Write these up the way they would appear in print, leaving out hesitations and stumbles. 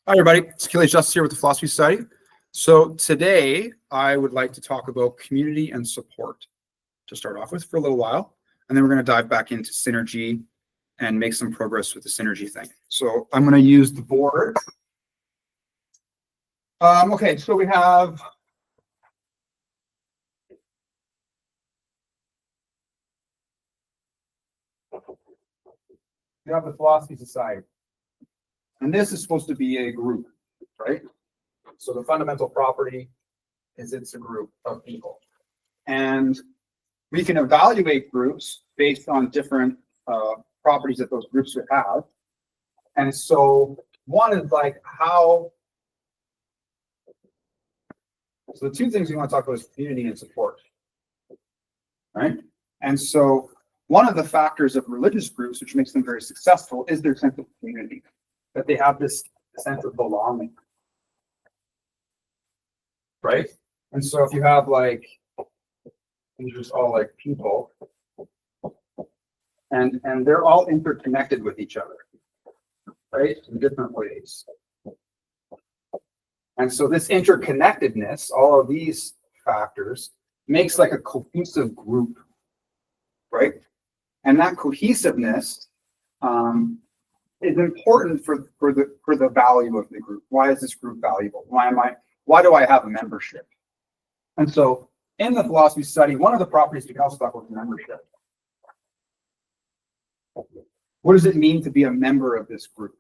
Hi, everybody. It's Achilles Justice here with the Philosophy Society. So today I would like to talk about community and support to start off with for a little while. And then we're going to dive back into synergy and make some progress with the synergy thing. So I'm going to use the board. Okay, so we have the Philosophy Society. And this is supposed to be a group, right? So the fundamental property is it's a group of people. And we can evaluate groups based on different properties that those groups would have. And so one is like how, so the two things we want to talk about is community and support, right? And so one of the factors of religious groups, which makes them very successful, is their sense of community, that they have this sense of belonging, right? And so if you have like, these are just all like people, and they're all interconnected with each other, right? In different ways. And so this interconnectedness, all of these factors, makes like a cohesive group, right? And that cohesiveness is important for the value of the group. Why is this group valuable? Why do I have a membership? And so in the philosophy study, one of the properties we can also talk about membership. What does it mean to be a member of this group?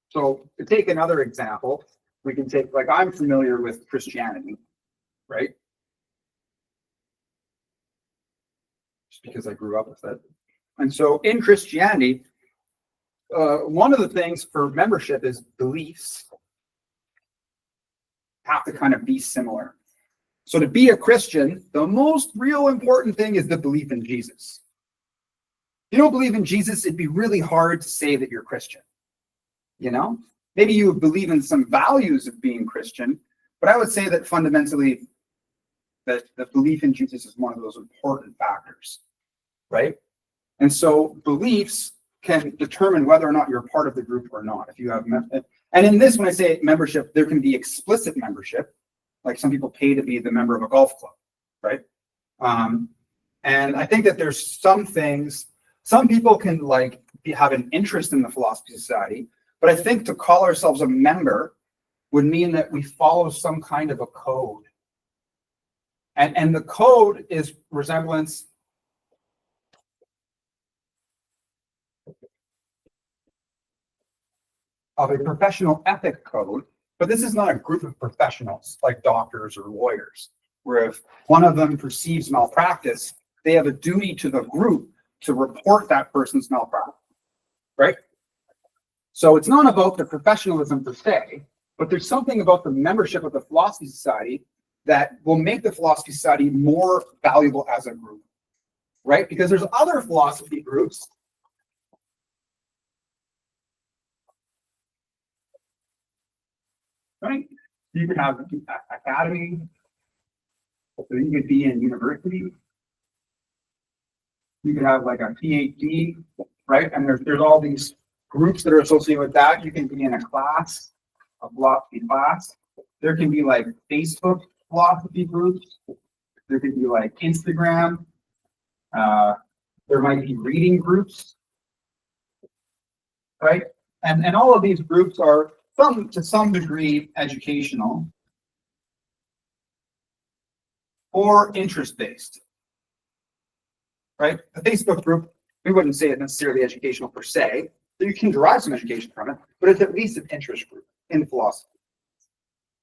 So to take another example, we can take, like, I'm familiar with Christianity, right? Just because I grew up with it. And so in Christianity, one of the things for membership is beliefs have to kind of be similar. So to be a Christian, the most real important thing is the belief in Jesus. If you don't believe in Jesus, it'd be really hard to say that you're Christian. You know, maybe you believe in some values of being Christian, but I would say that fundamentally that the belief in Jesus is one of those important factors, right? And so beliefs can determine whether or not you're part of the group or not. If you have, and in this, when I say membership, there can be explicit membership, like some people pay to be the member of a golf club, right? And I think that there's some things, some people can like have an interest in the Philosophy Society, but I think to call ourselves a member would mean that we follow some kind of a code. And the code is resemblance of a professional ethic code, but this is not a group of professionals like doctors or lawyers, where if one of them perceives malpractice, they have a duty to the group to report that person's malpractice, right? So it's not about the professionalism per se, but there's something about the membership of the Philosophy Society that will make the Philosophy Society more valuable as a group, right? Because there's other philosophy groups right? You could have academy, so you could be in university. You could have like a PhD, right? And there's all these groups that are associated with that. You can be in a class, a philosophy class. There can be like Facebook philosophy groups. There could be like Instagram. There might be reading groups, right? And all of these groups are to some degree educational or interest-based, right? A Facebook group, we wouldn't say it's necessarily educational per se. You can derive some education from it, but it's at least an interest group in philosophy.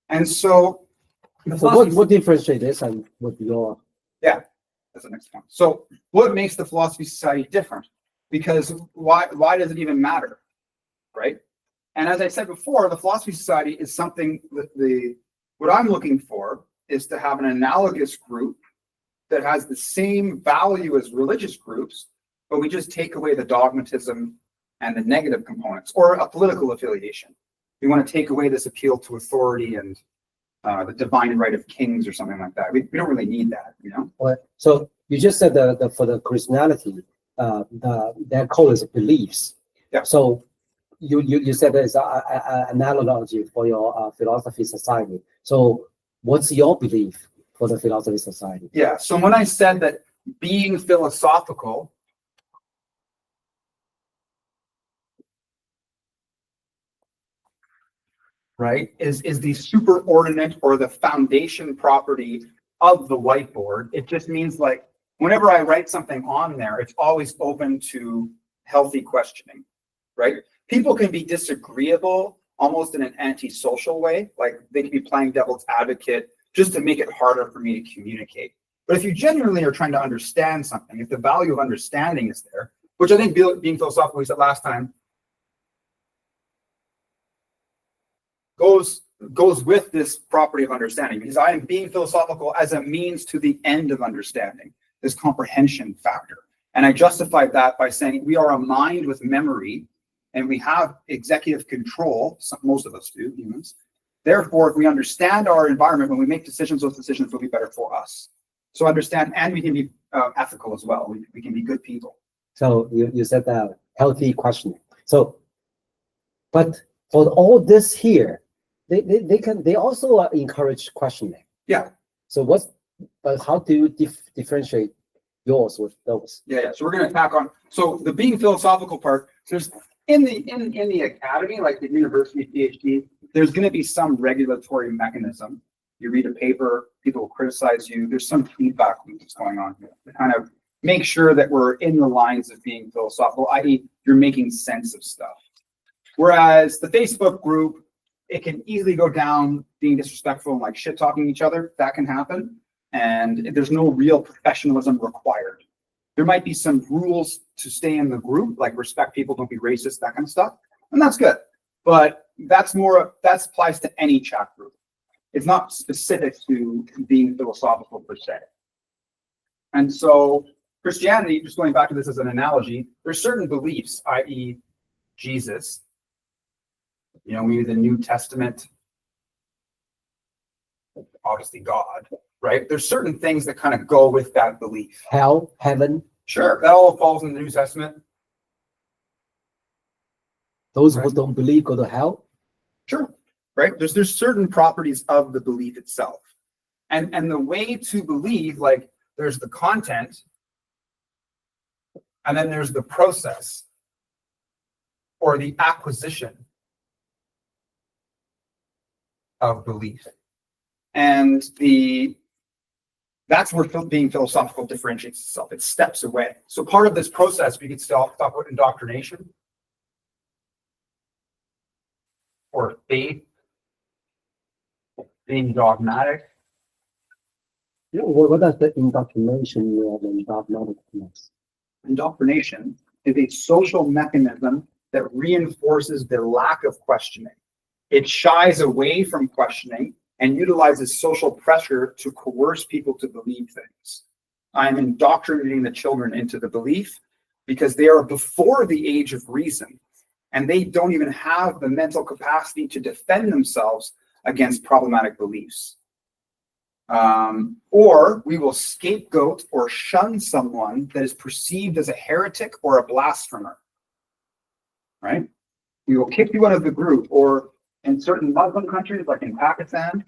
And so, what differentiates this and what your? Yeah, that's the next one. So what makes the Philosophy Society different? Because why does it even matter, right? And as I said before, the Philosophy Society is something that what I'm looking for is to have an analogous group that has the same value as religious groups, but we just take away the dogmatism and the negative components, or a political affiliation. We want to take away this appeal to authority and the divine right of kings or something like that. We don't really need that, you know? Well, so you just said for the Christianity, that code is beliefs. Yeah. So you said there's an analogy for your philosophy society. So what's your belief for the philosophy society? Yeah. So when I said that being philosophical right, is the superordinate or the foundation property of the whiteboard. It just means like whenever I write something on there, it's always open to healthy questioning, right? People can be disagreeable almost in an antisocial way, like they can be playing devil's advocate just to make it harder for me to communicate. But if you genuinely are trying to understand something, if the value of understanding is there, which I think being philosophical, we said last time, goes with this property of understanding, because I am being philosophical as a means to the end of understanding, this comprehension factor. And I justified that by saying we are a mind with memory and we have executive control, most of us do, humans. Therefore, if we understand our environment, when we make decisions, those decisions will be better for us. So understand, and we can be ethical as well. We can be good people. So you said that healthy questioning. So, but for all this here, they also encourage questioning. Yeah. So but how do you differentiate yours with those? Yeah. So we're going to attack on, so the being philosophical part, there's in the academy, like the university PhD, there's going to be some regulatory mechanism. You read a paper, people will criticize you. There's some feedback loops going on here to kind of make sure that we're in the lines of being philosophical, i.e. you're making sense of stuff. Whereas the Facebook group, it can easily go down being disrespectful and like shit talking each other. That can happen. And there's no real professionalism required. There might be some rules to stay in the group, like respect people, don't be racist, that kind of stuff. And that's good. But that applies to any chat group. It's not specific to being philosophical per se. And so Christianity, just going back to this as an analogy, there's certain beliefs, i.e. Jesus, maybe the New Testament, obviously God, right? There's certain things that kind of go with that belief. Hell, heaven. Sure, that all falls in the New Testament. Those who don't believe go to hell. Sure, right? There's certain properties of the belief itself. And the way to believe, like there's the content, and then there's the process or the acquisition of belief. And that's where being philosophical differentiates itself. It steps away. So part of this process, we could still talk about indoctrination or faith, being dogmatic. What does the indoctrination mean and dogmaticness? Indoctrination is a social mechanism that reinforces the lack of questioning. It shies away from questioning and utilizes social pressure to coerce people to believe things. I'm indoctrinating the children into the belief because they are before the age of reason, and they don't even have the mental capacity to defend themselves against problematic beliefs. Or we will scapegoat or shun someone that is perceived as a heretic or a blasphemer, right? We will kick you out of the group, or in certain Muslim countries, like in Pakistan,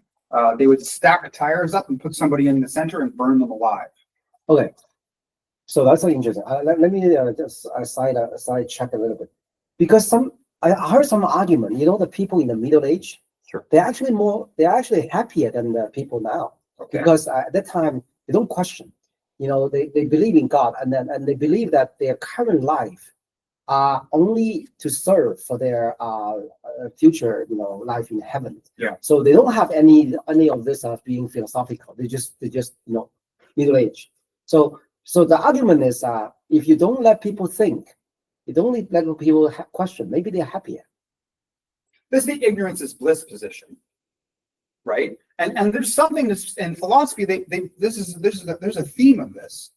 they would stack tires up and put somebody in the center and burn them alive. Okay, so that's interesting. Let me just side check a little bit, because I heard some argument. The people in the Middle Age, sure, they're actually happier than the people now, okay, because at that time they don't question. They believe in God, and they believe that their current life only to serve for their future, life in heaven. Yeah. So they don't have any of this being philosophical. They just middle age. So the argument is, if you don't let people think, you don't let people question, maybe they're happier. This is the ignorance is bliss position, right? And there's something that's in philosophy. There's a theme of this.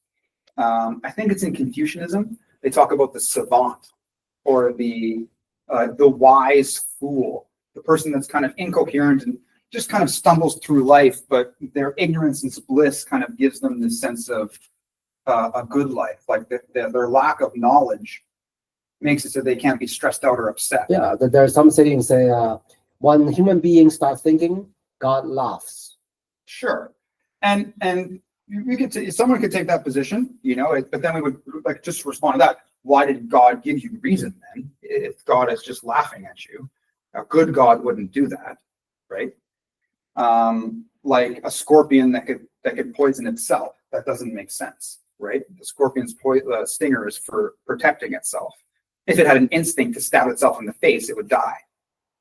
I think it's in Confucianism. They talk about the savant, or the wise fool, the person that's kind of incoherent and just kind of stumbles through life, but their ignorance and bliss kind of gives them this sense of a good life. Like their lack of knowledge makes it so they can't be stressed out or upset. Yeah, there's some sayings say, when human beings start thinking, God laughs. Sure. And we could someone could take that position, but then we would like just respond to that. Why did God give you reason then? If God is just laughing at you, a good God wouldn't do that, right? Like a scorpion that could poison itself. That doesn't make sense, right? The scorpion's stinger is for protecting itself. If it had an instinct to stab itself in the face, it would die,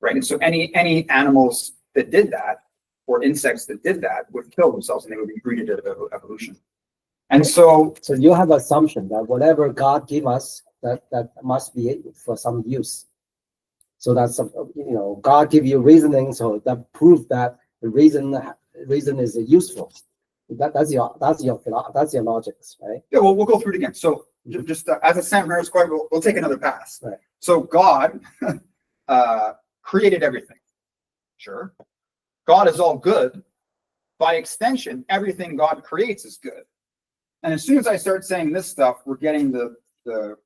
right? And so any animals that did that, or insects that did that, would kill themselves and they would be breeded out of evolution. And so you have assumption that whatever God give us, that must be for some use. So that's God give you reasoning, so that proves that the reason is useful. That's your logic, right? Yeah, well, we'll go through it again. So just as a Sam Harris quote, we'll take another pass. Right. So God created everything. Sure. God is all good. By extension, everything God creates is good. And as soon as I start saying this stuff, we're getting the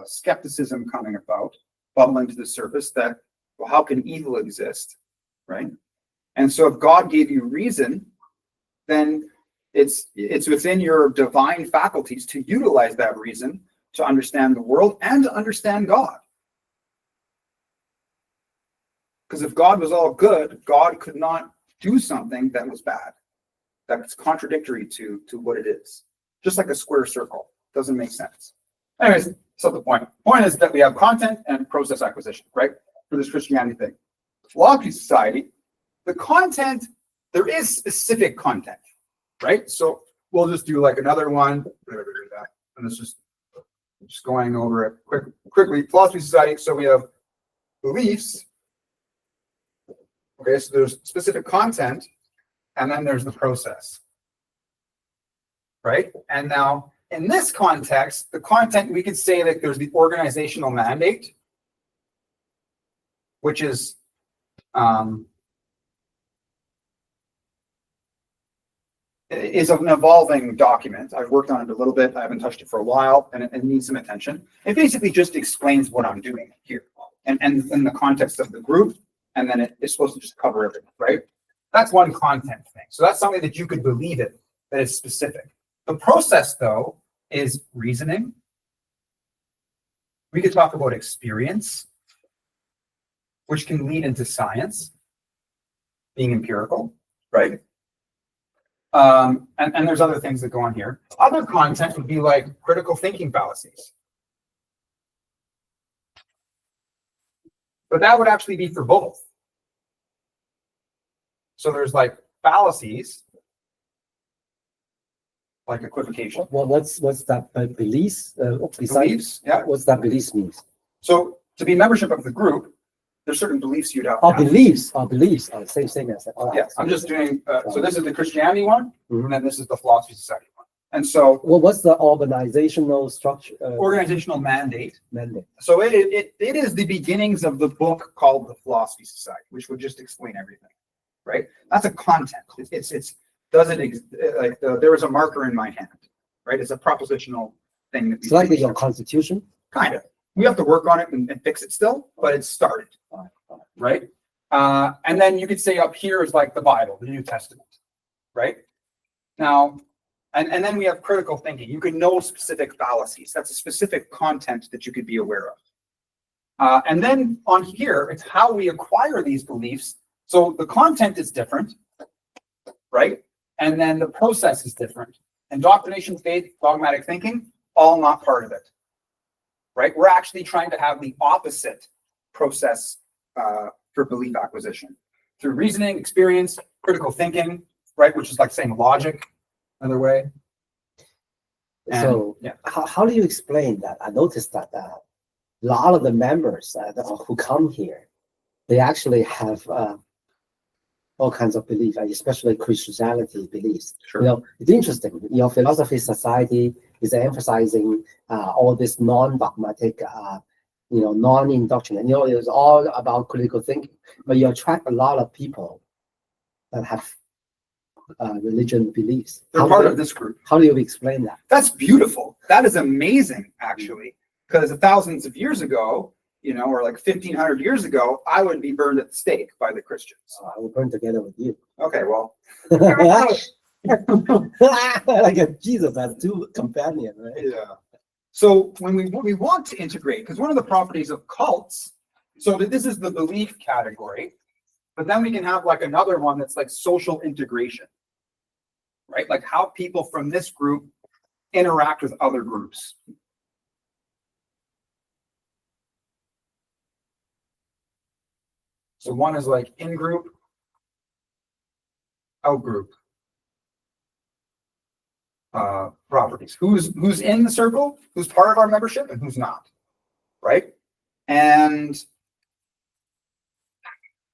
skepticism coming about, bubbling to the surface that, well, how can evil exist, right? And so if God gave you reason, then it's within your divine faculties to utilize that reason to understand the world and to understand God. Because if God was all good, God could not do something that was bad, that's contradictory to what it is. Just like a square circle. Doesn't make sense. Anyways, so the point. Point is that we have content and process acquisition, right? For this Christianity thing. Philosophy Society, the content, there is specific content, right? So we'll just do like another one. And this is just going over it quickly. Philosophy Society, so we have beliefs. Okay, so there's specific content, and then there's the process. Right? And now, in this context, the content, we could say that there's the organizational mandate, which is an evolving document. I've worked on it a little bit. I haven't touched it for a while, and it needs some attention. It basically just explains what I'm doing here, and in the context of the group, and then it's supposed to just cover everything, right? That's one content thing. So that's something that you could believe in, that is specific. The process, though, is reasoning. We could talk about experience, which can lead into science, being empirical, right? And there's other things that go on here. Other content would be like critical thinking fallacies. But that would actually be for both. So there's like fallacies, like equivocation. Well, what's that beliefs? Beliefs, yeah. What's that beliefs means? So to be membership of the group, there's certain beliefs you'd have. Beliefs. Same as that. Yeah, I'm just doing. So this is the Christianity one, and then this is the Philosophy Society one. And so, well, what's the organizational structure? Organizational mandate. Mandate. So it is the beginnings of the book called the Philosophy Society, which would just explain everything, right? That's a content. There was a marker in my hand, right? It's a propositional thing. It's like your constitution. Kind of. We have to work on it and fix it still, but it's started, right? And then you could say up here is like the Bible, the New Testament, right? Now, and then we have critical thinking. You can know specific fallacies. That's a specific content that you could be aware of. And then on here, it's how we acquire these beliefs. So the content is different, right? And then the process is different. Indoctrination, faith, dogmatic thinking, all not part of it. Right? We're actually trying to have the opposite process for belief acquisition through reasoning, experience, critical thinking, right? Which is like saying logic, another way. And, so yeah. How do you explain that? I noticed that a lot of the members who come here, they actually have all kinds of beliefs, especially Christianity beliefs. Sure. It's interesting. Your Philosophy Society is emphasizing all this non-dogmatic, non-indoctrination. It's all about critical thinking. But you attract a lot of people that have religion beliefs. They're part of this group. How do you explain that? That's beautiful. That is amazing, actually. Because thousands of years ago, or like 1500 years ago, I would be burned at the stake by the Christians. I will burn together with you. Okay, well, like Jesus has two companions, right? yeah. So when we want to integrate, because one of the properties of cults, so that this is the belief category, but then we can have like another one that's like social integration, right? Like how people from this group interact with other groups. So one is like in-group, out-group properties. Who's in the circle, who's part of our membership, and who's not, right? And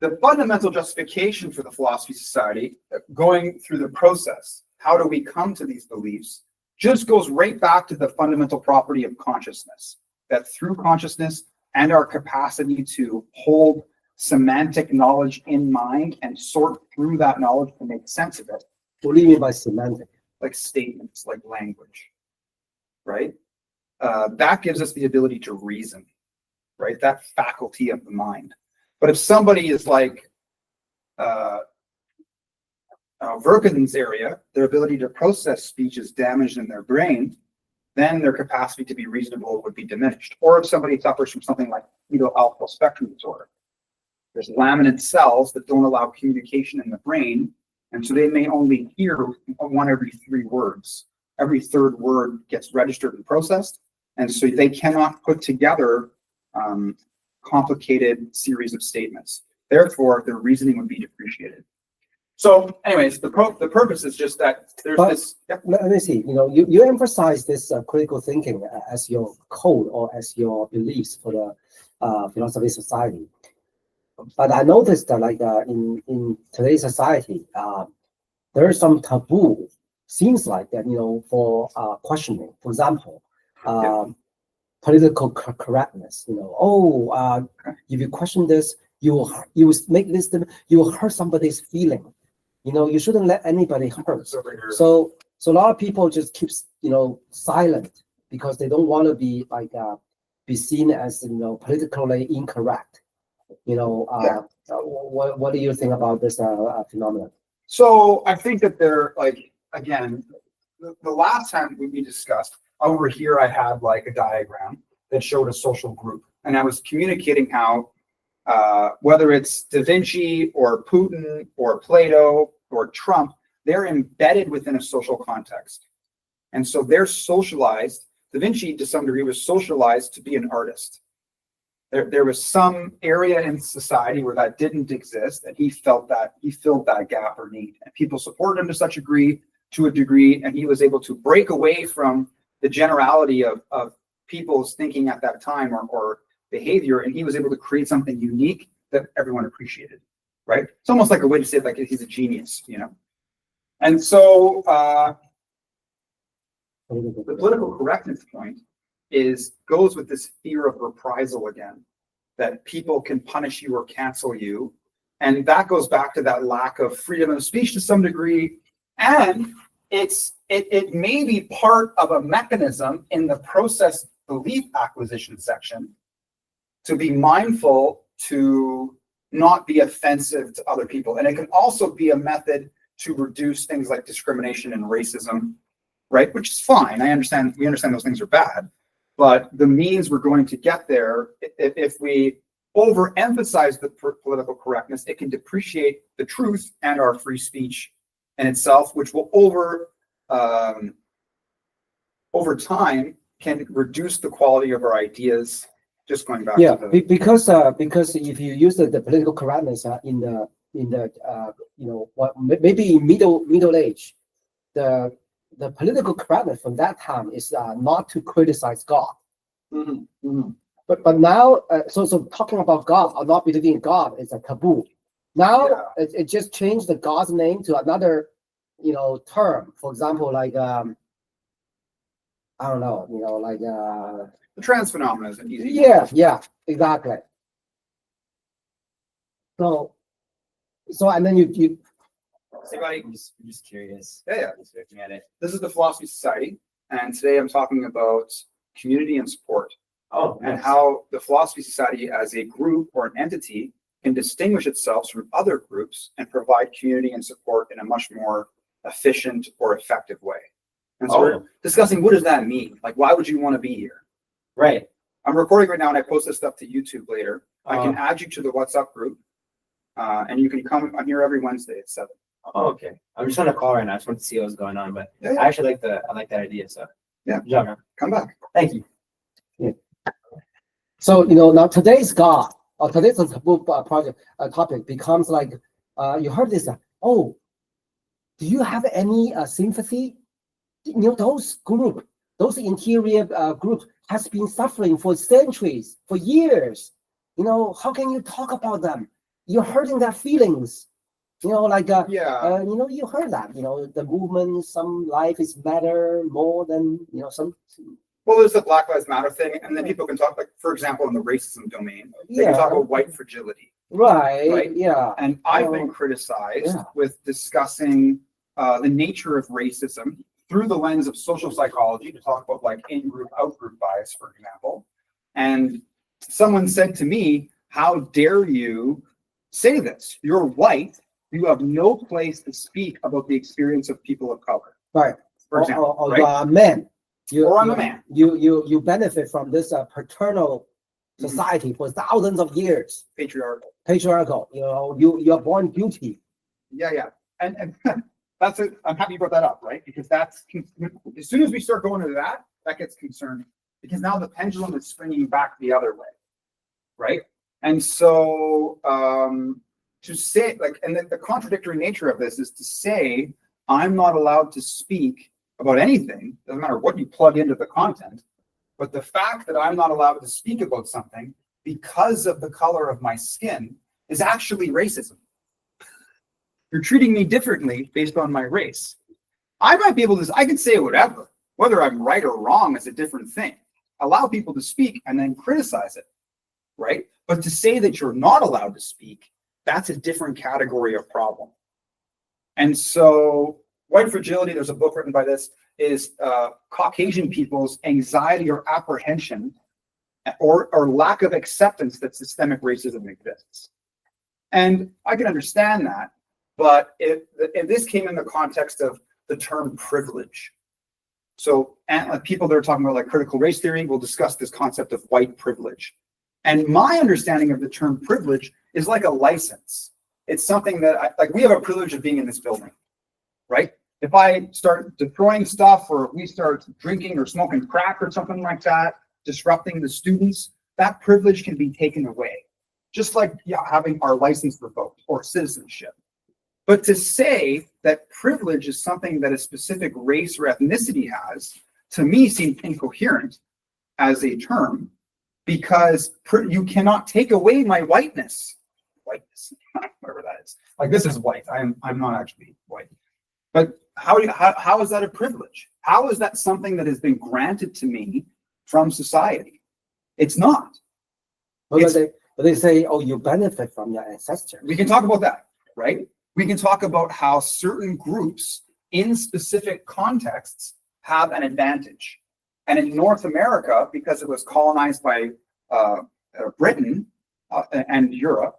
the fundamental justification for the Philosophy Society, going through the process, how do we come to these beliefs, just goes right back to the fundamental property of consciousness, that through consciousness and our capacity to hold semantic knowledge in mind and sort through that knowledge to make sense of it. What do you mean by semantic? Like statements, like language, right? That gives us the ability to reason, right? That faculty of the mind. But if somebody is like Verkhusen's area, their ability to process speech is damaged in their brain, then their capacity to be reasonable would be diminished. Or if somebody suffers from something like fetal alpha spectrum disorder, there's laminate cells that don't allow communication in the brain, and so they may only hear one every 3 words. Every third word gets registered and processed, and so they cannot put together complicated series of statements. Therefore, their reasoning would be depreciated. So, anyways, the purpose is just that there's this. Yep. Let me see. You emphasize this critical thinking as your code or as your beliefs for the philosophy society. But I noticed that, like in today's society, there is some taboo. Seems like that, for questioning. For example, political correctness. If you question this, you will make this. You will hurt somebody's feeling. You shouldn't let anybody hurt. So a lot of people just keep silent because they don't want to be be seen as politically incorrect. What do you think about this phenomenon? So I think that they're again, the last time we discussed over here, I had like a diagram that showed a social group, and I was communicating how whether it's Da Vinci or Putin or Plato or Trump, they're embedded within a social context. And so they're socialized. Da Vinci, to some degree, was socialized to be an artist. There was some area in society where that didn't exist, and he filled that gap or need. And people supported him to a degree, and he was able to break away from the generality of people's thinking at that time or behavior, and he was able to create something unique that everyone appreciated, right? It's almost like a way to say like he's a genius, And so the political correctness point goes with this fear of reprisal again, that people can punish you or cancel you. And that goes back to that lack of freedom of speech to some degree. And it may be part of a mechanism in the process belief acquisition section to be mindful to not be offensive to other people. And it can also be a method to reduce things like discrimination and racism, right? Which is fine. We understand those things are bad. But the means we're going to get there, if we overemphasize the political correctness, it can depreciate the truth and our free speech in itself, which will over time can reduce the quality of our ideas. Just going back to the because if you use the political correctness in the maybe in middle age, the political correctness from that time is not to criticize God. Mm-hmm. Mm-hmm. But now, so talking about God or not believing in God is a taboo. Now it just changed the God's name to another, term. For example, like I don't know, like the trans phenomenon is an easy. Yeah, exactly. So and then you. I'm just curious. Yeah. Just looking at it. This is the Philosophy Society, and today I'm talking about community and support. Oh, and nice. how the Philosophy Society as a group or an entity can distinguish itself from other groups and provide community and support in a much more efficient or effective way. And so we're Oh. discussing, what does that mean? Like, why would you want to be here? Right. I'm recording right now and I post this stuff to YouTube later. I can Oh. add you to the WhatsApp group. And you can come. I'm here every Wednesday at 7. Oh, okay. I'm just on a call right now. I just want to see what's going on, but Yeah, I actually like that idea. So Yeah. Good job, man. come back. Thank you. So, now today's God, or today's book project topic becomes like, you heard this, oh, do you have any sympathy? Those interior groups has been suffering for centuries, for years. How can you talk about them? You're hurting their feelings. Like, Yeah. you heard that, the movement, some life is better more than, some. Well, there's the Black Lives Matter thing, and then people can talk, like, for example, in the racism domain, they can talk about white fragility. Right. Yeah. And I've been criticized with discussing the nature of racism through the lens of social psychology, to talk about like in-group, out-group bias, for example. And someone said to me, how dare you say this? You're white. You have no place to speak about the experience of people of color. Right. For example, or right? you are a man. Or I'm a man. You benefit from this paternal society for thousands of years. Patriarchal. You are born guilty. Yeah. And that's it. I'm happy you brought that up, right? Because that's, as soon as we start going into that, that gets concerning. Because now the pendulum is swinging back the other way, right? And so to say, like, and the contradictory nature of this is to say, I'm not allowed to speak about anything, doesn't matter what you plug into the content, but the fact that I'm not allowed to speak about something because of the color of my skin is actually racism. You're treating me differently based on my race. I might be able to, I can say whatever, whether I'm right or wrong is a different thing. Allow people to speak and then criticize it, right? But to say that you're not allowed to speak, that's a different category of problem. And so white fragility, there's a book written by this, is Caucasian people's anxiety or apprehension or lack of acceptance that systemic racism exists. And I can understand that, but if this came in the context of the term privilege. So and people that are talking about like critical race theory will discuss this concept of white privilege. And my understanding of the term privilege is like a license. It's something that we have a privilege of being in this building, right? If I start destroying stuff, or if we start drinking or smoking crack or something like that, disrupting the students, that privilege can be taken away. Just like having our license revoked or citizenship. But to say that privilege is something that a specific race or ethnicity has, to me seems incoherent as a term, because you cannot take away my whiteness, whatever that is. Like, this is white. I'm not actually white. But how is that a privilege? How is that something that has been granted to me from society? It's not. But they say, oh, you benefit from your ancestors. We can talk about that, right? We can talk about how certain groups in specific contexts have an advantage. And in North America, because it was colonized by Britain and Europe,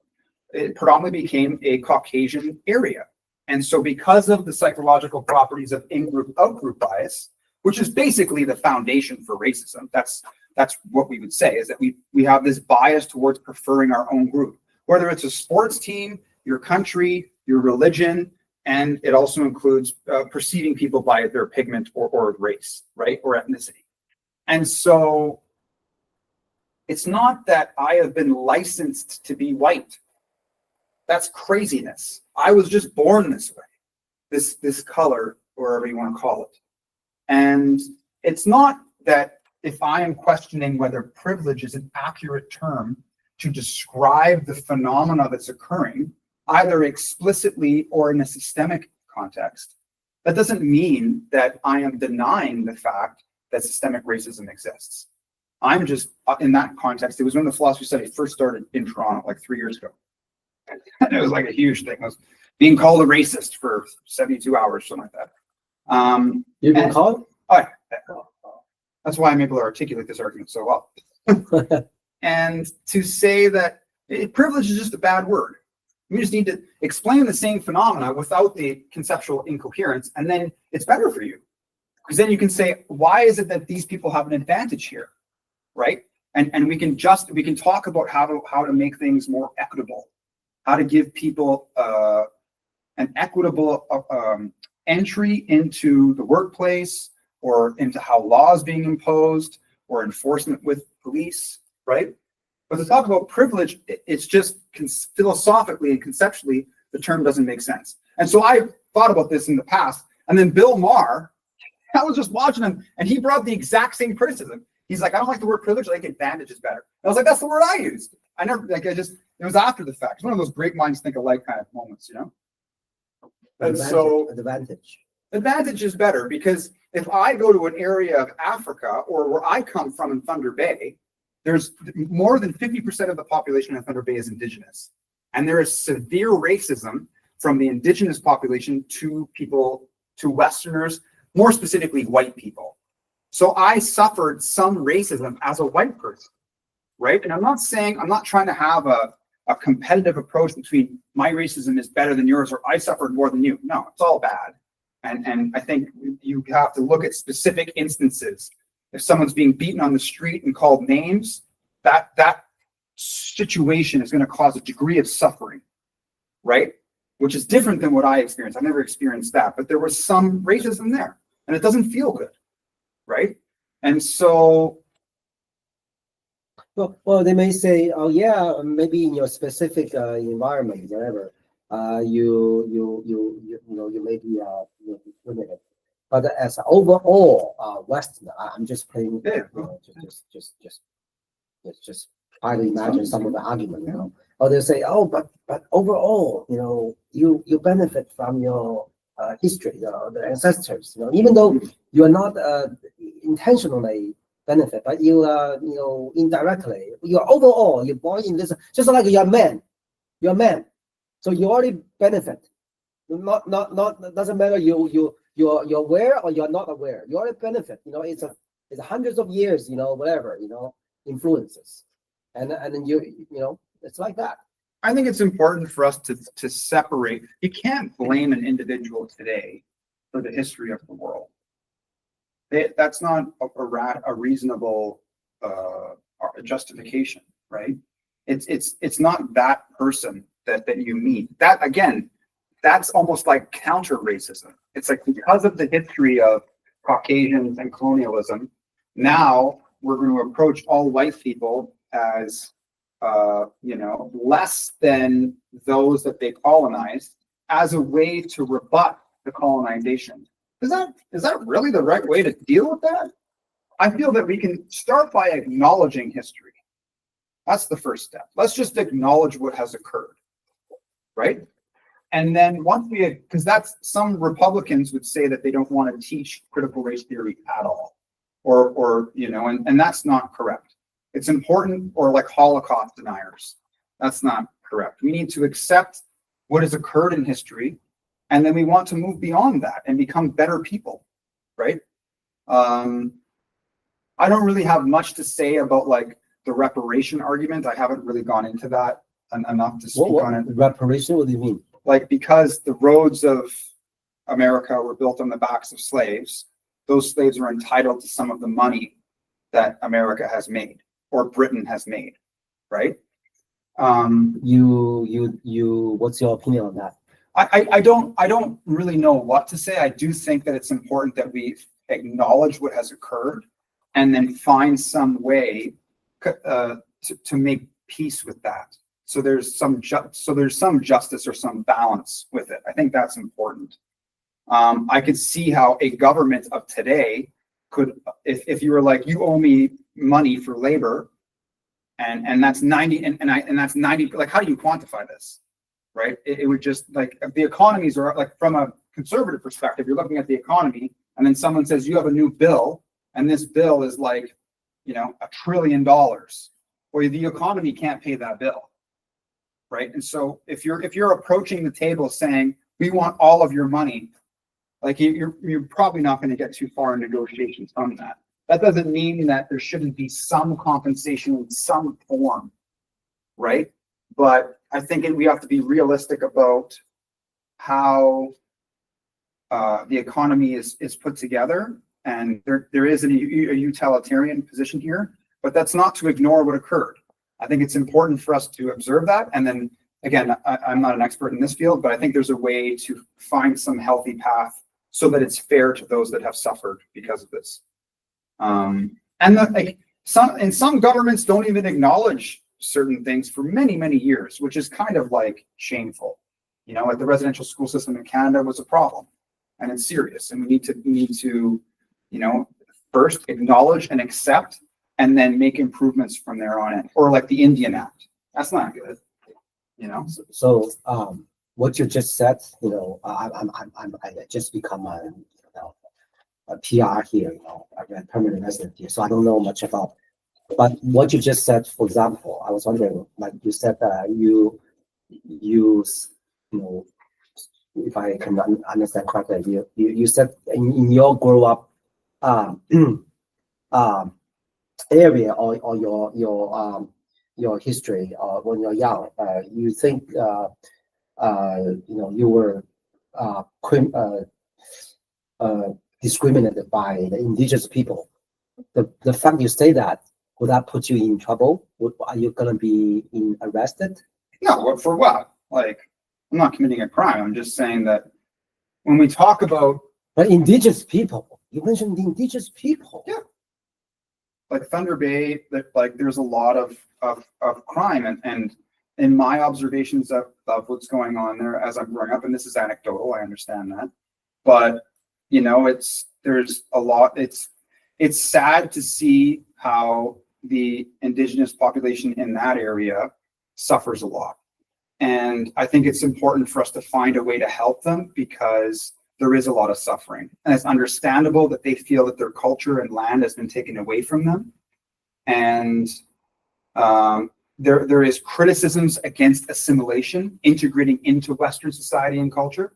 it predominantly became a Caucasian area. And so because of the psychological properties of in-group, out-group bias, which is basically the foundation for racism, that's what we would say, is that we have this bias towards preferring our own group, whether it's a sports team, your country, your religion, and it also includes perceiving people by their pigment or race, right, or ethnicity. And so it's not that I have been licensed to be white. That's craziness. I was just born this way, this color, or whatever you want to call it. And it's not that if I am questioning whether privilege is an accurate term to describe the phenomena that's occurring, either explicitly or in a systemic context, that doesn't mean that I am denying the fact that systemic racism exists. I'm just, in that context, it was when the philosophy study first started in Toronto, like 3 years ago. And it was like a huge thing. I was being called a racist for 72 hours, something like that. You've been called? Oh, yeah. That's why I'm able to articulate this argument so well. And to say that privilege is just a bad word. You just need to explain the same phenomena without the conceptual incoherence, and then it's better for you. Because then you can say, why is it that these people have an advantage here, right? And we can talk about how to make things more equitable, how to give people an equitable entry into the workplace, or into how law is being imposed, or enforcement with police, right? But to talk about privilege, it's just philosophically and conceptually, the term doesn't make sense. And so I thought about this in the past, and then Bill Maher, I was just watching him, and he brought the exact same criticism. He's like, I don't like the word privilege, I think advantage is better. And I was like, that's the word I used. It was after the fact. It's one of those great minds think alike kind of moments, you know? And so advantage is better, because if I go to an area of Africa, or where I come from in Thunder Bay, there's more than 50% of the population in Thunder Bay is indigenous. And there is severe racism from the indigenous population to people, to Westerners, more specifically white people. So I suffered some racism as a white person, right? And I'm not trying to have a competitive approach between my racism is better than yours, or I suffered more than you. No, it's all bad. And I think you have to look at specific instances. If someone's being beaten on the street and called names, that situation is going to cause a degree of suffering, right? Which is different than what I experienced. I've never experienced that, but there was some racism there, and it doesn't feel good, right? And so, well, they may say, oh yeah, maybe in your specific environment, whatever, you may be limited. But as an overall Western, I'm just playing, just try to imagine some of the argument, you know. Or they say, oh, but overall, you benefit from your history, the ancestors, even though you are not intentionally benefit, but you indirectly, you're overall, you're born in this, just like you're a man, so you already benefit. Not doesn't matter you're aware or you're not aware, you already benefit. It's hundreds of years, whatever, influences, and then it's like that. I think it's important for us to separate. You can't blame an individual today for the history of the world. That's not a reasonable justification, right? It's not that person that you meet. That, again, that's almost like counter racism. It's like, because of the history of Caucasians and colonialism, now we're going to approach all white people as less than those that they colonized, as a way to rebut the colonization. Is that really the right way to deal with that? I feel that we can start by acknowledging history. That's the first step. Let's just acknowledge what has occurred, right? And then because that's, some Republicans would say that they don't want to teach critical race theory at all, and that's not correct. It's important, or like Holocaust deniers. That's not correct. We need to accept what has occurred in history, and then we want to move beyond that and become better people, right? I don't really have much to say about like the reparation argument. I haven't really gone into that enough to speak on it. Reparation? What do you mean? Like, because the roads of America were built on the backs of slaves, those slaves are entitled to some of the money that America has made, or Britain has made, right? What's your opinion on that? I don't really know what to say. I do think that it's important that we acknowledge what has occurred, and then find some way to make peace with that. So there's some justice or some balance with it. I think that's important. I could see how a government of today could, if you were like, you owe me money for labor, and that's 90, and that's 90, like, how do you quantify this, right? It would just, like, the economies are, like, from a conservative perspective, you're looking at the economy, and then someone says you have a new bill, and this bill is like, $1 trillion. Well, the economy can't pay that bill, right? And so if you're approaching the table saying, we want all of your money, like, you're probably not going to get too far in negotiations on that. That doesn't mean that there shouldn't be some compensation in some form, right? But I think we have to be realistic about how the economy is put together, and there is a utilitarian position here, but that's not to ignore what occurred. I think it's important for us to observe that, and then again, I'm not an expert in this field, but I think there's a way to find some healthy path so that it's fair to those that have suffered because of this. Some governments don't even acknowledge certain things for many, many years, which is kind of like shameful. You know, like the residential school system in Canada was a problem, and it's serious, and we need to, you know, first acknowledge and accept, and then make improvements from there on in. Or like the Indian Act, that's not good, you know. So what you just said, you know, I just become a PR here, you know, I'm a permanent resident here, so I don't know much about. But what you just said, for example, I was wondering, like you said that you know, if I can understand correctly, you said in your grow up area or your history when you're young, you think you know, you were discriminated by the indigenous people. The fact you say that, would that put you in trouble? Are you gonna be arrested? No, for what? Like, I'm not committing a crime. I'm just saying that when we talk about, But indigenous people, you mentioned the indigenous people. Yeah. like Thunder Bay, that like there's a lot of crime, and in my observations of what's going on there as I'm growing up, and this is anecdotal, I understand that, but you know, there's a lot. It's sad to see how the indigenous population in that area suffers a lot. And I think it's important for us to find a way to help them, because there is a lot of suffering. And it's understandable that they feel that their culture and land has been taken away from them. And there is criticisms against assimilation, integrating into Western society and culture.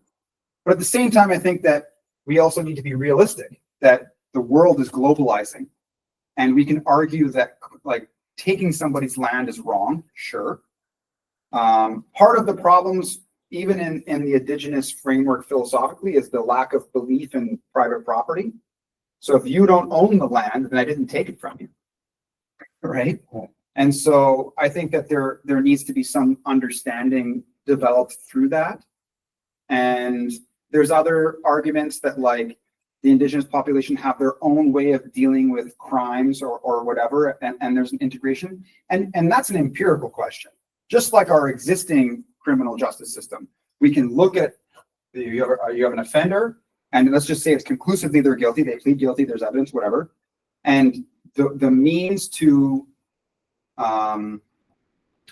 But at the same time, I think that we also need to be realistic, that the world is globalizing. And we can argue that like taking somebody's land is wrong, sure. Part of the problems, even in the indigenous framework philosophically, is the lack of belief in private property. So if you don't own the land, then I didn't take it from you, right? And so I think that there needs to be some understanding developed through that. And there's other arguments that like the indigenous population have their own way of dealing with crimes or whatever, and there's an integration. And that's an empirical question. Just like our existing criminal justice system, we can look at, you have an offender, and let's just say it's conclusively they're guilty, they plead guilty, there's evidence, whatever. And the means to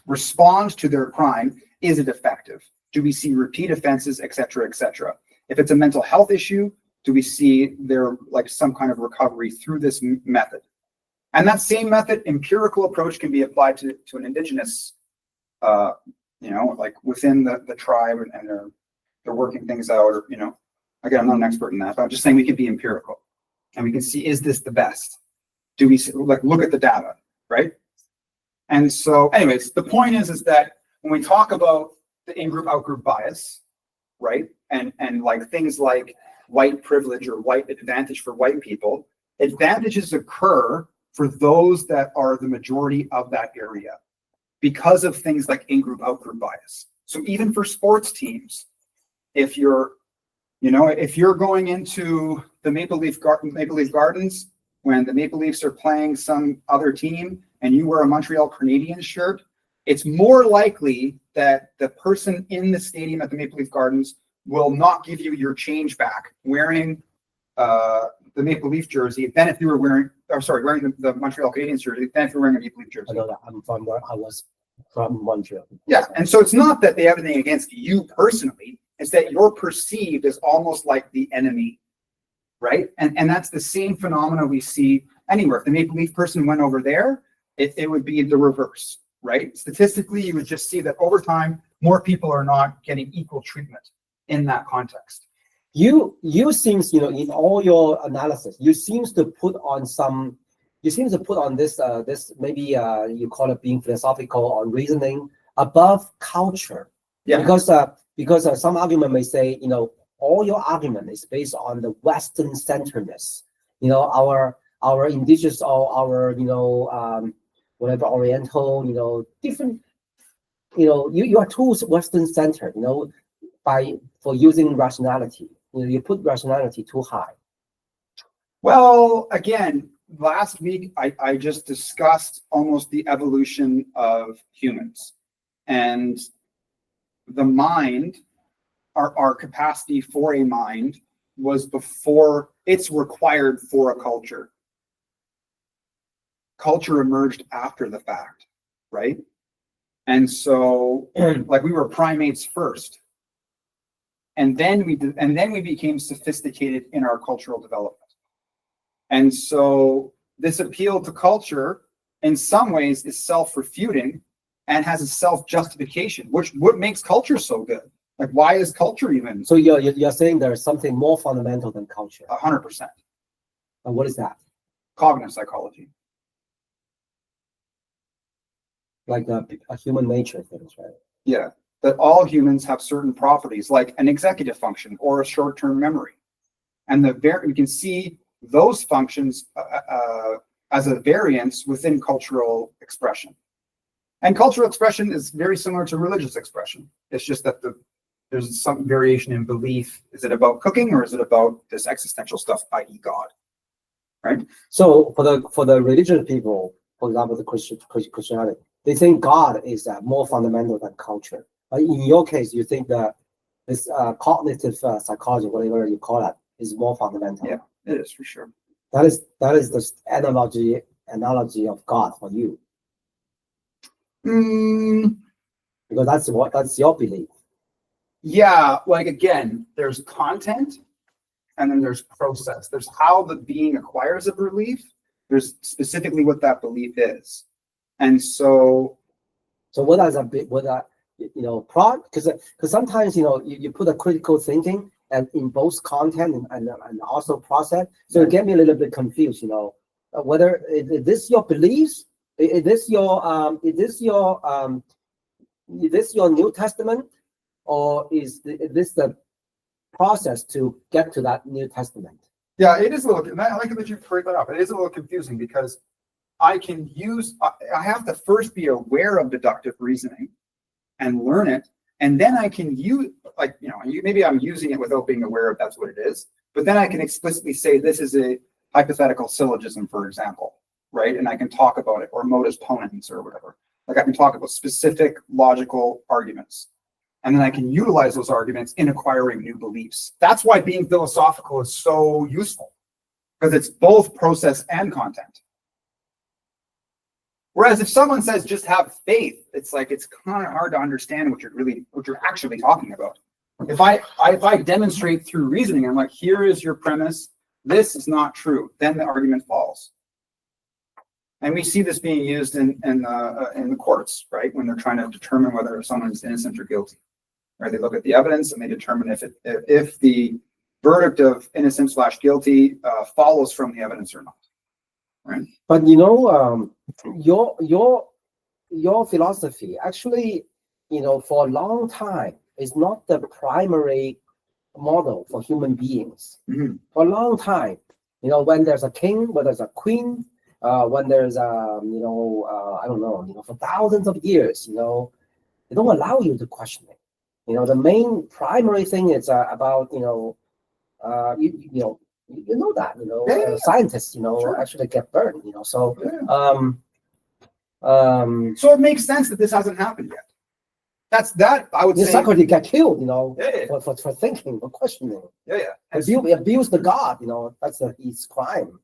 respond to their crime, is it effective? Do we see repeat offenses, et cetera, et cetera? If it's a mental health issue, do we see there like some kind of recovery through this method? And that same method, empirical approach, can be applied to an indigenous, you know, like within the tribe, and they're working things out, or, you know, again, I'm not an expert in that, but I'm just saying we can be empirical and we can see, is this the best? Do we like look at the data, right? And so anyways, the point is that when we talk about the in-group, out-group bias, right? And like things like white privilege or white advantage for white people, advantages occur for those that are the majority of that area because of things like in-group, out-group bias. So even for sports teams, if you're going into the Maple Leaf Gardens when the Maple Leafs are playing some other team and you wear a Montreal Canadiens shirt, it's more likely that the person in the stadium at the Maple Leaf Gardens will not give you your change back wearing the Maple Leaf jersey than if you were wearing the Montreal Canadiens jersey, than if you're wearing a Maple Leaf jersey. I know that I'm from where I was from Montreal. Yeah, and so it's not that they have anything against you personally, it's that you're perceived as almost like the enemy, right? And that's the same phenomena we see anywhere. If the Maple Leaf person went over there, it would be the reverse, right? Statistically, you would just see that over time, more people are not getting equal treatment in that context. you seems, in all your analysis, you seems to put on this this maybe you call it being philosophical or reasoning above culture. Yeah. Because some argument may say, all your argument is based on the Western centeredness. Our indigenous or our whatever Oriental, different. You are too Western centered. For using rationality, you put rationality too high. Well, again, last week I just discussed almost the evolution of humans, and the mind, our capacity for a mind was before it's required for a culture. Culture emerged after the fact, right? And so, like, we were primates first, and then we became sophisticated in our cultural development. And so, this appeal to culture, in some ways, is self-refuting and has a self-justification, which what makes culture so good. Like, why is culture even? So you're saying there's something more fundamental than culture. 100%. And what is that? Cognitive psychology. Like a human nature things, right? Yeah, that all humans have certain properties, like an executive function or a short-term memory, and we can see those functions as a variance within cultural expression. And cultural expression is very similar to religious expression. It's just that there's some variation in belief. Is it about cooking or is it about this existential stuff, i.e., God? Right. So for the religious people, for example, the Christianity, they think God is more fundamental than culture. But in your case, you think that this cognitive psychology, whatever you call it, is more fundamental. Yeah, it is for sure. That is the analogy of God for you. Because that's your belief. Yeah, like, again, there's content and then there's process. There's how the being acquires a belief. There's specifically what that belief is. And so what is because sometimes you put a critical thinking and in both content and also process. So it get me a little bit confused, whether is this your beliefs? Is this your New Testament, or is this the process to get to that New Testament? Yeah, it is a little. I like that you break that up. It is a little confusing because I have to first be aware of deductive reasoning and learn it, and then I can use, maybe I'm using it without being aware of that's what it is, but then I can explicitly say this is a hypothetical syllogism, for example, right? And I can talk about it, or modus ponens, or whatever. Like, I can talk about specific logical arguments, and then I can utilize those arguments in acquiring new beliefs. That's why being philosophical is so useful, because it's both process and content. Whereas if someone says just have faith, it's like it's kind of hard to understand what you're actually talking about. If I demonstrate through reasoning, I'm like, here is your premise, this is not true, then the argument falls. And we see this being used in the courts, right? When they're trying to determine whether someone is innocent or guilty, right? They look at the evidence and they determine if the verdict of innocent/guilty follows from the evidence or not, right? But your philosophy actually, for a long time is not the primary model for human beings. Mm-hmm. For a long time, when there's a king, when there's a queen, when there's I don't know, for thousands of years, they don't allow you to question it. The main primary thing is about scientists Sure. actually get burned. So Yeah. So it makes sense that this hasn't happened yet. That I would say. Socrates got killed, Yeah. for thinking, for questioning. Yeah. Abuse the God, that's his crime.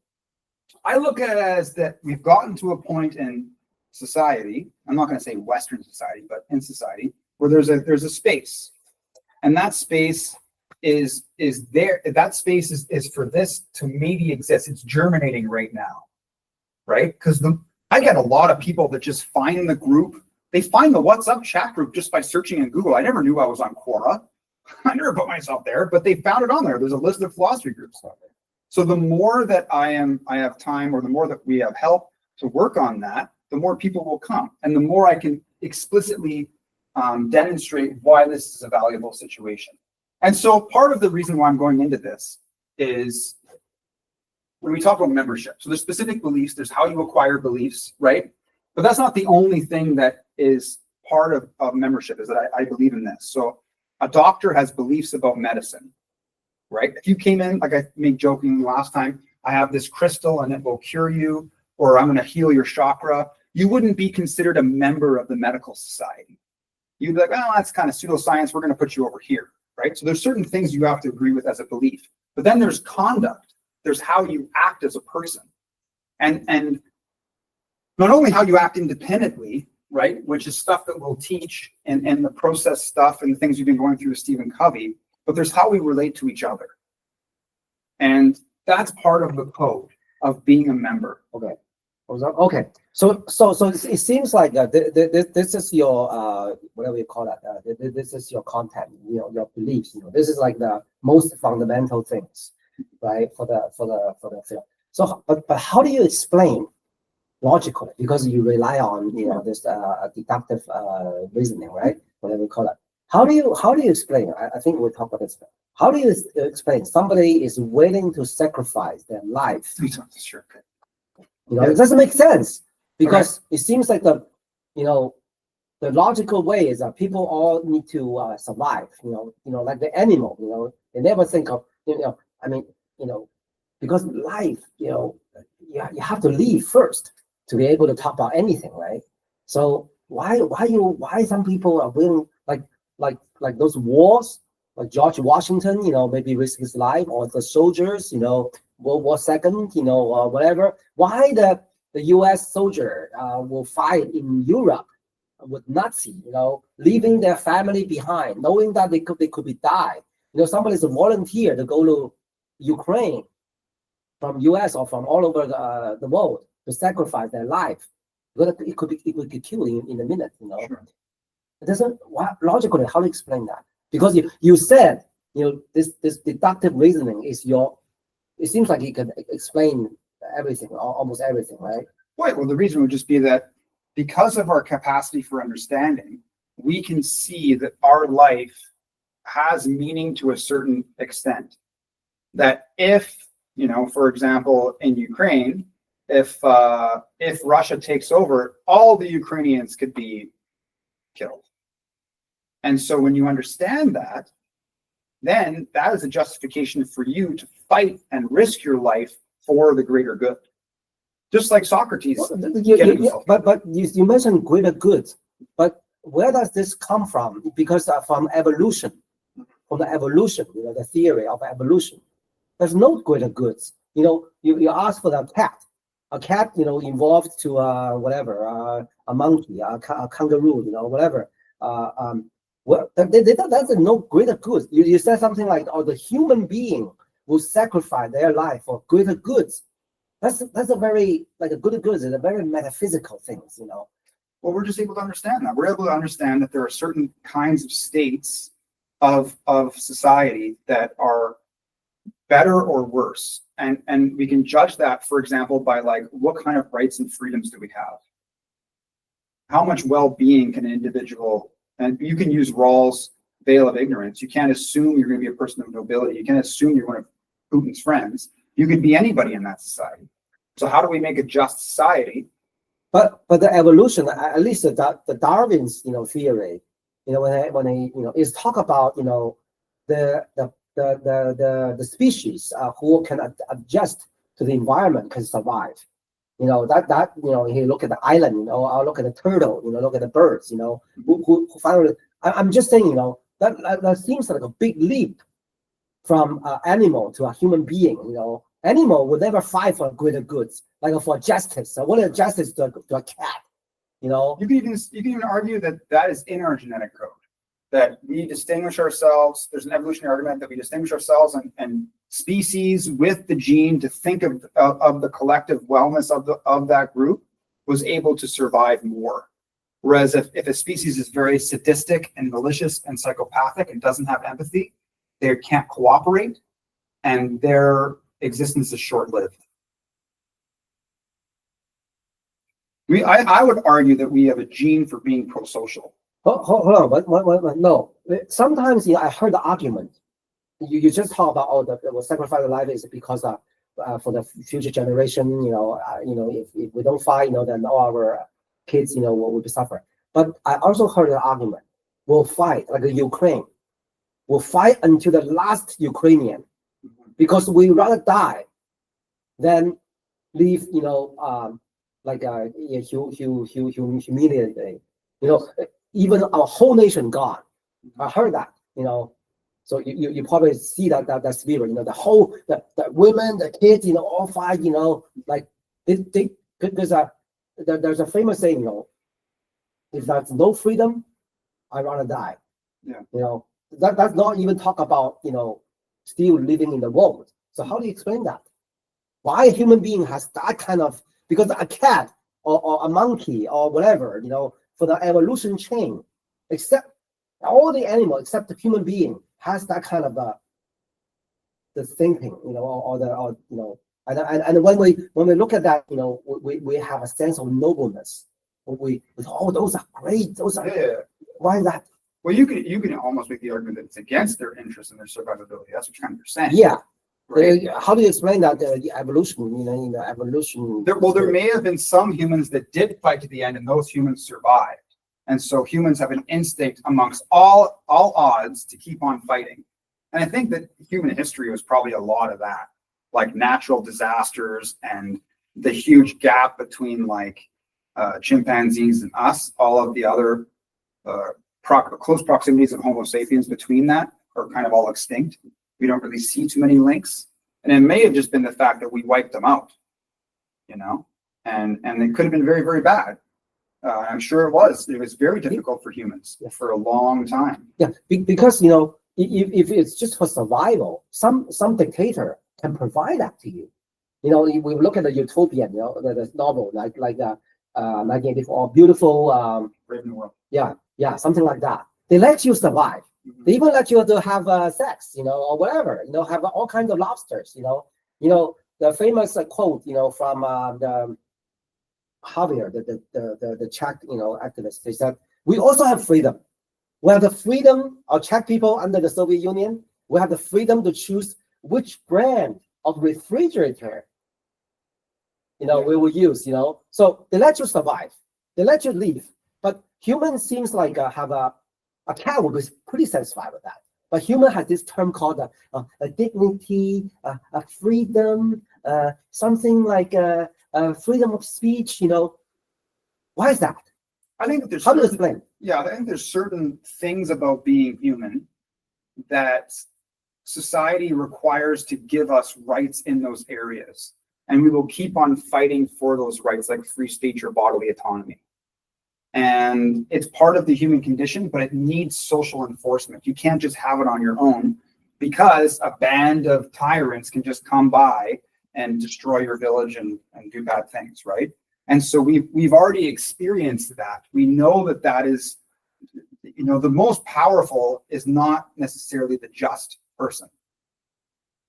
I look at it as that we've gotten to a point in society, I'm not going to say Western society, but in society, where there's a space. And that space is there. That space is for this to maybe exist. It's germinating right now, right? Because I get a lot of people that just find the group. They find the WhatsApp chat group just by searching in Google. I never knew I was on Quora. I never put myself there, but they found it on there. There's a list of philosophy groups. So the more that I have time, or the more that we have help to work on that, the more people will come, and the more I can explicitly demonstrate why this is a valuable situation. And so part of the reason why I'm going into this is when we talk about membership. So there's specific beliefs, there's how you acquire beliefs, right? But that's not the only thing that is part of membership, is that I believe in this. So a doctor has beliefs about medicine, right? If you came in, like I made joking last time, I have this crystal and it will cure you, or I'm going to heal your chakra, you wouldn't be considered a member of the medical society. You'd be like, oh, that's kind of pseudoscience, we're going to put you over here, right? So there's certain things you have to agree with as a belief, but then there's conduct. There's how you act as a person. And not only how you act independently, right, which is stuff that we'll teach and the process stuff and the things we've been going through with Stephen Covey, but there's how we relate to each other. And that's part of the code of being a member. Okay. Okay. So it seems like this is your whatever you call it. This is your content, your beliefs. This is like the most fundamental things, right? For the film. So, but how do you explain logically? Because you rely on this deductive reasoning, right? Whatever you call it. How do you explain? I think we'll talk about this. How do you explain somebody is willing to sacrifice their life? Sure. It doesn't make sense, because it seems like the logical way is that people all need to survive. Like the animal. They never think of because life. You have to live first to be able to talk about anything, right? So why some people are willing, like those wars, like George Washington, maybe risk his life, or the soldiers, World War II, or whatever. Why the U.S. soldier will fight in Europe with Nazi, leaving their family behind, knowing that they could be died. Somebody's a volunteer to go to Ukraine from U.S. or from all over the world to sacrifice their life. Because it could be killed in a minute. Sure. It doesn't logically. How to explain that? Because you said this deductive reasoning is your. It seems like you can explain everything, almost everything, right? Right. Well, the reason would just be that because of our capacity for understanding, we can see that our life has meaning to a certain extent. That if, for example, in Ukraine, if Russia takes over, all the Ukrainians could be killed. And so when you understand that, then that is a justification for you to fight and risk your life for the greater good. Just like Socrates. But you mentioned greater good, but where does this come from? Because from evolution, the theory of evolution, there's no greater goods. You ask for the cat. A cat, evolved to a monkey, a kangaroo, whatever. Well, that's no greater good. You said something like, the human being will sacrifice their life for greater goods. That's a very a good goods is a very metaphysical thing, Well, we're just able to understand that. We're able to understand that there are certain kinds of states of society that are better or worse, and we can judge that, for example, by what kind of rights and freedoms do we have? How much well-being can an individual? And you can use Rawls' veil of ignorance. You can't assume you're going to be a person of nobility. You can't assume you're one of Putin's friends. You could be anybody in that society. So how do we make a just society? But the evolution, at least the Darwin's theory, when they is talk about the species who can adjust to the environment can survive. You look at the island, I'll look at the turtle, look at the birds, who finally. I'm just saying, that seems like a big leap from animal to a human being. Animal would never fight for greater goods, like for justice. So what is justice to a cat? You can even argue that is in our genetic code, that we distinguish ourselves. There's an evolutionary argument that we distinguish ourselves and species with the gene to think of the collective wellness of that group was able to survive more. Whereas if a species is very sadistic and malicious and psychopathic and doesn't have empathy, they can't cooperate and their existence is short-lived. I would argue that we have a gene for being pro-social. Hold on, no. Sometimes I heard the argument. You just talk about the sacrifice of life is because for the future generation, if we don't fight, then all our kids, will be suffering. But I also heard the argument: we'll fight like the Ukraine. We'll fight until the last Ukrainian, because we rather die than leave, humiliating. Even our whole nation gone. I heard that. So you probably see that spirit. The women, the kids, all fight. Like there's a famous saying. If there's no freedom, I'd rather die. Yeah. That's not even talk about still living in the world. So how do you explain that? Why a human being has that kind of, because a cat or a monkey or whatever, for the evolution chain, except all the animal except the human being has that kind of the thinking, and when we look at that, we have a sense of nobleness. Those are great. Those are why is that? Well, you can almost make the argument that it's against their interest and their survivability. That's what you're saying. Yeah. Right? How do you explain that the evolution? In the evolution. There may have been some humans that did fight to the end, and those humans survived. And so humans have an instinct amongst all odds to keep on fighting. And I think that human history was probably a lot of that, like natural disasters and the huge gap between chimpanzees and us. All of the other close proximities of Homo sapiens between that are kind of all extinct. We don't really see too many links. And it may have just been the fact that we wiped them out, and it could have been very, very bad. I'm sure it was. It was very difficult for humans for a long time. Yeah, because if it's just for survival, some dictator can provide that to you. We look at the Utopian, the novel like 1984, beautiful. Brave New World. Yeah, something like that. They let you survive. Mm-hmm. They even let you to have sex, or whatever. Have all kinds of lobsters. The famous quote, from the Javier, the Czech, activist. They said, "We also have freedom. We have the freedom of Czech people under the Soviet Union. We have the freedom to choose which brand of refrigerator, we will use. So they let you survive. They let you live. But human seems like have a cat would be pretty satisfied with that. But human has this term called a dignity, a freedom, something like freedom of speech. Why is that? I think that there's how do you explain? Yeah, I think there's certain things about being human that society requires to give us rights in those areas, and we will keep on fighting for those rights, like free speech or bodily autonomy. And it's part of the human condition, but it needs social enforcement. You can't just have it on your own, because a band of tyrants can just come by and destroy your village and do bad things, right? And so we've already experienced that. We know that is, the most powerful is not necessarily the just person.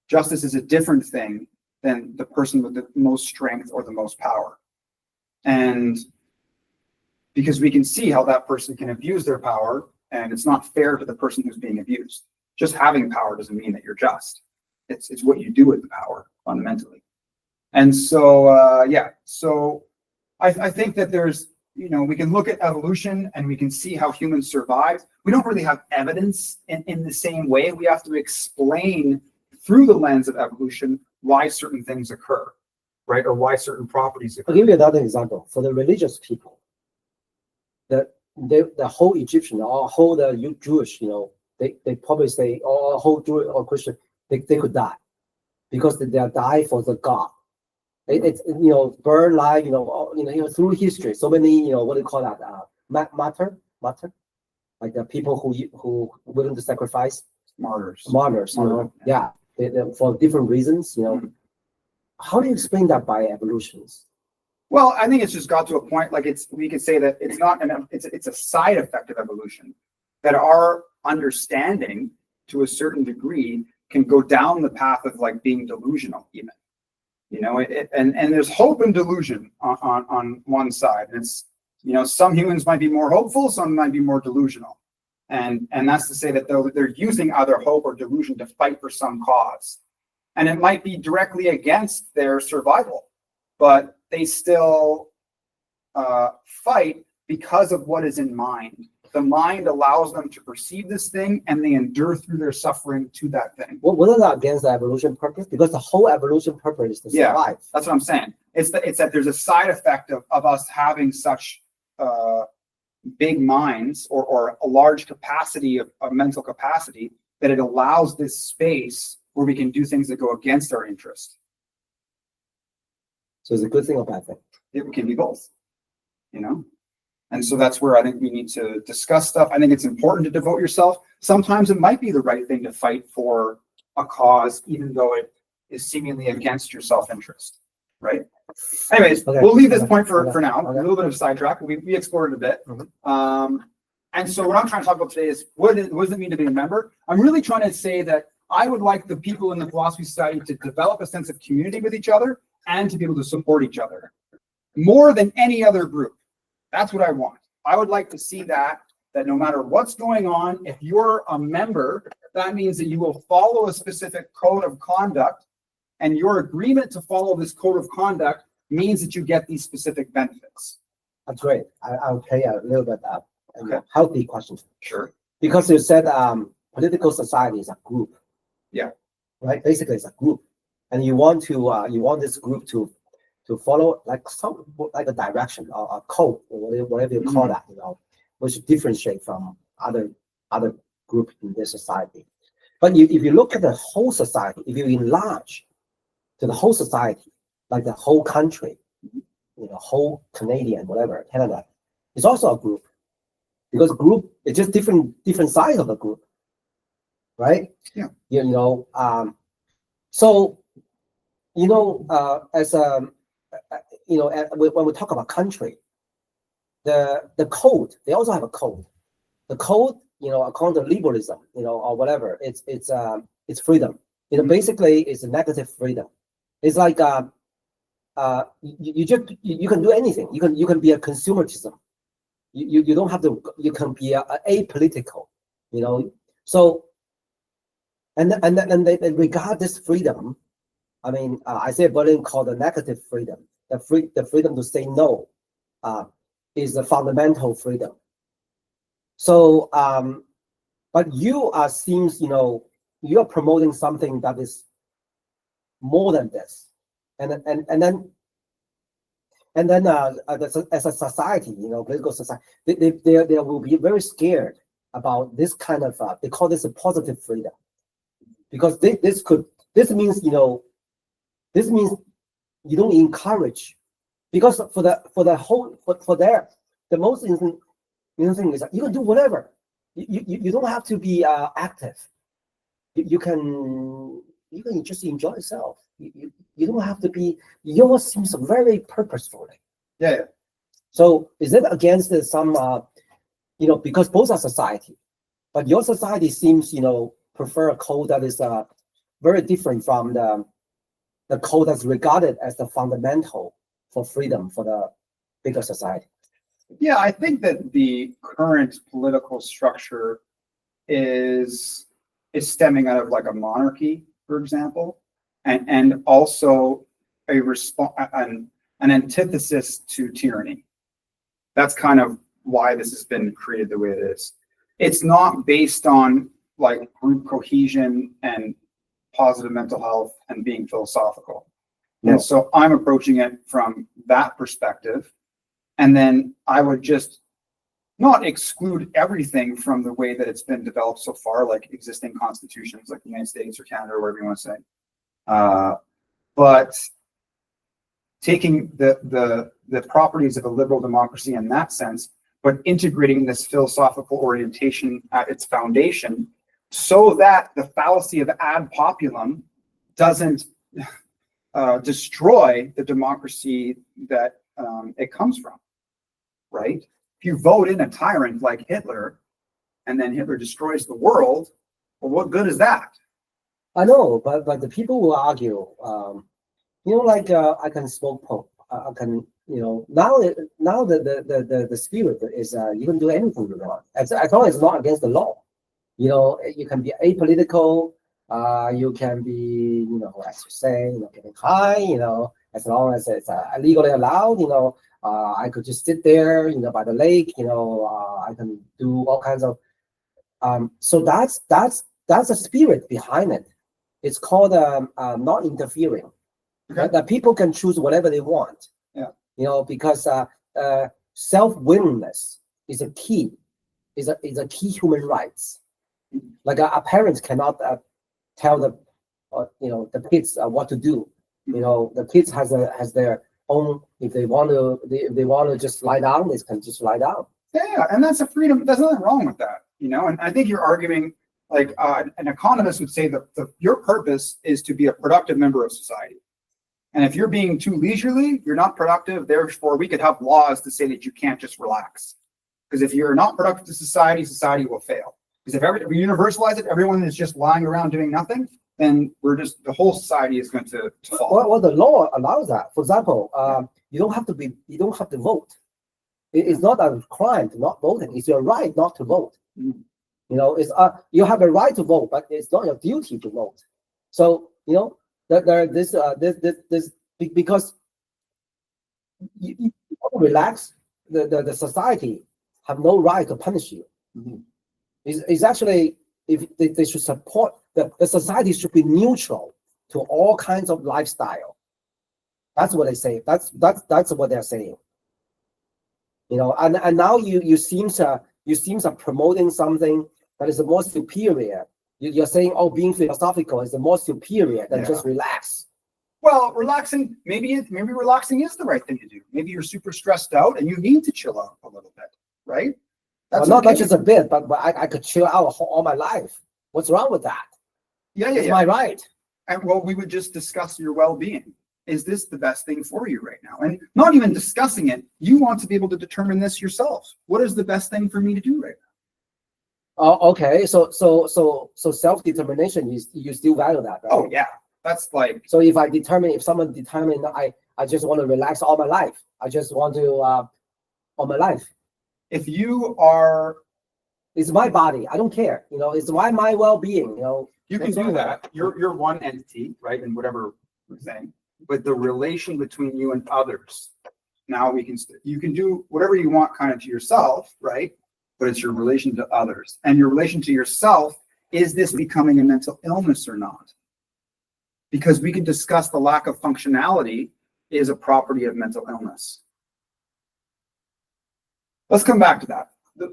Justice is a different thing than the person with the most strength or the most power. And because we can see how that person can abuse their power, and it's not fair to the person who's being abused. Just having power doesn't mean that you're just. It's what you do with the power, fundamentally. And so, so I think that there's, we can look at evolution and we can see how humans survived. We don't really have evidence in the same way. We have to explain through the lens of evolution why certain things occur, right? Or why certain properties occur. I'll give you another example. For the religious people, the whole Egyptian or whole the Jewish, they probably say, or whole Jewish or Christian, they could die because they die for the God. It's burn life, through history. So many, what do you call that? Martyr, like the people who willing to sacrifice. Martyrs. Yeah, they, for different reasons. How do you explain that by evolutions? Well, I think it's just got to a point like we could say that it's not it's a side effect of evolution, that our understanding to a certain degree can go down the path of like being delusional even. And there's hope and delusion on one side. And it's, some humans might be more hopeful, some might be more delusional. And that's to say that they're using either hope or delusion to fight for some cause. And it might be directly against their survival, but they still fight because of what is in mind. The mind allows them to perceive this thing, and they endure through their suffering to that thing. Well, what is that against the evolution purpose? Because the whole evolution purpose is to survive. That's what I'm saying. It's that there's a side effect of us having such big minds or a large capacity of mental capacity, that it allows this space where we can do things that go against our interest. So it's a good thing or bad thing? It can be both, And so that's where I think we need to discuss stuff. I think it's important to devote yourself. Sometimes it might be the right thing to fight for a cause, even though it is seemingly against your self-interest, right? Anyways, Okay. We'll leave this point for now. Okay. A little bit of sidetrack. We explored it a bit. Mhm. And so what I'm trying to talk about today is what does it mean to be a member? I'm really trying to say that I would like the people in the Philosophy Society to develop a sense of community with each other and to be able to support each other more than any other group. That's what I want. I would like to see that no matter what's going on, if you're a member, that means that you will follow a specific code of conduct, and your agreement to follow this code of conduct means that you get these specific benefits. That's great. I'll tell you a little bit of Okay. healthy questions. Sure. Because you said political society is a group. Yeah. Right? Basically, it's a group. And you want this group to follow like a direction or a code or whatever you call that, which differentiate from other group in this society. But if you look at the whole society, if you enlarge to the whole society, like the whole country, whole Canadian, whatever, Canada, it's also a group. Because group, it's just different size of the group, right? Yeah. So, as when we talk about country, the code, they also have a code. The code, according to liberalism, or whatever, it's freedom. Basically, it's a negative freedom. It's like you can do anything. You can be a consumerism. You don't have to. You can be apolitical. So and they regard this freedom. I mean, Isaiah Berlin called the negative freedom. The freedom to say no is a fundamental freedom. So, but you seems you are promoting something that is more than this, and then as a society, political society, they will be very scared about this kind of they call this a positive freedom, because this means you don't encourage, because the most important thing is that you can do whatever. You don't have to be active. You can just enjoy yourself. You don't have to be. Yours seems very purposeful. Yeah. So is it against some because both are society, but your society seems prefer a code that is very different from the code that's regarded as the fundamental for freedom for the bigger society. Yeah, I think that the current political structure is stemming out of like a monarchy, for example, and also an antithesis to tyranny. That's kind of why this has been created the way it is. It's not based on like group cohesion and positive mental health and being philosophical. No. And so I'm approaching it from that perspective. And then I would just not exclude everything from the way that it's been developed so far, like existing constitutions, like the United States or Canada, or whatever you want to say. But taking the properties of a liberal democracy in that sense, but integrating this philosophical orientation at its foundation, so that the fallacy of ad populum doesn't destroy the democracy that it comes from, right? If you vote in a tyrant like Hitler, and then Hitler destroys the world, well, what good is that? I know, but the people will argue, like I can smoke pot. I can, now the spirit is you can do anything you want as long as it's not against the law. You can be apolitical. You can be, as you say, getting high. As long as it's legally allowed. I could just sit there, by the lake. I can do all kinds of. So that's the spirit behind it. It's called not interfering. Okay. That people can choose whatever they want. Yeah. Because self-willingness is a key. Is a key human rights. Like our parents cannot tell the kids what to do. The kids has their own. If they want to just lie down, they can just lie down. Yeah, and that's a freedom. There's nothing wrong with that, And I think you're arguing, like an economist would say that your purpose is to be a productive member of society. And if you're being too leisurely, you're not productive. Therefore, we could have laws to say that you can't just relax. Because if you're not productive to society, society will fail. Because if we universalize it, everyone is just lying around doing nothing, then the whole society is going to fall. Well, the law allows that. For example, you don't have to vote. It's not a crime to not voting. It's your right not to vote. It's you have a right to vote, but it's not your duty to vote. So this because you relax, the society have no right to punish you. It's actually, if they should support the society should be neutral to all kinds of lifestyle. That's what they say. That's what they're saying. And now you seem to promoting something that is more superior. You're saying, being philosophical is the more superior than just relax. Well, maybe relaxing is the right thing to do. Maybe you're super stressed out and you need to chill out a little bit, right? That's not just a bit, but I could chill out all my life. What's wrong with that? It's my right. And we would just discuss your well-being. Is this the best thing for you right now? And not even discussing it, you want to be able to determine this yourself. What is the best thing for me to do right now? Oh, okay. So self-determination, you still value that, right? Oh yeah, that's like. So if someone determined I just want to relax all my life, I just want to all my life. If you are, it's my body. I don't care. It's my well-being. You can do that. You're one entity, right? And whatever we're saying, but the relation between you and others. Now you can do whatever you want, kind of to yourself, right? But it's your relation to others, and your relation to yourself. Is this becoming a mental illness or not? Because we can discuss the lack of functionality is a property of mental illness. Let's come back to that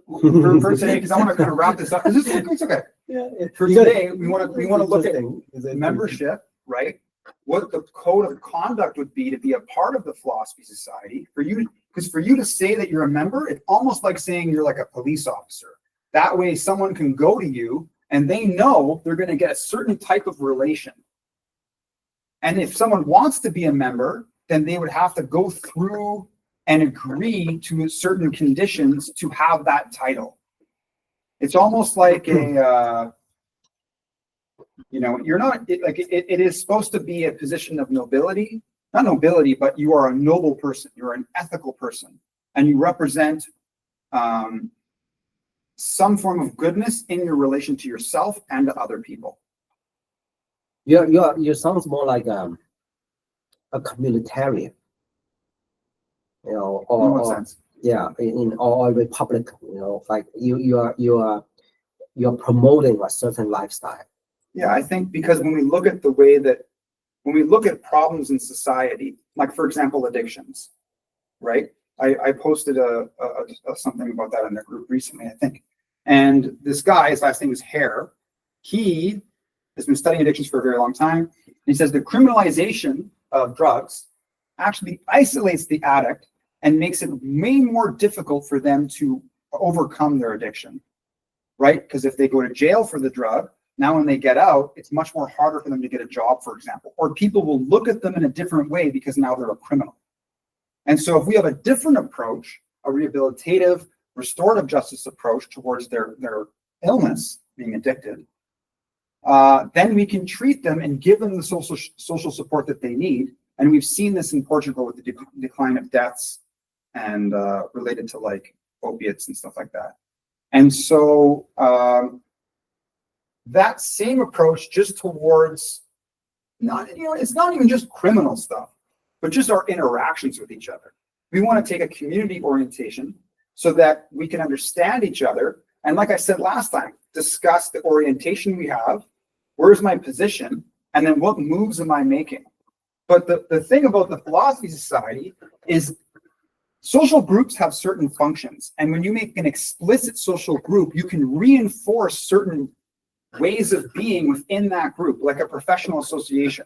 for today, because I want to kind of wrap this up. It's okay. Yeah. For today, we want to look at membership, right? What the code of conduct would be to be a part of the Philosophy Society. Because for you to say that you're a member, it's almost like saying you're like a police officer. That way, someone can go to you and they know they're going to get a certain type of relation. And if someone wants to be a member, then they would have to go through and agree to certain conditions to have that title. It's almost like you're not, it is supposed to be a position of nobility, not nobility, but you are a noble person. You're an ethical person, and you represent some form of goodness in your relation to yourself and to other people. You sounds more like a communitarian. Or in what sense? Yeah, or a republican. Like you're promoting a certain lifestyle. Yeah, I think because when we look at when we look at problems in society, like for example, addictions, right? I posted a something about that in the group recently, I think. And this guy, his last name is Hare. He has been studying addictions for a very long time. He says the criminalization of drugs actually isolates the addict and makes it way more difficult for them to overcome their addiction, right? Because if they go to jail for the drug, now when they get out, it's much more harder for them to get a job, for example, or people will look at them in a different way because now they're a criminal. And so if we have a different approach, a rehabilitative, restorative justice approach towards their illness, being addicted, then we can treat them and give them the social support that they need. And we've seen this in Portugal with the decline of deaths and related to like opiates and stuff like that. And so that same approach just towards it's not even just criminal stuff, but just our interactions with each other. We want to take a community orientation so that we can understand each other. And like I said last time, discuss the orientation we have, where's my position, and then what moves am I making? But the thing about the Philosophy Society is social groups have certain functions. And when you make an explicit social group, you can reinforce certain ways of being within that group, like a professional association.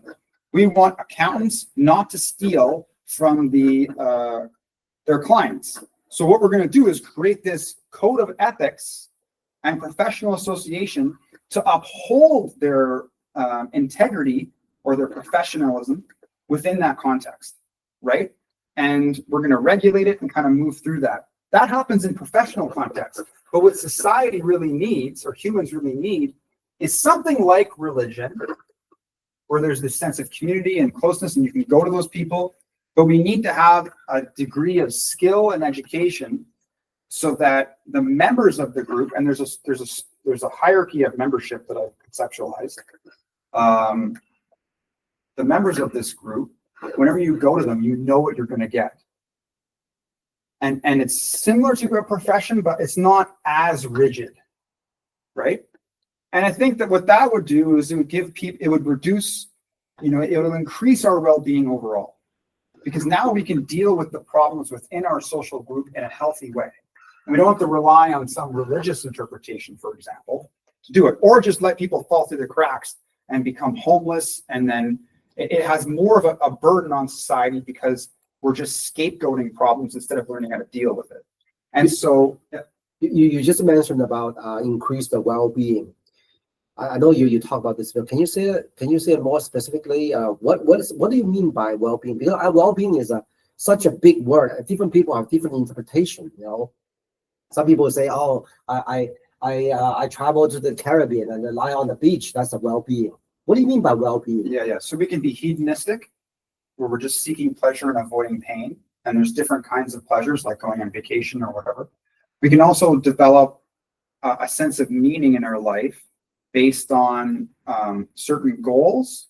We want accountants not to steal from their clients. So what we're going to do is create this code of ethics and professional association to uphold their integrity or their professionalism within that context, right? And we're going to regulate it and kind of move through that. That happens in professional context. But what society really needs, or humans really need, is something like religion, where there's this sense of community and closeness and you can go to those people. But we need to have a degree of skill and education so that the members of the group, and there's a hierarchy of membership that I've conceptualized. The members of this group, whenever you go to them, you know what you're going to get. And it's similar to a profession, but it's not as rigid, right? And I think that what that would do is it would give people, it would reduce, it will increase our well-being overall. Because now we can deal with the problems within our social group in a healthy way. And we don't have to rely on some religious interpretation, for example, to do it, or just let people fall through the cracks and become homeless. And then it has more of a burden on society because we're just scapegoating problems instead of learning how to deal with it. And so you just mentioned about increase the well-being. I know you talk about this, but can you say it more specifically? What do you mean by well-being? Because well-being is such a big word. Different people have different interpretation. Some people say, "Oh, I travel to the Caribbean and then lie on the beach. That's a well-being." What do you mean by well-being? Yeah. So we can be hedonistic, where we're just seeking pleasure and avoiding pain. And there's different kinds of pleasures, like going on vacation or whatever. We can also develop a sense of meaning in our life based on certain goals.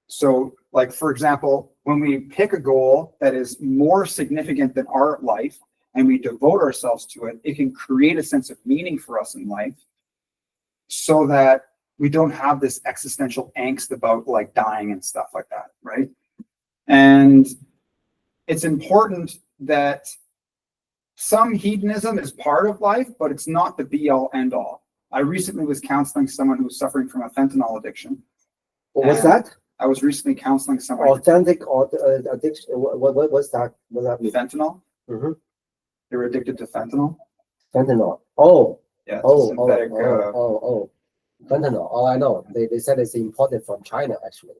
So like, for example, when we pick a goal that is more significant than our life and we devote ourselves to it, it can create a sense of meaning for us in life so that we don't have this existential angst about like dying and stuff like that, right? And it's important that some hedonism is part of life, but it's not the be-all, end-all. I recently was counseling someone who was suffering from a fentanyl addiction. What was that? I was recently counseling someone. Authentic or addiction? What's that? What's that mean? Fentanyl. Mm-hmm. They were addicted to fentanyl. Fentanyl. Oh. Yeah. Synthetic. Fentanyl. Oh, I know. They said it's imported from China, actually.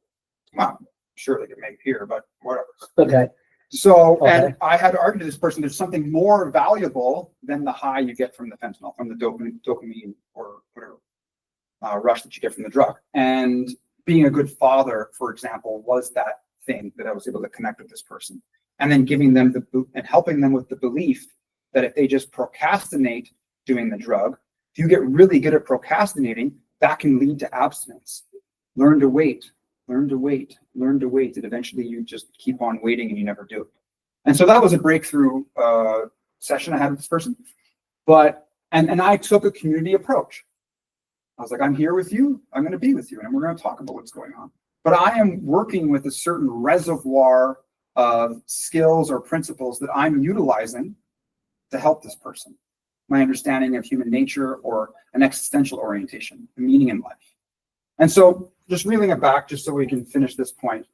Well, sure they can make it here, but whatever. Okay. So, and I had to argue to this person, there's something more valuable than the high you get from the fentanyl, from the dopamine or whatever rush that you get from the drug. And being a good father, for example, was that thing that I was able to connect with this person. And then giving them and helping them with the belief that if they just procrastinate doing the drug, if you get really good at procrastinating, that can lead to abstinence. Learn to wait. Learn to wait, and eventually you just keep on waiting and you never do it. And so that was a breakthrough session I had with this person. But, and I took a community approach. I was like, I'm here with you, I'm going to be with you, and we're going to talk about what's going on. But I am working with a certain reservoir of skills or principles that I'm utilizing to help this person. My understanding of human nature or an existential orientation, a meaning in life. And so just reeling it back, just so we can finish this point.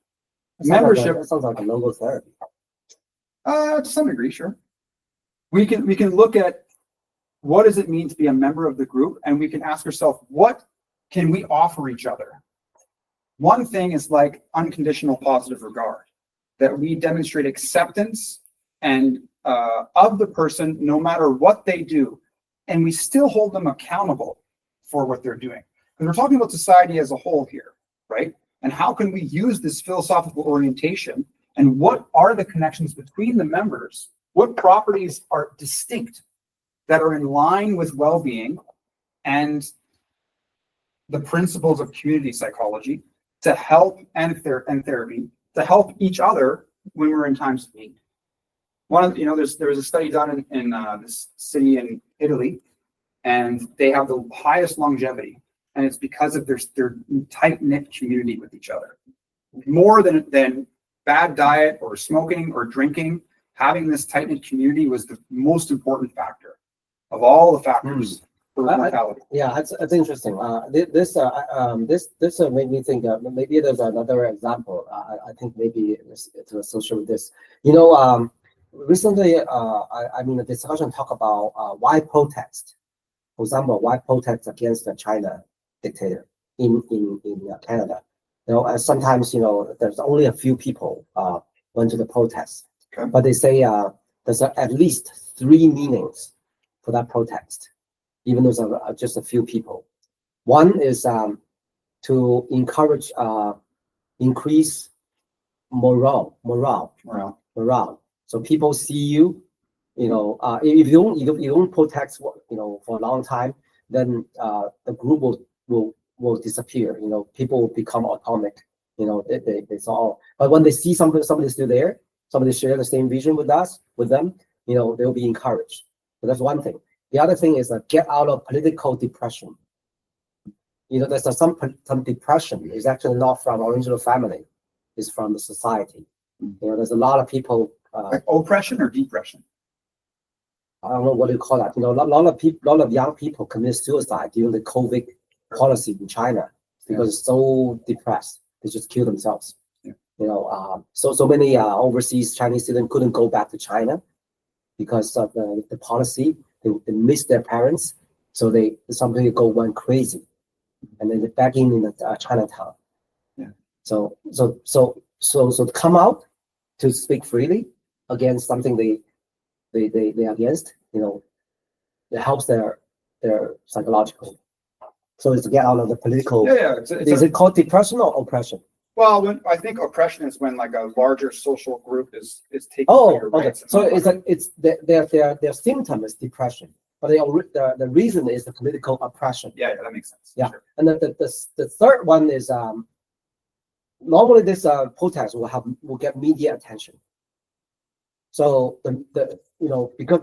Membership sounds like a logotherapy. To some degree, sure. We can look at what does it mean to be a member of the group, and we can ask ourselves, what can we offer each other? One thing is like unconditional positive regard. that we demonstrate acceptance and of the person, no matter what they do, and we still hold them accountable for what they're doing. Because we're talking about society as a whole here, right? And how can we use this philosophical orientation, and what are the connections between the members? What properties are distinct that are in line with well-being and the principles of community psychology to help and therapy to help each other when we're in times of need. There was a study done in this city in Italy, and they have the highest longevity, and it's because of their tight-knit community with each other. More than bad diet or smoking or drinking, having this tight-knit community was the most important factor of all the factors for mortality. Yeah, that's interesting. This made me think. Maybe there's another example. I think maybe it's associated with this. Recently, the discussion talk about why protest. For example, why protest against the China dictator in Canada? Sometimes there's only a few people went to the protest, Okay. but they say there's at least 3 meanings for that protest, even though there's just a few people. One is to encourage increase morale. So people see you. If you don't protest, for a long time, then the group will disappear. People will become atomic. It's all. But when they see somebody's still there, somebody share the same vision with them, they'll be encouraged. So that's one thing. The other thing is get out of political depression. There's some depression. It's actually not from original family. It's from the society. There's a lot of people. Like oppression or depression? I don't know what you call that. A lot of young people commit suicide during the COVID policy in China because it's so depressed. They just kill themselves. Yeah. So many overseas Chinese students couldn't go back to China because of the policy. They miss their parents, so some people went crazy, and then they're back in the Chinatown. Yeah. So to come out to speak freely against something they're against, it helps their psychological. So it's to get out of the political. Yeah. Is it called depression or oppression? Well, I think oppression is when like a larger social group is taking Oh, your okay. rights. So it's their symptom is depression, but the reason is the political oppression. Yeah, that makes sense. Yeah. Sure. And the third one is normally this protest will get media attention. So because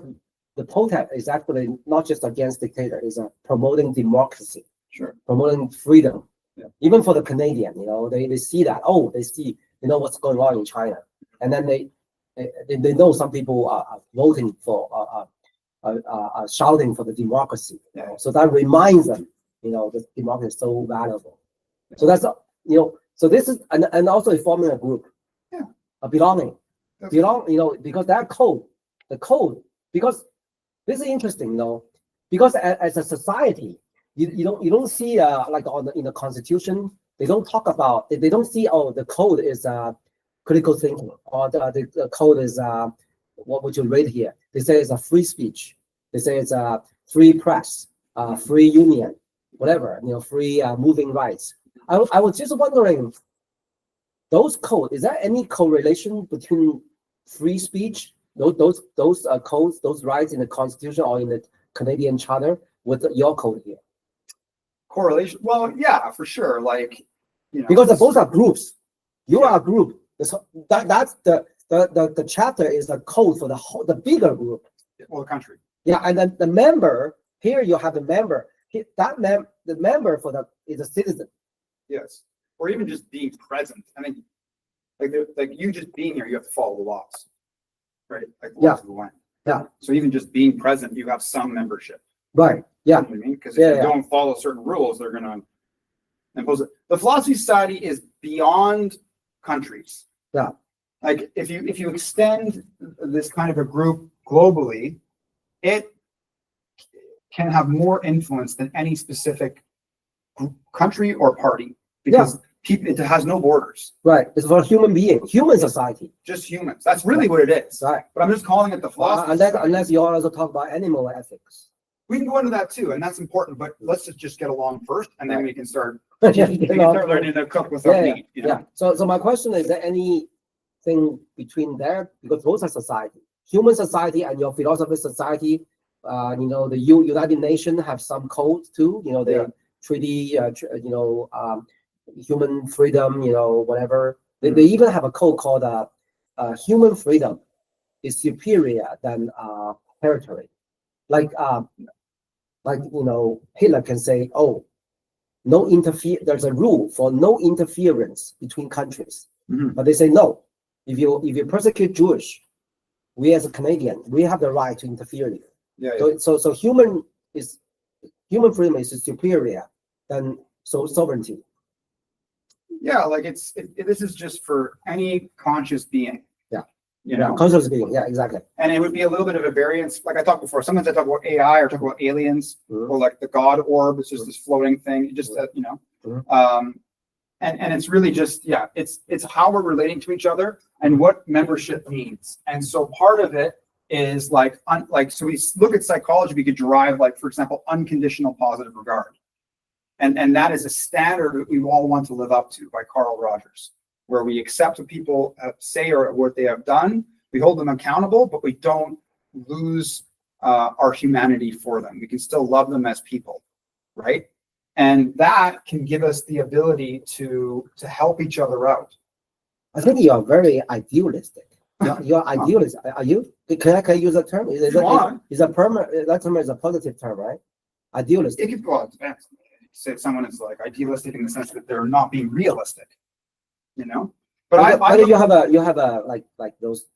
the protest is actually not just against dictator, it's promoting democracy, Sure. promoting freedom. Yeah. Even for the Canadian, they see that. Oh, they see what's going on in China, and then they know some people are voting for shouting for the democracy. Yeah. So that reminds them, the democracy is so valuable. So that's so this is and also forming a group. Yeah. A belonging. Because that code, because this is interesting, because as a society, you don't see like in the Constitution, they don't talk about, they don't see, the code is critical thinking, or the code is what would you rate here? They say it's a free speech. They say it's a free press, free union, whatever, free moving rights. I was just wondering, those code, is there any correlation between free speech, those codes, those rights in the Constitution or in the Canadian Charter with your code here? Correlation? Well, yeah, for sure. Because both are groups. You are a group. That's the chapter is a code for the bigger group. Well, the country. Yeah, and then the member here, you have the member. The member is a citizen. Yes, or even just being present. I mean, like you just being here, you have to follow the laws, right? Like the laws of the land. Yeah. So even just being present, you have some membership. Right. Yeah. You know what I mean? Because if you don't follow certain rules, they're going to impose it. The Philosophy Society is beyond countries. Yeah. Like if you extend this kind of a group globally, it can have more influence than any specific country or party, because it has no borders, Right. It's for human being, human society. just humans. That's really what it is. Right. But I'm just calling it the philosophy. Unless you also talk about animal ethics. We can go into that too, and that's important. But let's just get along first, and then we can start. Yeah, We can start learning to cook without meat. You know? yeah. So my question is there anything between there? Because those are society, human society and your philosophy society. The United Nations have some codes too. The Yeah. treaty, human freedom. Whatever. They even have a code called human freedom is superior than territory. Like Hitler can say, oh, no interfere. There's a rule for no interference between countries. Mhm. But they say no. If you persecute Jewish, we as a Canadian, we have the right to interfere. Yeah, yeah. So human freedom is superior than sovereignty. Yeah, like this is just for any conscious being. Yeah. You know, Conscious being. Yeah, exactly. and it would be a little bit of a variance. Like I talked before, sometimes I talk about AI or talk about aliens Mhm. or like the God orb. It's just this floating thing. Just and it's really just it's how we're relating to each other and what membership means. And so part of it is so we look at psychology, we could derive for example unconditional positive regard, and that is a standard that we all want to live up to by Carl Rogers, where we accept what people say or what they have done, we hold them accountable, but we don't lose our humanity for them. We can still love them as people, right? And that can give us the ability to help each other out. I think you are very idealistic. You're idealist. Are you? Can I use that term? That term is a positive term, right? Idealist. It depends. Say someone is like idealistic in the sense that they're not being realistic, But you have a like those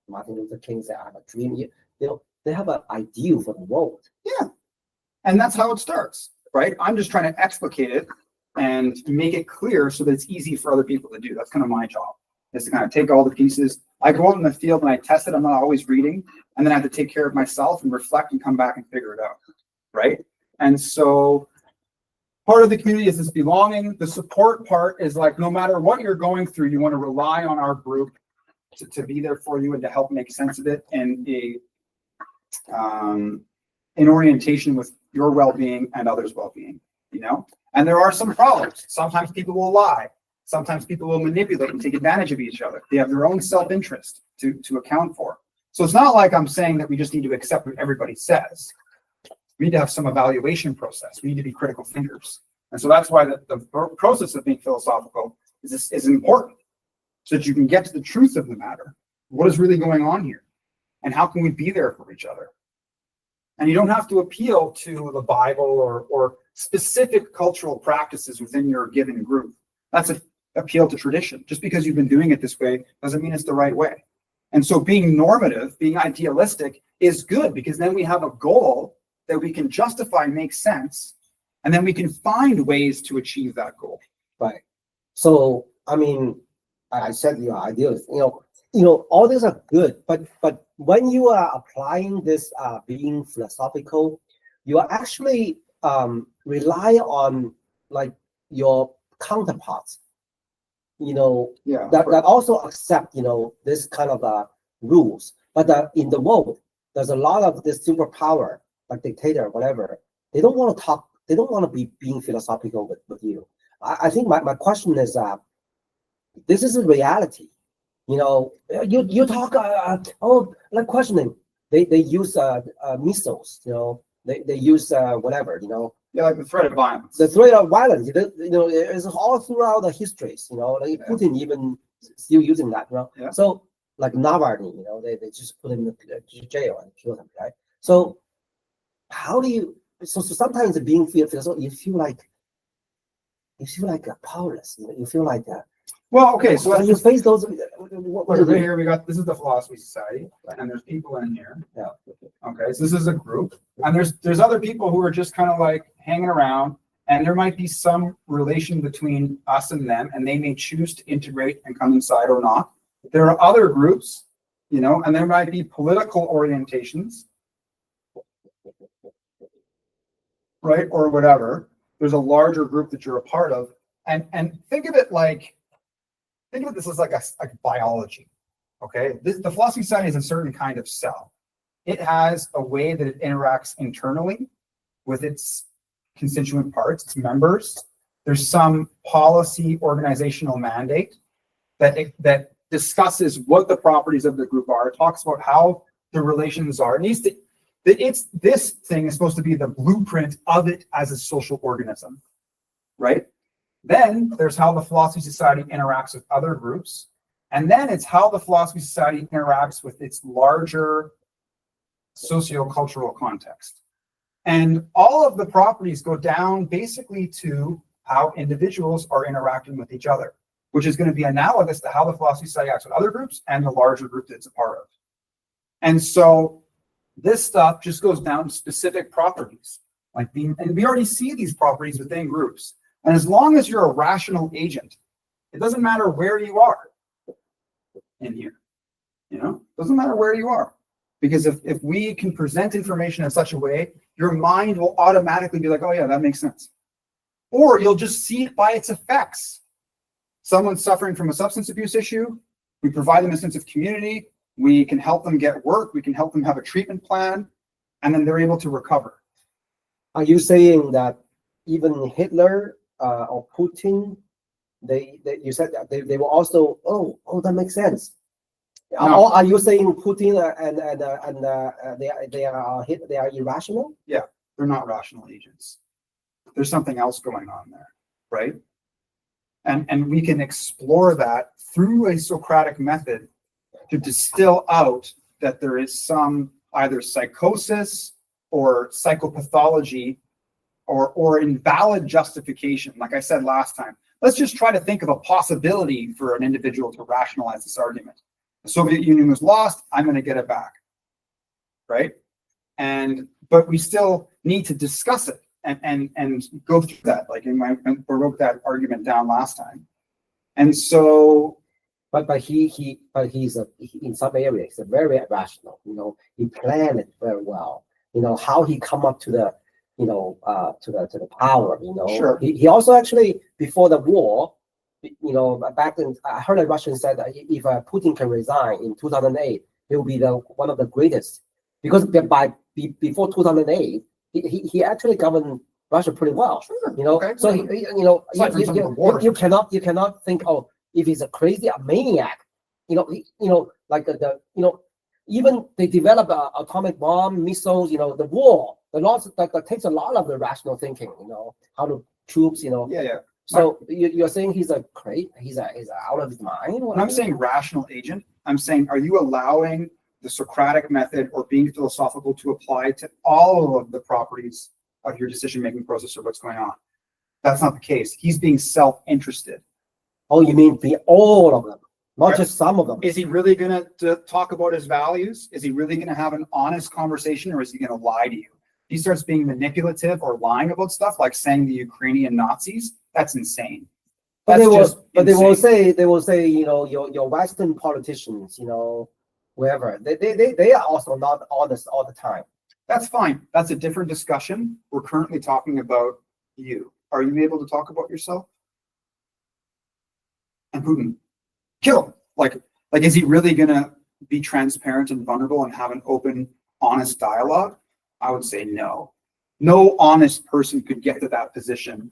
Martin Luther King said, I have a dream. They have an ideal for the world. Yeah, and that's how it starts, right? I'm just trying to explicate it and make it clear so that it's easy for other people to do. That's kind of my job, is to kind of take all the pieces. I go out in the field and I test it. I'm not always reading, and then I have to take care of myself and reflect and come back and figure it out, right? And so part of the community is this belonging. The support part is like, no matter what you're going through, you want to rely on our group to be there for you and to help make sense of it and in orientation with your well-being and others' well-being, And there are some problems. Sometimes people will lie. Sometimes people will manipulate and take advantage of each other. They have their own self-interest to account for. So it's not like I'm saying that we just need to accept what everybody says. We need to have some evaluation process. We need to be critical thinkers. And so that's why the process of being philosophical is important, so that you can get to the truth of the matter. What is really going on here? And how can we be there for each other? And you don't have to appeal to the Bible or specific cultural practices within your given group. That's an appeal to tradition. Just because you've been doing it this way doesn't mean it's the right way. And so being normative, being idealistic is good, because then we have a goal that we can justify, make sense, and then we can find ways to achieve that goal. Right. So, I said you're idealist. All these are good, but when you are applying this being philosophical, you are actually rely on your counterparts, that also accept this kind of rules. But in the world, there's a lot of this superpower, like dictator, whatever. They don't want to talk. They don't want to be being philosophical with you. I think my question is, this is a reality. You talk like questioning. They use missiles. They use whatever. Yeah, like the threat of violence. The threat of violence. Is all throughout the histories. Like Putin even still using that. Yeah. So like Navalny, they just put him in jail and kill him, right? So how do you? So sometimes being philosophical, you feel like powerless. You feel like well, okay. So when you face those, here we got, this is the Philosophy Society, and there's people in here. Yeah. Okay, so this is a group, and there's other people who are just kind of like hanging around, and there might be some relation between us and them, and they may choose to integrate and come inside or not. There are other groups, and there might be political orientations, right, or whatever. There's a larger group that you're a part of, And think of it this as like biology. Okay, the philosophy society is a certain kind of cell. It has a way that it interacts internally with its constituent parts, its members. There's some policy organizational mandate that discusses what the properties of the group are. It talks about how the relations are. This thing is supposed to be the blueprint of it as a social organism, right? Then there's how the philosophy society interacts with other groups. And then it's how the philosophy society interacts with its larger socio-cultural context. And all of the properties go down basically to how individuals are interacting with each other, which is going to be analogous to how the philosophy society acts with other groups and the larger group that it's a part of. And so this stuff just goes down to specific properties, and we already see these properties within groups. And as long as you're a rational agent, it doesn't matter where you are in here, doesn't matter where you are. Because if we can present information in such a way, your mind will automatically be like, oh yeah, that makes sense. Or you'll just see it by its effects. Someone's suffering from a substance abuse issue, we provide them a sense of community, we can help them get work, we can help them have a treatment plan, and then they're able to recover. Are you saying that even Hitler or Putin, you said that they were also, that makes sense? No. Or are you saying Putin and they are irrational? Yeah, they're not rational agents. There's something else going on there, right? And we can explore that through a Socratic method to distill out that there is some either psychosis or psychopathology or invalid justification. Like I said last time, let's just try to think of a possibility for an individual to rationalize this argument. The Soviet Union was lost, I'm going to get it back, right? But we still need to discuss it and go through that. Like I wrote that argument down last time. And so, but he's in some areas he's very rational. He planned it very well. How he come up to the to the power. Sure. He also actually before the war, back then I heard a Russian said that if Putin can resign in 2008, he will be one of the greatest, because before 2008 he actually governed Russia pretty well. Sure. Okay. So you cannot think, if he's a crazy maniac, like even they develop atomic bomb, missiles, the war, that takes a lot of the rational thinking, how to troops, Yeah. So you're saying he's he's out of his mind? When I'm saying rational agent, I'm saying, are you allowing the Socratic method or being philosophical to apply to all of the properties of your decision-making process or what's going on? That's not the case. He's being self-interested. Oh, you mean all of them, not Right. just some of them? Is he really going to talk about his values? Is he really going to have an honest conversation, or is he going to lie to you? If he starts being manipulative or lying about stuff, like saying the Ukrainian Nazis, that's insane. But they will insane. say, your Western politicians, wherever they are also not honest all the time. That's fine. That's a different discussion. We're currently talking about you. Are you able to talk about yourself? And Putin, kill him. Like, is he really gonna be transparent and vulnerable and have an open, honest dialogue? I would say no. No honest person could get to that position.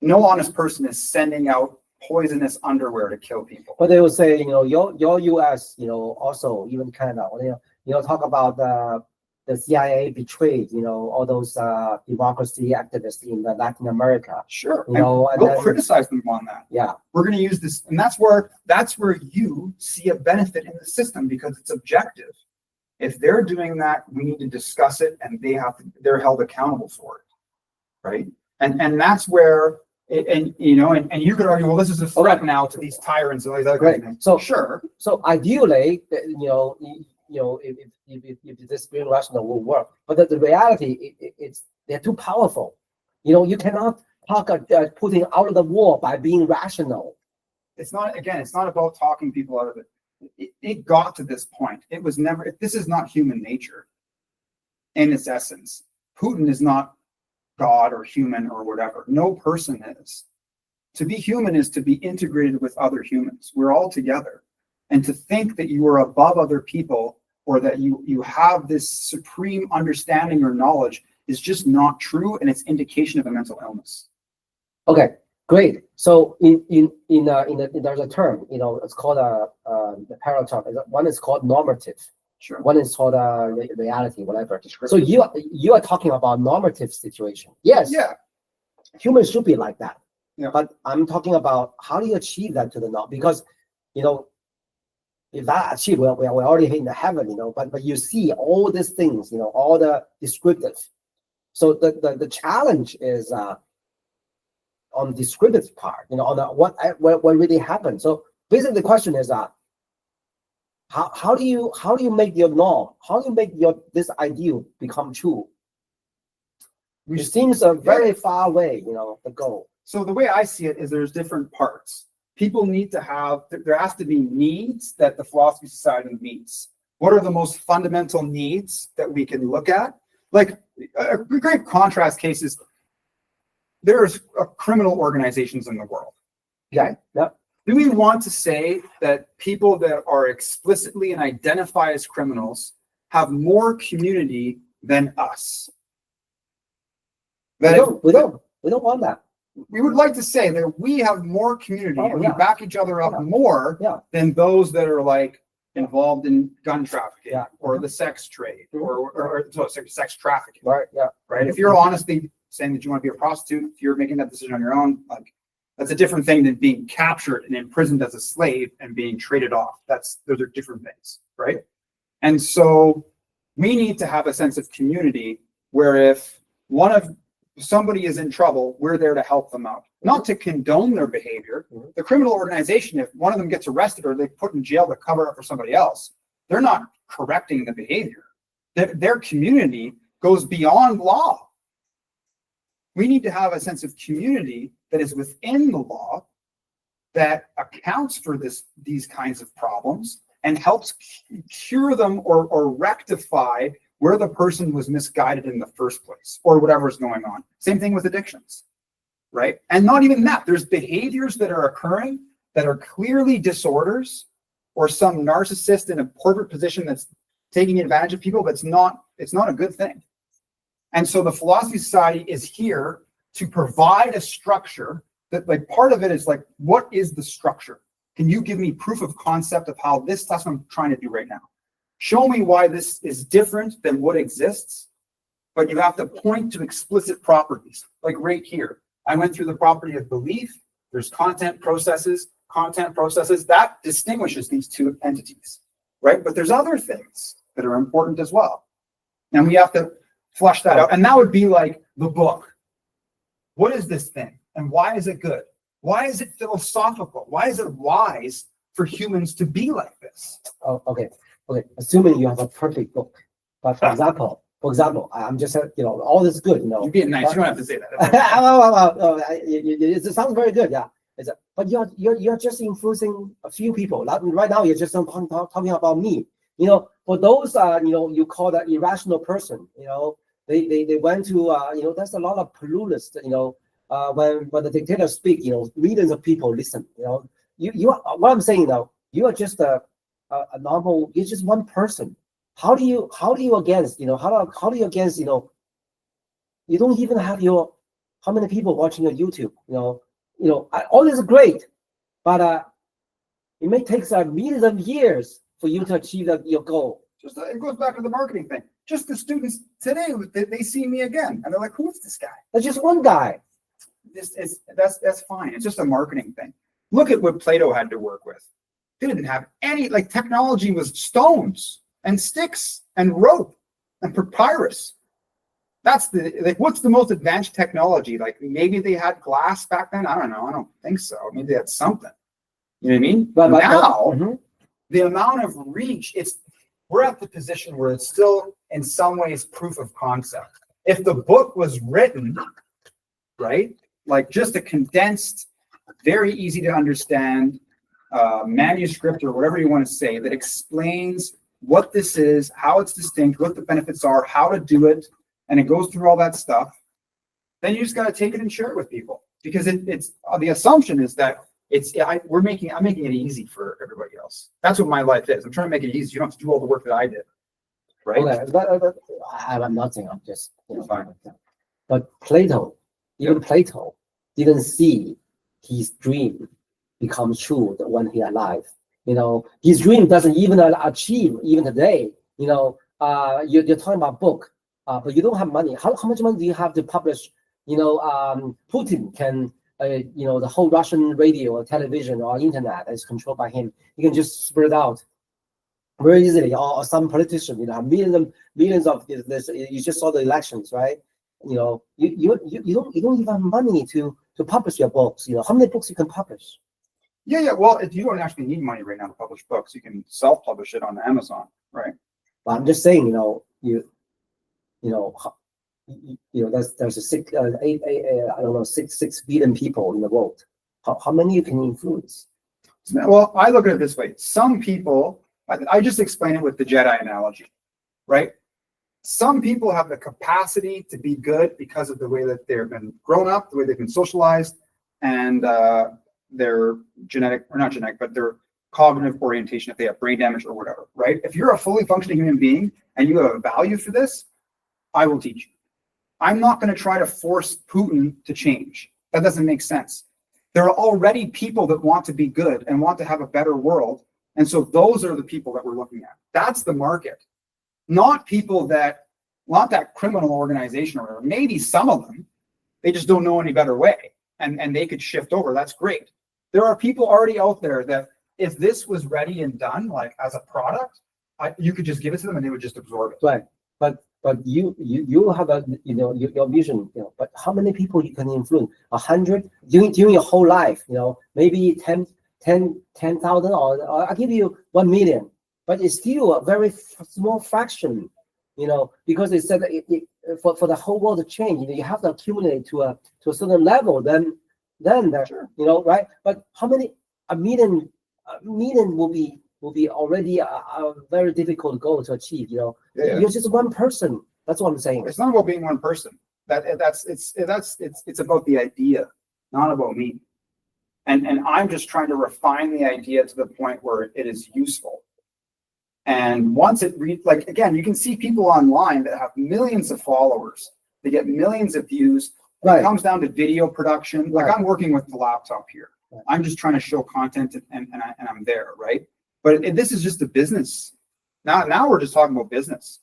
No honest person is sending out poisonous underwear to kill people. But they will say, your U.S., also even Canada, talk about the CIA betrayed, all those democracy activists in Latin America. Sure. And we'll criticize them on that. Yeah. We're going to use this, and that's where you see a benefit in the system, because it's objective. If they're doing that, we need to discuss it, and they're held accountable for it, right? And that's where, and you could argue, well, this is a threat now to these tyrants and all these other Right. things. So sure. So ideally, if this being rational will work, but the reality, they're too powerful. You cannot talk Putin out of the war by being rational. It's not about talking people out of it. It got to this point. It was never, this is not human nature in its essence. Putin is not God or human or whatever. No person is. To be human is to be integrated with other humans. We're all together. And to think that you are above other people or that you have this supreme understanding or knowledge is just not true, and it's indication of a mental illness. Okay, great. So there's a term, it's called the parallel term. One is called normative. Sure. One is called reality, whatever. So you are talking about normative situation. Yes. Yeah. Humans should be like that. Yeah. But I'm talking about how do you achieve that to the norm? Because if that achieved, well, we're already in the heaven, but you see all these things, all the descriptive. So the challenge is on the descriptive part, on the what really happened. So basically the question is how do you make your norm? How do you make this ideal become true? It seems very far away, the goal. So the way I see it is there's different parts. People need to have, there has to be needs that the Philosophy Society meets. What are the most fundamental needs that we can look at? Like a great contrast case is there's criminal organizations in the world. Okay. Yep. Do we want to say that people that are explicitly and identify as criminals have more community than us? We don't want that. We would like to say that we have more community and yeah. we back each other up more than those that are like involved in gun trafficking or the sex trade or sex trafficking. Right. Yeah. Right. If you're honestly saying that you want to be a prostitute, if you're making that decision on your own, like that's a different thing than being captured and imprisoned as a slave and being traded off. Those are different things, right? And so we need to have a sense of community where if somebody is in trouble, we're there to help them out, not to condone their behavior. The criminal organization, if one of them gets arrested or they put in jail to cover up for somebody else, they're not correcting the behavior. Their community goes beyond law. We need to have a sense of community that is within the law that accounts for these kinds of problems and helps cure them or rectify where the person was misguided in the first place or whatever's going on. Same thing with addictions, right? And not even that. There's behaviors that are occurring that are clearly disorders or some narcissist in a corporate position that's taking advantage of people. It's not a good thing. And so the Philosophy Society is here to provide a structure that, like, part of it is like, what is the structure? Can you give me proof of concept of how that's what I'm trying to do right now. Show me why this is different than what exists, but you have to point to explicit properties. Like right here, I went through the property of belief. There's content processes, that distinguishes these two entities, right? But there's other things that are important as well. And we have to flush that out. And that would be like the book. What is this thing? And why is it good? Why is it philosophical? Why is it wise for humans to be like this? Oh, okay. Assuming you have a perfect book, but for example, I'm just all this good, You're being nice. You don't have to say that. It sounds very good, yeah. But you're just influencing a few people. Right now, you're just talking about me. For those you call that irrational person. They went to there's a lot of pluralists. When the dictator speak, millions of people listen. You what I'm saying though, you are just a normal. You're just one person. How do you against how do you against you don't even have how many people watching your YouTube? All this is great, but it may take millions of years for you to achieve your goal. It goes back to the marketing thing. Just the students today, they see me again, and they're like, "Who is this guy?" That's just one guy. That's fine. It's just a marketing thing. Look at what Plato had to work with. They didn't have any technology was stones and sticks and rope and papyrus. That's what's the most advanced technology? Maybe they had glass back then. I don't know. I don't think so. Maybe they had something. You know what I mean? But now the amount of reach, we're at the position where it's still in some ways proof of concept. If the book was written, right, like just a condensed, very easy to understand manuscript or whatever you want to say that explains what this is, how it's distinct, what the benefits are, how to do it, and it goes through all that stuff, then you just got to take it and share it with people. because it's the assumption is that I'm making it easy for everybody else. That's what my life is. I'm trying to make it easy. You don't have to do all the work that I did, right? Okay, but I'm not saying, I'm just, Fine. But Plato, even Plato didn't see his dream become true when he alive. His dream doesn't even achieve even today. You're talking about book, but you don't have money. How much money do you have to publish? Putin can, the whole Russian radio or television or internet is controlled by him. You can just spread out very easily. Or some politician, millions of this. You just saw the elections, right? You don't even have money to publish your books. How many books you can publish? Yeah. Well, you don't actually need money right now to publish books. You can self-publish it on Amazon, right? But I'm just saying, there's a 6 billion people in the world. How many you can influence? Well, I look at it this way. Some people, I just explain it with the Jedi analogy, right? Some people have the capacity to be good because of the way that they've been grown up, the way they've been socialized, and their their cognitive orientation, if they have brain damage or whatever, right? If you're a fully functioning human being and you have a value for this, I will teach you. I'm not going to try to force Putin to change. That doesn't make sense. There are already people that want to be good and want to have a better world. And so those are the people that we're looking at. That's the market. Not that criminal organization or whatever. Maybe some of them, they just don't know any better way. And they could shift over. That's great. There are people already out there that if this was ready and done, like as a product, you could just give it to them and they would just absorb it. Right. But you have your vision, but how many people you can influence? 100 during your whole life, maybe 10,000 or I'll give you 1 million, but it's still a very small fraction, because it said for the whole world to change, you have to accumulate to a certain level, then Sure. Right? But how many? A million will be already a very difficult goal to achieve. Yeah. You're just one person. That's what I'm saying. It's not about being one person. It's about the idea, not about me. And I'm just trying to refine the idea to the point where it is useful. And once it again, you can see people online that have millions of followers. They get millions of views. Right. It comes down to video production. Like Right. I'm working with the laptop here. Right. I'm just trying to show content and I'm there, right? But this is just a business. Now we're just talking about business.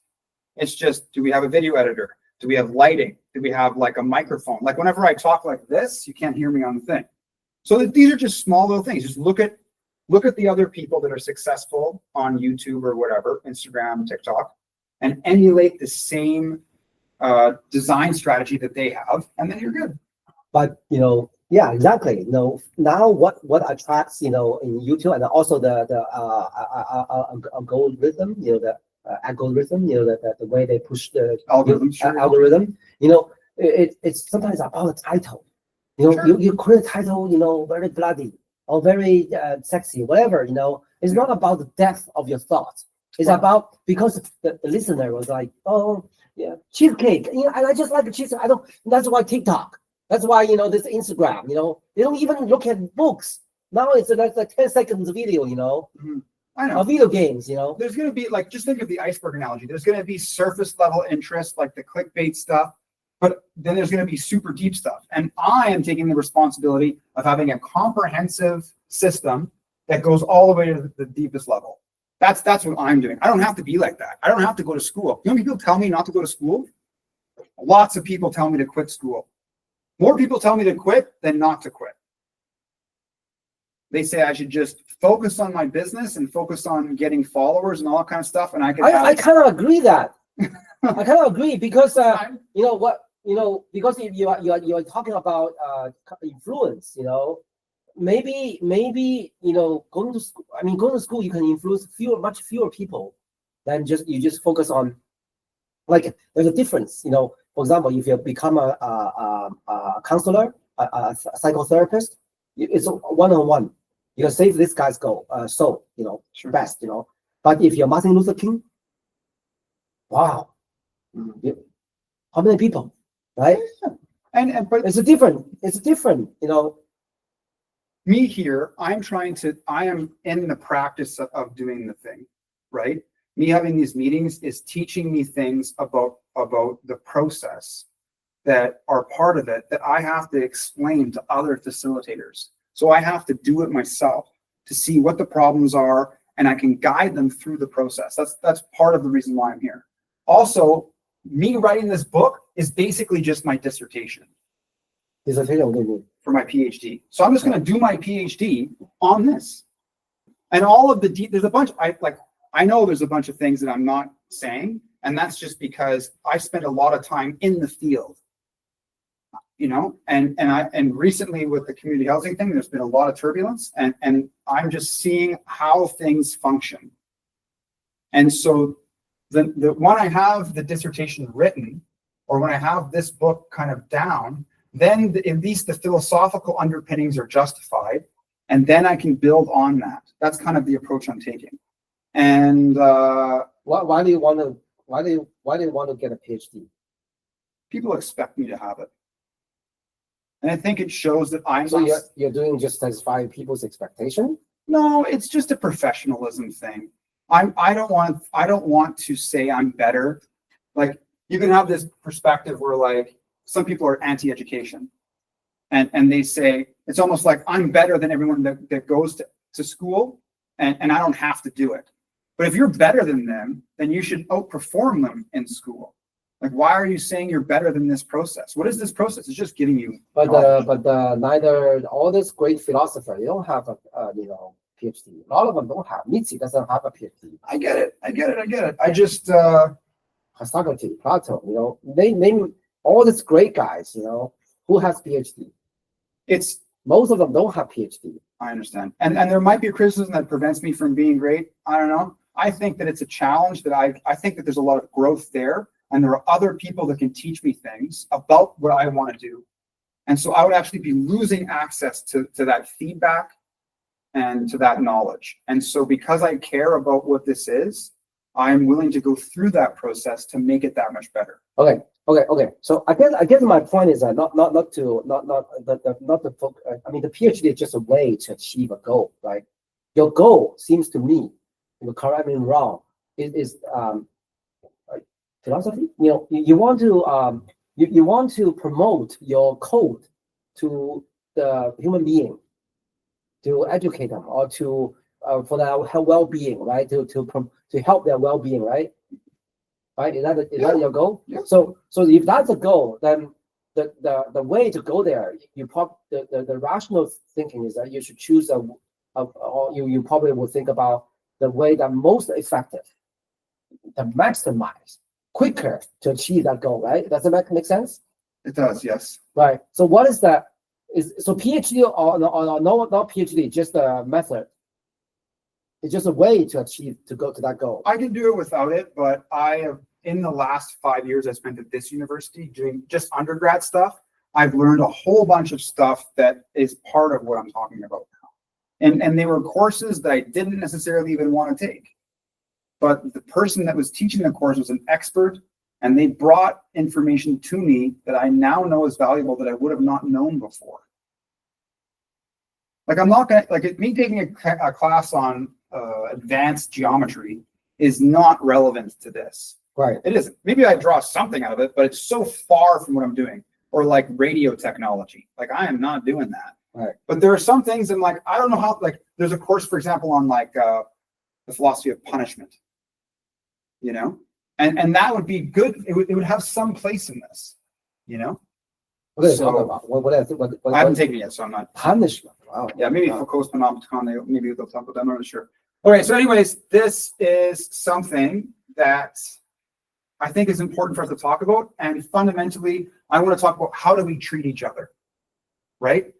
It's just, do we have a video editor? Do we have lighting? Do we have like a microphone? Like whenever I talk like this, you can't hear me on the thing. So these are just small little things. Just look at the other people that are successful on YouTube or whatever, Instagram, TikTok, and emulate the same design strategy that they have, and then you're good. But yeah, exactly. Now what attracts in YouTube, and also the algorithm, the algorithm, the way they push the Algorithm, sure. algorithm. It's sometimes about the title. Sure. You create a title, very bloody or very sexy, whatever. It's not about the depth of your thoughts. It's Right. about, because the listener was like, oh yeah, cheesecake. I just like the cheesecake. That's why TikTok. That's why this Instagram. They don't even look at books. Now it's like 10 seconds video. Mhm. I know. Or video games. There's going to be just think of the iceberg analogy. There's going to be surface level interest, like the clickbait stuff, but then there's going to be super deep stuff. And I am taking the responsibility of having a comprehensive system that goes all the way to the deepest level. That's what I'm doing. I don't have to be like that. I don't have to go to school. People tell me not to go to school. Lots of people tell me to quit school. More people tell me to quit than not to quit. They say I should just focus on my business and focus on getting followers and all that kind of stuff. And I kind of agree that. I kind of agree because because if you're talking about influence, maybe going to school. Going to school you can influence much fewer people than you just focus on. Like there's a difference, For example, if you become a counselor, a psychotherapist, it's one-on-one. You can save this guy's soul, Sure. best, But if you're Martin Luther King, wow, how many people, right? But It's different. It's different. You know, me here, I am in the practice of doing the thing, right? Me having these meetings is teaching me things about the process that are part of it that I have to explain to other facilitators. So I have to do it myself to see what the problems are, and I can guide them through the process. That's part of the reason why I'm here. Also, me writing this book is basically just my dissertation for my PhD. So I'm just going to do my PhD on this. And all of there's a bunch, I know there's a bunch of things that I'm not saying, and that's just because I spent a lot of time in the field, you know, and recently with the community housing thing, there's been a lot of turbulence, and I'm just seeing how things function. And so when I have the dissertation written, or when I have this book kind of down, then at least the philosophical underpinnings are justified, and then I can build on that. That's kind of the approach I'm taking. And why do you want to get a PhD? people expect me to have it, and I think it shows that I'm So not. you're doing just satisfy people's expectation? No, it's just a professionalism thing. I don't want to say I'm better. Like, you can have this perspective where, like, some people are anti-education, and they say it's almost like I'm better than everyone that goes to school, and I don't have to do it. But if you're better than them, then you should outperform them in school. Like, why are you saying you're better than this process? What is this process? It's just giving you knowledge. But neither all this great philosopher, they don't have a PhD. A lot of them don't have. Nietzsche doesn't have a PhD. I get it. I just Socrates, Plato, you know, name all these great guys, you know, who has PhD. it's Most of them don't have PhD. I understand. And there might be a criticism that prevents me from being great. I don't know. I think that it's a challenge that I think that there's a lot of growth there. And there are other people that can teach me things about what I want to do. And so I would actually be losing access to that feedback and to that knowledge. And so because I care about what this is, I'm willing to go through that process to make it that much better. Okay. So I guess my point is not the focus. I mean, the PhD is just a way to achieve a goal, right? Your goal seems to me, you know, correct me if I'm wrong, is philosophy. You know, you want to promote your code to the human being, to educate them, or to for their well-being, right? To help their well-being, right? Right? Is that your goal? Yeah. So if that's a goal, then the way to go there, the rational thinking is that you should choose or you probably will think about the way that most effective, the maximize, quicker to achieve that goal, right? Does that make sense? It does, yes. Right. So what is that? So PhD or not PhD, just a method. It's just a way to go to that goal. I can do it without it, but I have, in the last 5 years I spent at this university doing just undergrad stuff, I've learned a whole bunch of stuff that is part of what I'm talking about now. And they were courses that I didn't necessarily even want to take. But the person that was teaching the course was an expert, and they brought information to me that I now know is valuable that I would have not known before. Like, I'm not gonna, like, me taking a class on advanced geometry is not relevant to this. Right. It isn't. Maybe I draw something out of it, but it's so far from what I'm doing. Or like radio technology. Like, I am not doing that. Right. But there are some things in, like, I don't know how, like, there's a course, for example, on like the philosophy of punishment, you know, and that would be good. It would have some place in this, you know. What is So- about? What I haven't taken it yet, so I'm not. punishment? Wow. Yeah, maybe Foucault's Panopticon, maybe they'll talk about that. I'm not sure. Okay, so anyways, this is something that I think is important for us to talk about. And fundamentally, I want to talk about how do we treat each other, right?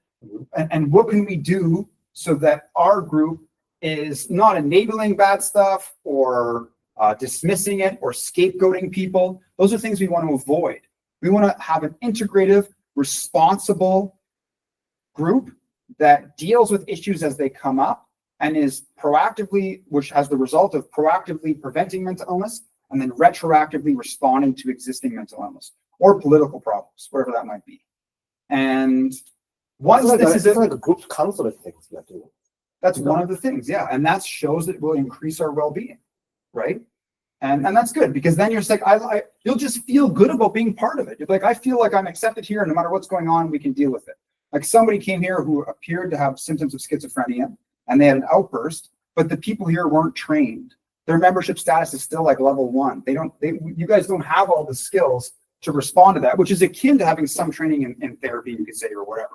And what can we do so that our group is not enabling bad stuff or dismissing it or scapegoating people. Those are things we want to avoid. We want to have an integrative, responsible group that deals with issues as they come up and is proactively, which has the result of proactively preventing mental illness and then retroactively responding to existing mental illness or political problems, whatever that might be. And once this is like a group counselor things you are doing. that's one of the things, yeah. And that shows that it will increase our well-being, right? And that's good because then you're just like, you'll just feel good about being part of it. You're like, I feel like I'm accepted here, and no matter what's going on, we can deal with it. Like somebody came here who appeared to have symptoms of schizophrenia, and they had an outburst, but the people here weren't trained. Their membership status is still like level 1. You guys don't have all the skills to respond to that, which is akin to having some training in therapy, you could say, or whatever,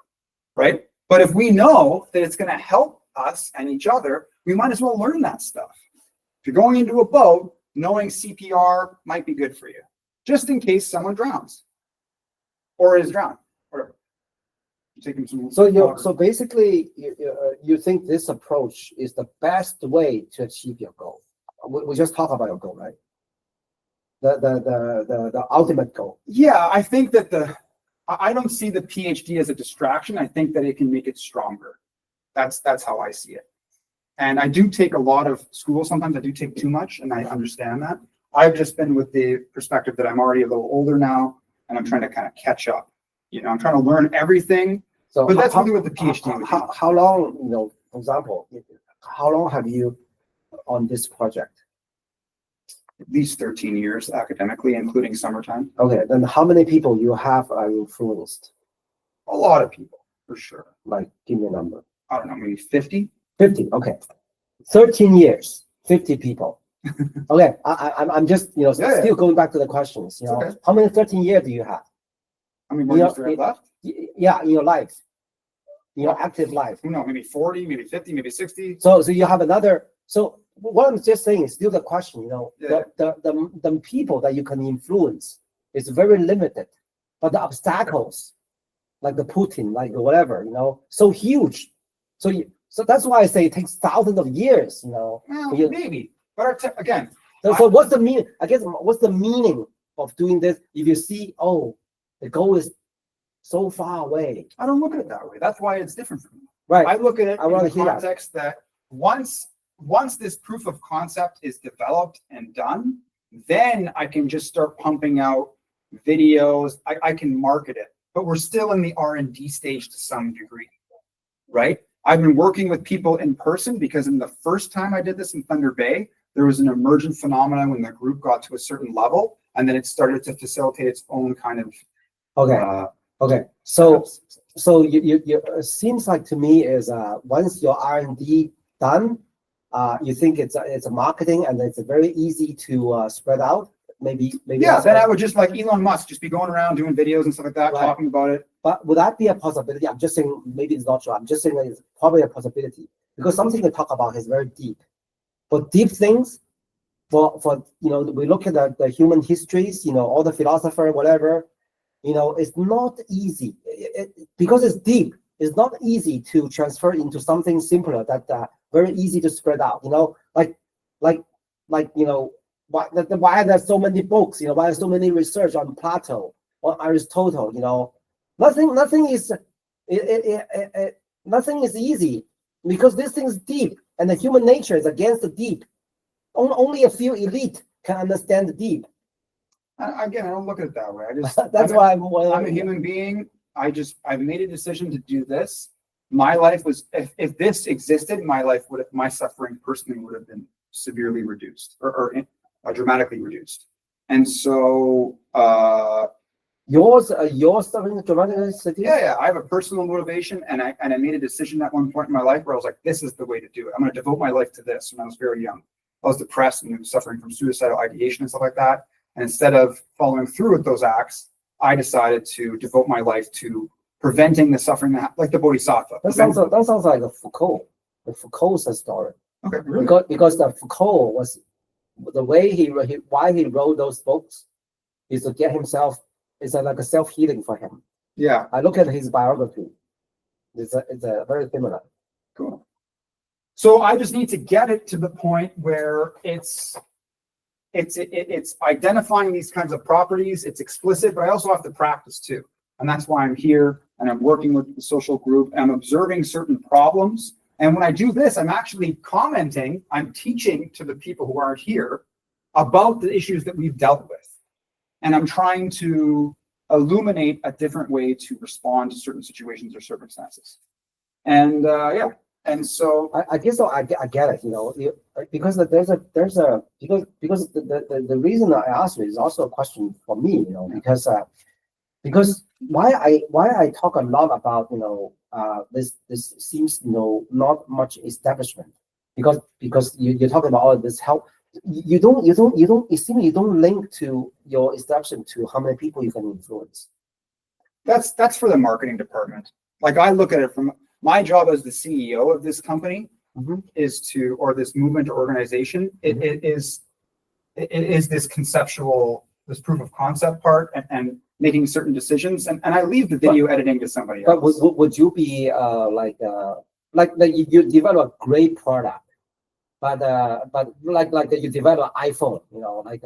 right? But if we know that it's going to help us and each other, we might as well learn that stuff. If you're going into a boat, knowing CPR might be good for you, just in case someone drowns or is drowned, whatever. Taking some So basically, you think this approach is the best way to achieve your goal. We just talk about your goal, right? The ultimate goal. Yeah, I think that I don't see the PhD as a distraction. I think that it can make it stronger. That's how I see it. And I do take a lot of school. Sometimes I do take too much, and I understand that. I've just been with the perspective that I'm already a little older now, and I'm trying to kind of catch up. I'm trying to learn everything. So but that's really what the PhD would do. How long, for example, how long have you on this project? At least 13 years academically, including summertime. Okay, then how many people you have influenced? A lot of people, for sure. Like, give me a number. I don't know, maybe 50. 50, okay. 13 years, 50 people. Okay, I'm just, still going back to the questions. Okay. How many 13 years do you have? How many more years do I have left? Yeah, in your life, in your active life. Who knows, maybe 40, maybe 50, maybe 60. So you have another. So what I'm just saying is still the question. Yeah. The people that you can influence is very limited, but the obstacles, like the Putin, like whatever, so huge. So that's why I say it takes thousands of years. Well, maybe, but again. So what's the meaning? I guess what's the meaning of doing this? If you see, the goal is so far away. I don't look at it that way. That's why it's different from me. Right. I look at it in the context that once this proof of concept is developed and done, then I can just start pumping out videos. I can market it, but we're still in the R&D stage to some degree, right? I've been working with people in person because in the first time I did this in Thunder Bay, there was an emergent phenomenon when the group got to a certain level, and then it started to facilitate its own kind of. Okay. So you it seems like to me is once your R&D done, you think it's a marketing and it's very easy to spread out. Maybe. Yeah, then I would just like Elon Musk, just be going around doing videos and stuff like that, talking about it. But would that be a possibility? I'm just saying maybe it's not true. I'm just saying that it's probably a possibility because something we talk about is very deep. For deep things, for we look at the human histories, all the philosopher, whatever, it's not easy because it's deep. It's not easy to transfer into something simpler that very easy to spread out. Why there's so many books? Why there's so many research on Plato or Aristotle? Nothing is easy because this thing is deep, and the human nature is against the deep. Only a few elite can understand the deep. Again, I don't look at it that way. Why I'm a human being. I've made a decision to do this. My life was, if this existed, my suffering personally would have been severely reduced or dramatically reduced. And so, your suffering dramatically reduced? Yeah. I have a personal motivation, and I made a decision at one point in my life where I was like, this is the way to do it. I'm going to devote my life to this. When I was very young, I was depressed and suffering from suicidal ideation and stuff like that. And instead of following through with those acts, I decided to devote my life to preventing the suffering, like the Bodhisattva. That sounds like a Foucault. The Foucault's story. Okay, really? Because the Foucault was the way why he wrote those books is to get himself. It's like a self-healing for him. Yeah. I look at his biography. It's a very similar. Cool. So I just need to get it to the point where it's identifying these kinds of properties. It's explicit, but I also have to practice too. And that's why I'm here and I'm working with the social group. I'm observing certain problems. And when I do this, I'm actually commenting, I'm teaching to the people who aren't here about the issues that we've dealt with. And I'm trying to illuminate a different way to respond to certain situations or circumstances. And and so I guess so. I get it. Because there's a because the reason I asked you is also a question for me. Because why I talk a lot about this seems not much establishment because you're talking about all this help. You don't it seems you don't link to your establishment to how many people you can influence. that's for the marketing department. Like I look at it from my job as the CEO of this company is to, or this movement or organization, it is this conceptual, this proof of concept part and making certain decisions. And I leave the video editing to somebody But else. would you be like you develop a great product, but like you develop an iPhone, like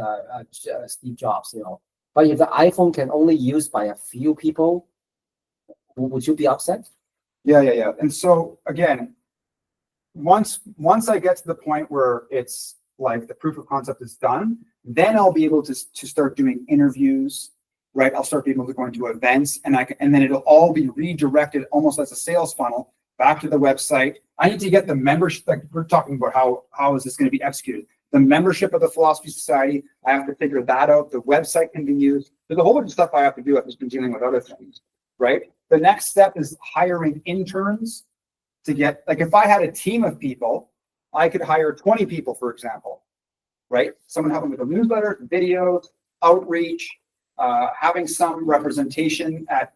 Steve Jobs, but if the iPhone can only used by a few people, would you be upset? Yeah. And so again, once I get to the point where it's like the proof of concept is done, then I'll be able to start doing interviews, right? I'll start being able to go into events and then it'll all be redirected almost as a sales funnel back to the website. I need to get the membership, like we're talking about how is this going to be executed? The membership of the Philosophy Society, I have to figure that out. The website can be used. There's a whole bunch of stuff I have to do. I've just been dealing with other things, right? The next step is hiring interns to get, like if I had a team of people, I could hire 20 people, for example, right? Someone helping with a newsletter, videos, outreach, having some representation at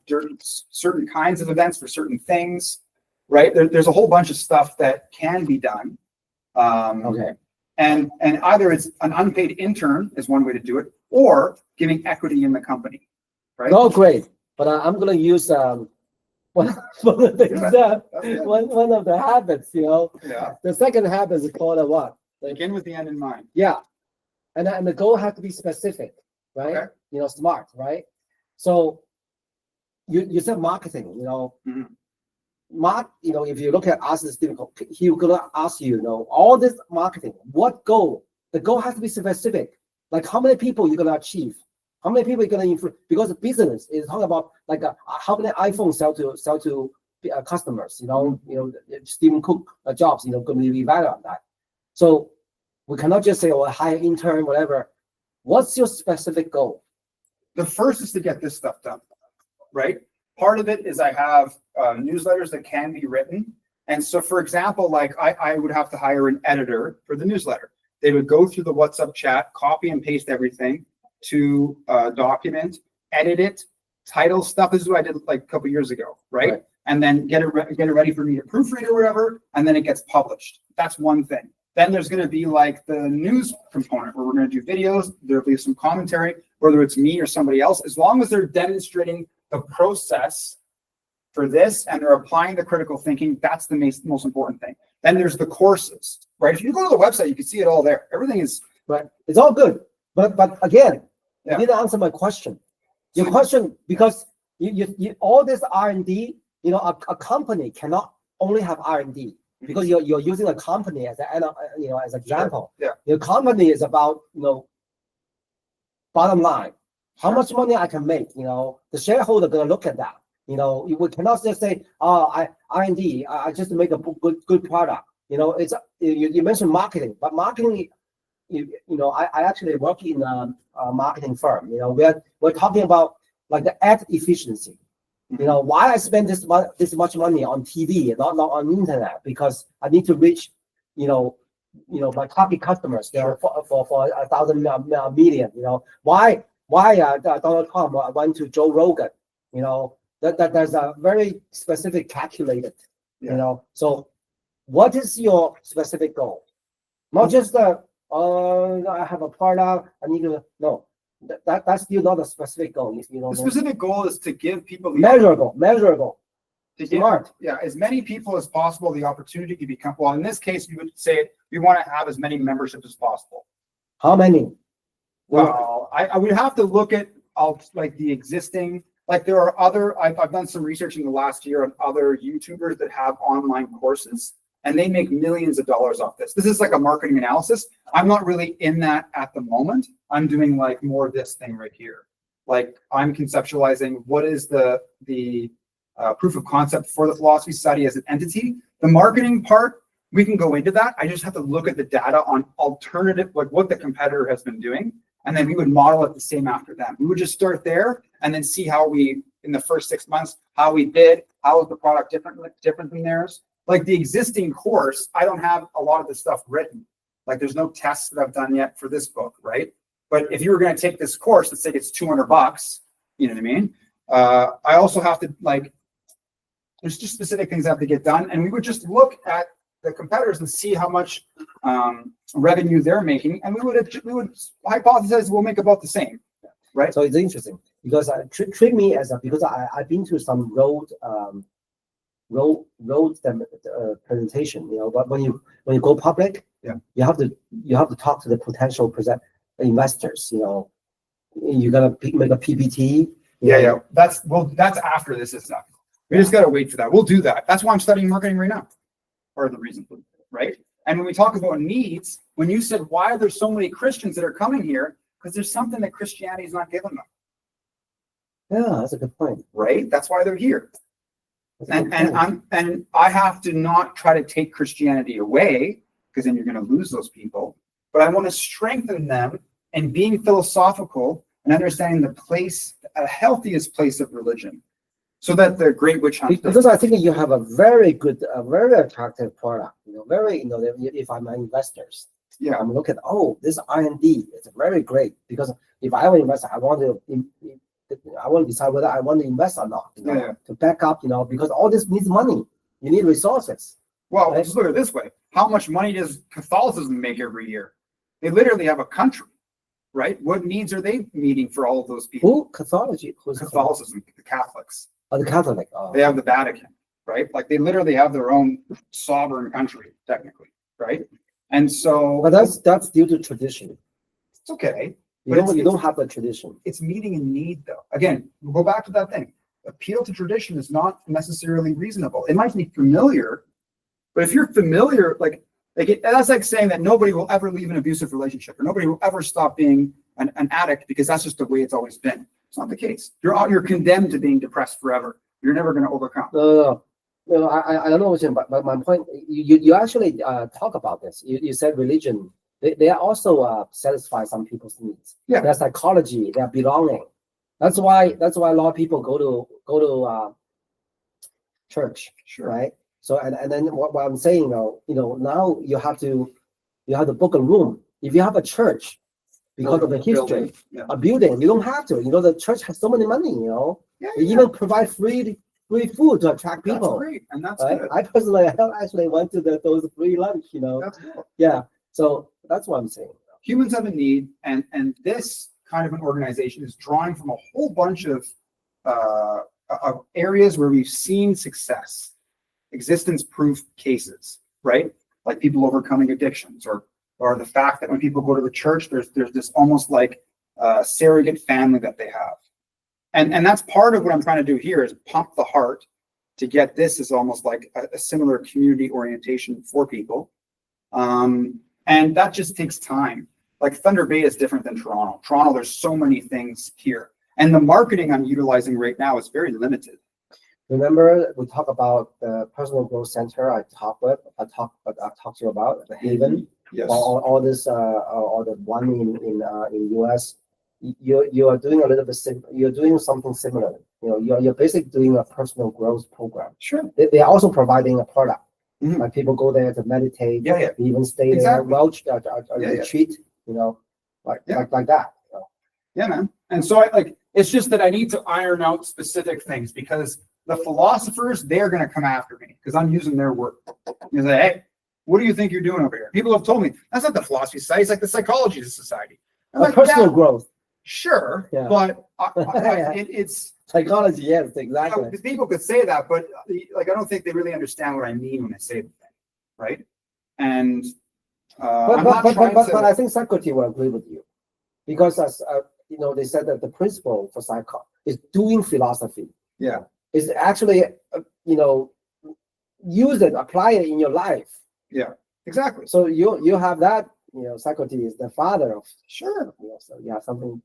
certain kinds of events for certain things, right? There's a whole bunch of stuff that can be done. Okay. And either it's an unpaid intern is one way to do it, or giving equity in the company, right? Oh, great. But I'm going to use one of the habits, Yeah. The second habit is called what? Begin with the end in mind. Yeah. And the goal has to be specific, right? Okay. Smart, right? So you said marketing, Mhm. If you look at us as difficult, he's gonna ask you, all this marketing, what goal? The goal has to be specific. Like how many people you're gonna achieve, how many people you're gonna influence, because the business is talking about like how many iPhones sell to customers. Stephen Cook Jobs, going to be valid on that. So we cannot just say, hire intern, whatever. What's your specific goal? The first is to get this stuff done, right? Part of it is I have newsletters that can be written. And so, for example, like I would have to hire an editor for the newsletter. They would go through the WhatsApp chat, copy and paste everything to document, edit it, title stuff. This is what I did like a couple years ago, right? And then get it ready for me to proofread or whatever, and then it gets published. That's one thing. Then there's going to be like the news component where we're going to do videos. There'll be some commentary, whether it's me or somebody else, as long as they're demonstrating the process for this and they're applying the critical thinking. That's the most important thing. Then there's the courses, right? If you go to the website, you can see it all there. Everything is right. It's all good, but again, Yeah. you didn't answer my question. Your question, because you all this R&D, a company cannot only have R&D. Because you're using a company as as example. Sure. Yeah. Your company is about bottom line, how much money I can make. The shareholder gonna look at that. We cannot just say, R&D, I just make a good product. It's you mentioned marketing, but marketing, I actually work in a marketing firm. We're talking about like the ad efficiency. Why I spend this much money on TV and not on internet? Because I need to reach, my target customers. For 1,000 million. Why Donald Trump went to Joe Rogan? That there's a very specific calculated. So what is your specific goal? Not just I have a product. I need to no. That's still not a specific goal. the specific goal is to give people the measurable, to give, smart. as many people as possible the opportunity to become. Well, in this case, you would say we want to have as many memberships as possible. How many? Well, I would have to look at like the existing. Like there are other. I've done some research in the last year on other YouTubers that have online courses, and they make millions of dollars off this. This is like a marketing analysis. I'm not really in that at the moment. I'm doing like more of this thing right here, like I'm conceptualizing what is the proof of concept for the philosophy society as an entity. The marketing part, we can go into that. I just have to look at the data on alternative, like what the competitor has been doing, and then we would model it the same after them. We would just start there and then see how we, in the first 6 months, how we did, how is the product different than theirs. Like the existing course, I don't have a lot of the stuff written. Like there's no tests that I've done yet for this book, right? But if you were going to take this course, let's say it's $200, you know what I mean? I also have to like, there's just specific things that have to get done. And we would just look at the competitors and see how much revenue they're making. And we would hypothesize we'll make about the same, right? So it's interesting because treat me as because I've been to some road presentation. You know, but when you go public, yeah, you have to talk to the potential investors. You know, you gotta make a PPT. Yeah. That's after this is done. We just gotta wait for that. We'll do that. That's why I'm studying marketing right now. Or the reason, right? And when we talk about needs, when you said why are there so many Christians that are coming here, because there's something that Christianity is not giving them. Yeah, that's a good point. Right? That's why they're here. And I have to not try to take Christianity away, because then you're going to lose those people. But I want to strengthen them in being philosophical and understanding the place, a healthiest place of religion. So that the Great Witch Hunt. Because I think you have a very good, very attractive product. You know, if I'm an investors, yeah, I'm looking at this R&D. It's very great because if I were an investor, I want to decide whether I want to invest or not. You know, to back up, you know, because all this needs money. You need resources. Well, let's look at it this way: how much money does Catholicism make every year? They literally have a country, right? What needs are they meeting for all of those people? Who? Catholicism, the Catholics. Oh, the Catholic. Oh. They have the Vatican, right? Like they literally have their own sovereign country, technically, right? And so, but that's due to tradition. It's okay. You don't have the tradition. It's meeting a need, though. Again, we'll go back to that thing. Appeal to tradition is not necessarily reasonable. It might be familiar, but if you're familiar, that's like saying that nobody will ever leave an abusive relationship or nobody will ever stop being an addict because that's just the way it's always been. It's not the case. You're condemned to being depressed forever. You're never going to overcome. No, I don't know what you're saying, but my point, you actually talk about this. You said religion. They are also satisfy some people's needs. Yeah, their psychology, their belonging. That's why a lot of people go to church, sure, right? So and then what I'm saying now, now you have to book a room. If you have a church, because of the history, a building, you don't have to. The church has so many money. They even provide free food to attract people. That's great, and that's right? good. I personally actually went to those free lunch. That's cool. Yeah. So that's what I'm saying. Humans have a need, and this kind of an organization is drawing from a whole bunch of areas where we've seen success, existence proof cases, right? Like people overcoming addictions, or the fact that when people go to the church, there's this almost like surrogate family that they have. And that's part of what I'm trying to do here is pump the heart to get this as almost like a similar community orientation for people. And that just takes time. Like Thunder Bay is different than Toronto. Toronto, there's so many things here. And the marketing I'm utilizing right now is very limited. Remember, we talked about the Personal Growth Center I talked to you about, the Haven. Yes. All this, or the one in US. You are doing a little bit. You're doing something similar. You're basically doing a personal growth program. Sure. They are also providing a product. Mm-hmm. Like people go there to meditate. Yeah. Even stay there, retreat. Like that. Yeah, man. And so it's just that I need to iron out specific things because the philosophers, they're going to come after me because I'm using their work. You say, hey, what do you think you're doing over here? People have told me that's not the philosophy society, it's like the psychology society. Personal growth. Sure, yeah. But it's psychology. Yes, exactly. People could say that, but I don't think they really understand what I mean when I say the thing, right? And but I think Socrates will agree with you, because as they said that the principle for psychology is doing philosophy. Yeah, is actually use it, apply it in your life. Yeah, exactly. So you have that. Socrates is the father of sure. So you have something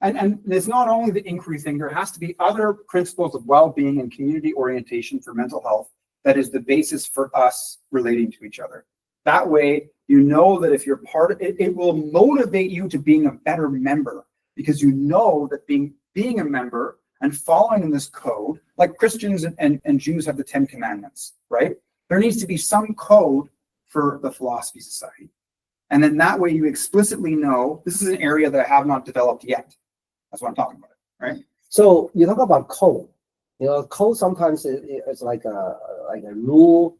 And it's not only the inquiry thing, there has to be other principles of well-being and community orientation for mental health that is the basis for us relating to each other. That way, you know that if you're part of it, it will motivate you to being a better member, because you know that being a member and following in this code, like Christians and Jews have the 10 Commandments, right? There needs to be some code for the Philosophy Society. And then that way you explicitly know this is an area that I have not developed yet. That's what I'm talking about, right? So you talk about code. Code sometimes it's like a rule.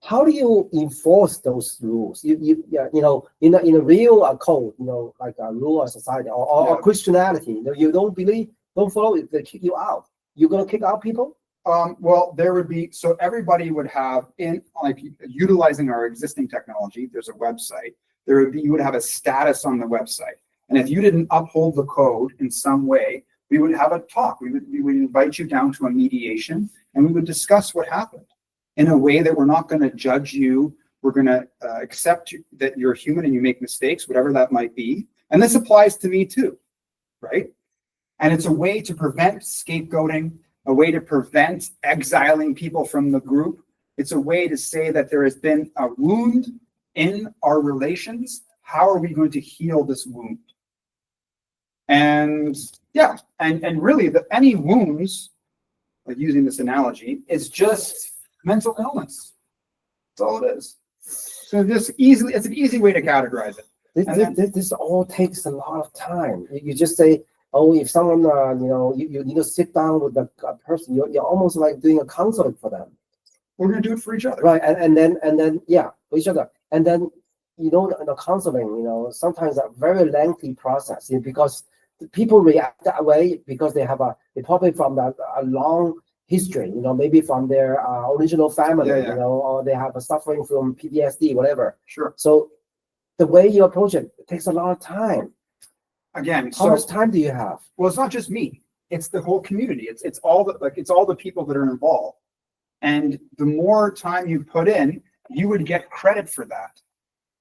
How do you enforce those rules? In a real code, like a rule of society or Christianity, you don't follow it, they kick you out. You're gonna kick out people? Well, there would be, so everybody would have utilizing our existing technology. There's a website. You would have a status on the website, and if you didn't uphold the code in some way, we would have a talk. We would invite you down to a mediation, and we would discuss what happened in a way that we're not going to judge you. We're going to accept that you're human and you make mistakes, whatever that might be. And this applies to me too, right? And it's a way to prevent scapegoating, a way to prevent exiling people from the group. It's a way to say that there has been a wound in our relations. How are we going to heal this wound? And yeah, and really any wounds, like using this analogy, is just mental illness. That's all it is. So it's an easy way to categorize it. This all takes a lot of time. You just say, oh, if someone, you need to sit down with a person, you're almost like doing a counseling for them. We're going to do it for each other. Right, and then for each other. And then, the counseling, sometimes a very lengthy process because people react that way because they probably from a long history, maybe from their original family, or they have a suffering from PTSD, whatever. Sure. So the way you approach it takes a lot of time. Again, how much time do you have? Well, it's not just me; it's the whole community. It's all the people that are involved. And the more time you put in, you would get credit for that.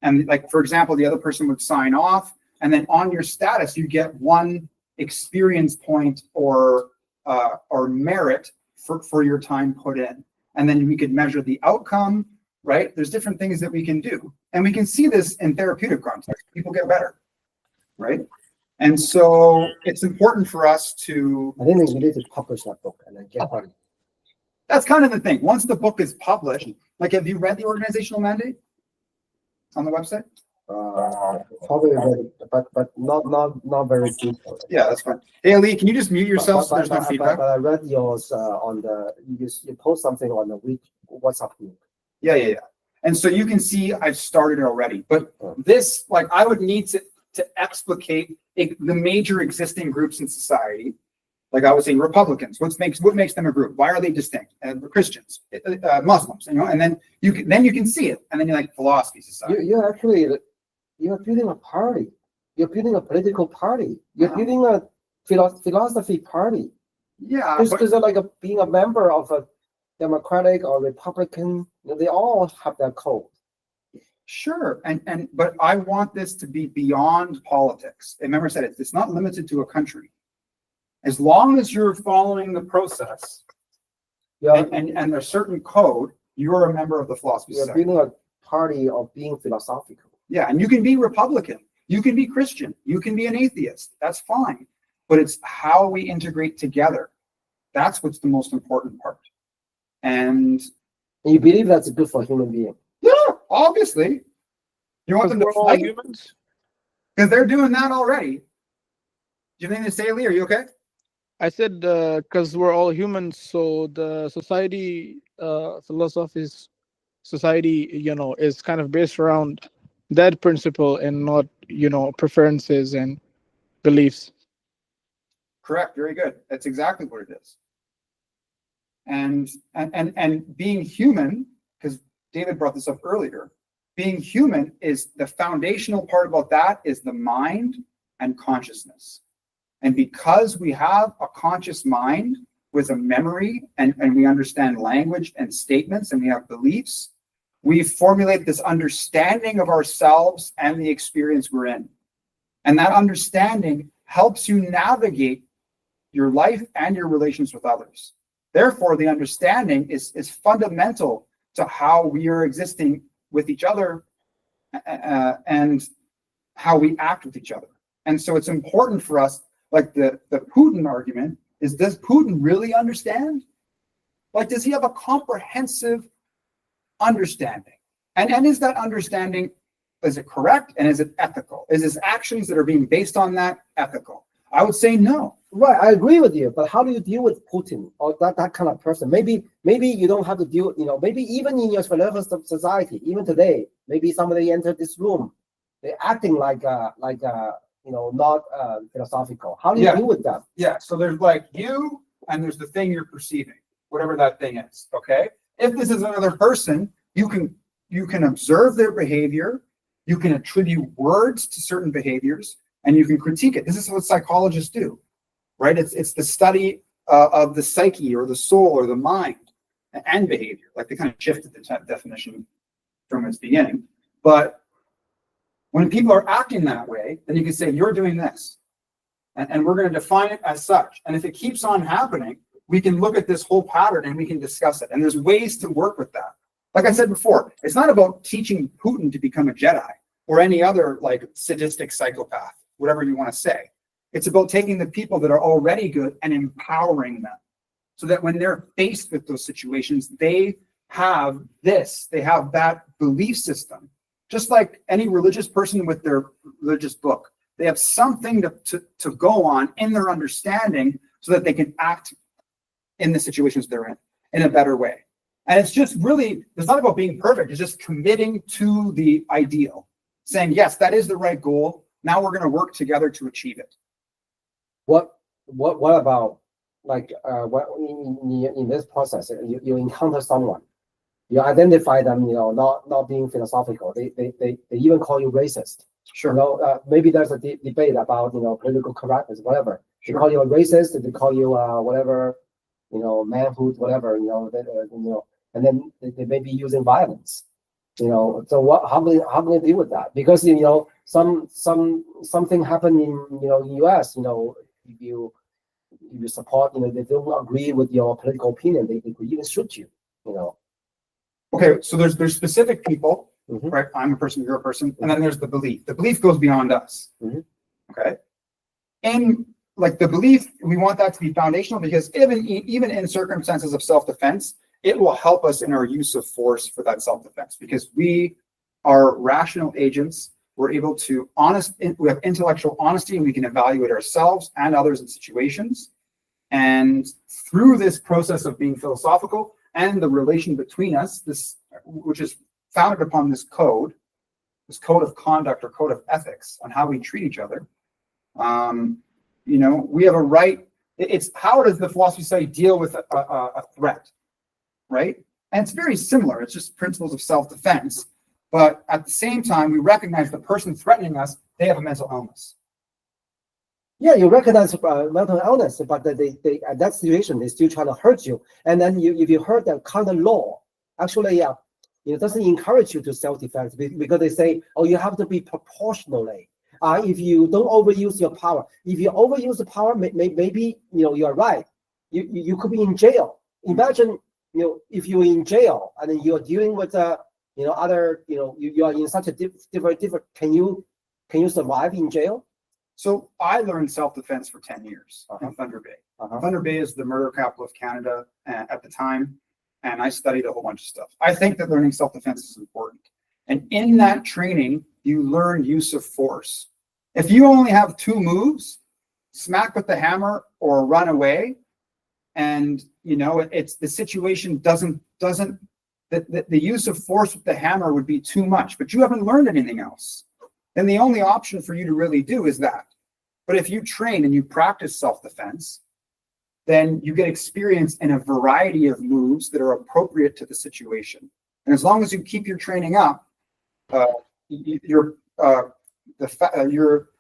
And like, for example, the other person would sign off, and then on your status, you get one experience point or merit for your time put in. And then we could measure the outcome, right? There's different things that we can do. And we can see this in therapeutic context. People get better, right? And so it's important for us to... I think you need to publish that book and then get money. That's kind of the thing. Once the book is published, like, have you read the organizational mandate on the website? Probably read it, but not very deep. Yeah, that's fine. Hey, Ali, can you just mute yourself so there's no feedback? But I read yours on you post something on the WhatsApp group. Yeah. And so you can see I've started already. But this, like, I would need to explicate the major existing groups in society. Like I was saying, Republicans. What makes them a group? Why are they distinct? Christians, Muslims, and then you can see it, and then you're like Philosophy Society. You're building a party. You're building a political party. You're building a philosophy party. Yeah, this is like being a member of a Democratic or Republican. They all have that code. Sure, but I want this to be beyond politics. Remember, I said it's not limited to a country. As long as you're following the process, and there's certain code, you're a member of the Philosophy Society. You're building a party of being philosophical. Yeah, and you can be Republican, you can be Christian, you can be an atheist. That's fine. But it's how we integrate together. That's what's the most important part. And you believe that's good for human beings? Yeah, obviously. You want them to fight? Humans? Because they're doing that already. Do you have anything to say, Lee? Are you okay? I said because we're all humans, so the society, philosophy society, is kind of based around that principle and not, preferences and beliefs. Correct. Very good. That's exactly what it is. And being human, because David brought this up earlier, being human is the foundational part about that is the mind and consciousness. And because we have a conscious mind with a memory and we understand language and statements and we have beliefs, we formulate this understanding of ourselves and the experience we're in. And that understanding helps you navigate your life and your relations with others. Therefore, the understanding is fundamental to how we are existing with each other and how we act with each other. And so it's important for us, like the Putin argument is, does Putin really understand? Like, does he have a comprehensive understanding? And is that understanding, is it correct? And is it ethical? Is his actions that are being based on that ethical? I would say no. Right, I agree with you. But how do you deal with Putin or that kind of person? Maybe you don't have to deal. Maybe even in your philosophical society, even today, maybe somebody entered this room, they're acting like not philosophical. How do you deal with that? Yeah. So there's like you, and there's the thing you're perceiving, whatever that thing is. Okay. If this is another person, you can observe their behavior, you can attribute words to certain behaviors, and you can critique it. This is what psychologists do, right? It's the study of the psyche or the soul or the mind and behavior. Like, they kind of shifted the definition from its beginning. But when people are acting that way, then you can say, you're doing this. And we're going to define it as such. And if it keeps on happening, we can look at this whole pattern and we can discuss it. And there's ways to work with that. Like I said before, it's not about teaching Putin to become a Jedi or any other like sadistic psychopath, whatever you want to say. It's about taking the people that are already good and empowering them so that when they're faced with those situations, they have that belief system. Just like any religious person with their religious book, they have something to go on in their understanding so that they can act in the situations they're in a better way. And it's just really, it's not about being perfect. It's just committing to the ideal, saying, yes, that is the right goal. Now we're going to work together to achieve it. What about what in this process you encounter someone, you identify them, not being philosophical. They even call you racist. Sure. Maybe there's a debate about political correctness, whatever. They call you a racist. They call you whatever, manhood, whatever. And then they may be using violence. So how can they deal with that? Because something happened in US. If you support, they don't agree with your political opinion, they could even shoot you. Okay, so there's specific people, Mhm. right? I'm a person, you're a person, and then there's the belief. The belief goes beyond us. Mhm. Okay, and like the belief, we want that to be foundational because even in circumstances of self-defense, it will help us in our use of force for that self-defense because we are rational agents. We're able to we have intellectual honesty, and we can evaluate ourselves and others in situations. And through this process of being philosophical and the relation between us, which is founded upon this code of conduct or code of ethics on how we treat each other, we have a right. It's how does the philosophy study deal with a threat, right? And it's very similar. It's just principles of self-defense. But at the same time, we recognize the person threatening us, they have a mental illness. Yeah, you recognize mental illness, but they at that situation they still trying to hurt you. And then if you hurt the counter law, actually, it doesn't encourage you to self-defense because they say, oh, you have to be proportionally. If you don't overuse your power, if you overuse the power, maybe you're right. You could be in jail. Imagine if you're in jail and then you're dealing with other you are in such a different. Can you survive in jail? So I learned self-defense for 10 years in Thunder Bay. Thunder Bay is the murder capital of Canada at the time, and I studied a whole bunch of stuff. I think that learning self-defense is important. And in that training, you learn use of force. If you only have 2 moves, smack with the hammer or run away, and it's the situation doesn't the use of force with the hammer would be too much, but you haven't learned anything else. Then the only option for you to really do is that. But if you train and you practice self-defense, then you get experience in a variety of moves that are appropriate to the situation. And as long as you keep your training up, your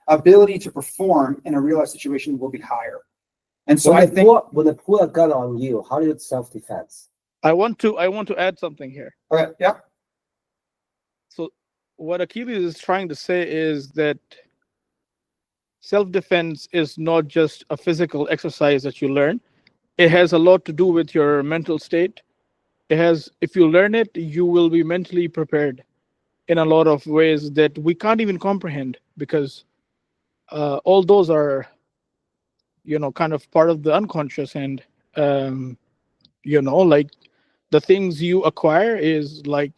ability to perform in a real life situation will be higher. And so when they pull a gun on you, how do you self-defense? I want to add something here. Okay, yeah. So what Achilles is trying to say is that self-defense is not just a physical exercise that you learn. It has a lot to do with your mental state. If you learn it, you will be mentally prepared in a lot of ways that we can't even comprehend, because all those are, kind of part of the unconscious. And like, the things you acquire is like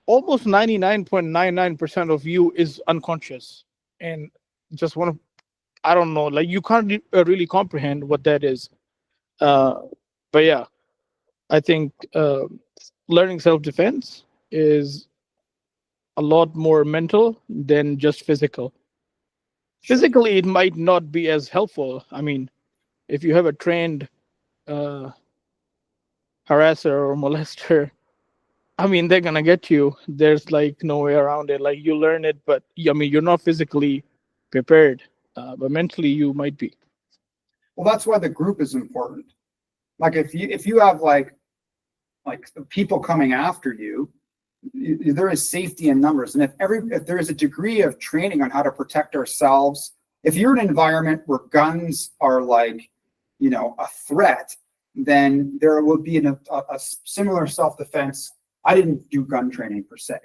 almost 99.99% of you is unconscious, and just one of, I don't know, like, you can't really comprehend what that is. But yeah, I think learning self-defense is a lot more mental than just physical. Physically, it might not be as helpful. I mean, if you have a trained harasser or molester, I mean, they're gonna get you. There's like no way around it. Like, you learn it, but I mean, you're not physically prepared, but mentally you might be. Well, that's why the group is important. Like if you have like people coming after you, there is safety in numbers. And if there is a degree of training on how to protect ourselves, if you're in an environment where guns are like, a threat, then there will be a similar self-defense. I didn't do gun training per se.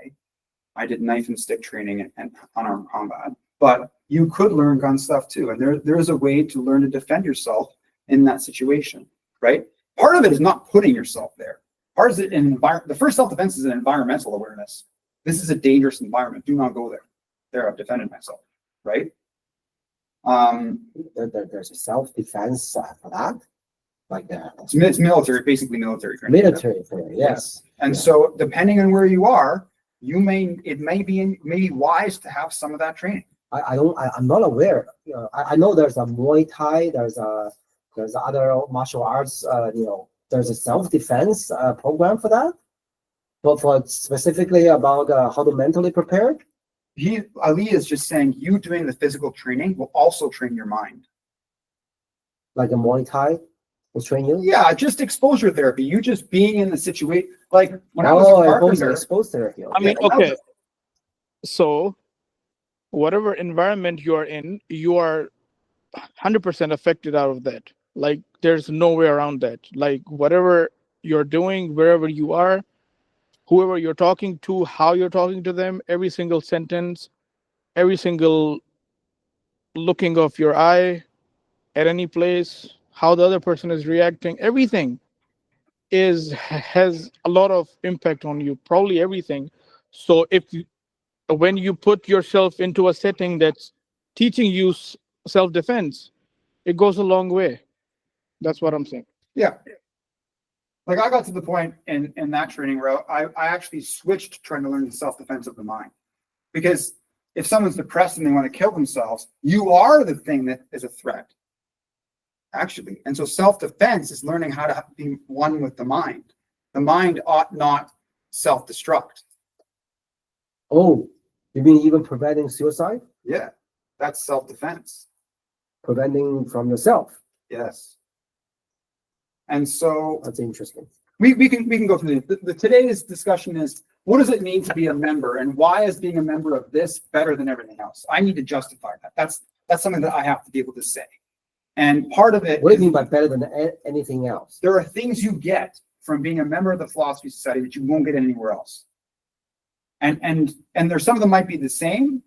I did knife and stick training and unarmed combat, but you could learn gun stuff too. And there's a way to learn to defend yourself in that situation, right? Part of it is not putting yourself there. Part of it the first self-defense is an environmental awareness. This is a dangerous environment. Do not go there. There, I've defended myself, right? There's a self-defense for that, like it's military, basically military training. military for it, yes. And so, depending on where you are, it may be wise to have some of that training. I'm not aware. I know there's a Muay Thai, there's other martial arts. There's a self-defense program for that, but for specifically about how to mentally prepare. Ali is just saying you doing the physical training will also train your mind. Like a Muay Thai will train you. Yeah, just exposure therapy. You just being in the situation. Like when I was a carpenter. Exposed therapy. I mean, okay. So, whatever environment you are in, you are 100% affected out of that. Like, there's no way around that. Like, whatever you're doing, wherever you are, whoever you're talking to, how you're talking to them, every single sentence, every single looking of your eye at any place, how the other person is reacting, everything has a lot of impact on you, probably everything. So when you put yourself into a setting that's teaching you self-defense, it goes a long way. That's what I'm saying. Yeah. Like, I got to the point in that training where I actually switched trying to learn the self-defense of the mind. Because if someone's depressed and they want to kill themselves, you are the thing that is a threat, actually. And so self-defense is learning how to be one with the mind. The mind ought not self-destruct. Oh, you mean even preventing suicide? Yeah, that's self-defense. Preventing from yourself. Yes. And so That's interesting. we can go through today's discussion is, what does it mean to be a member, and why is being a member of this better than everything else? I need to justify that. That's something that I have to be able to say. And part of it, What do you mean by better than anything else? there are things you get from being a member of the Philosophy Society that you won't get anywhere else. And there's some of them might be the same,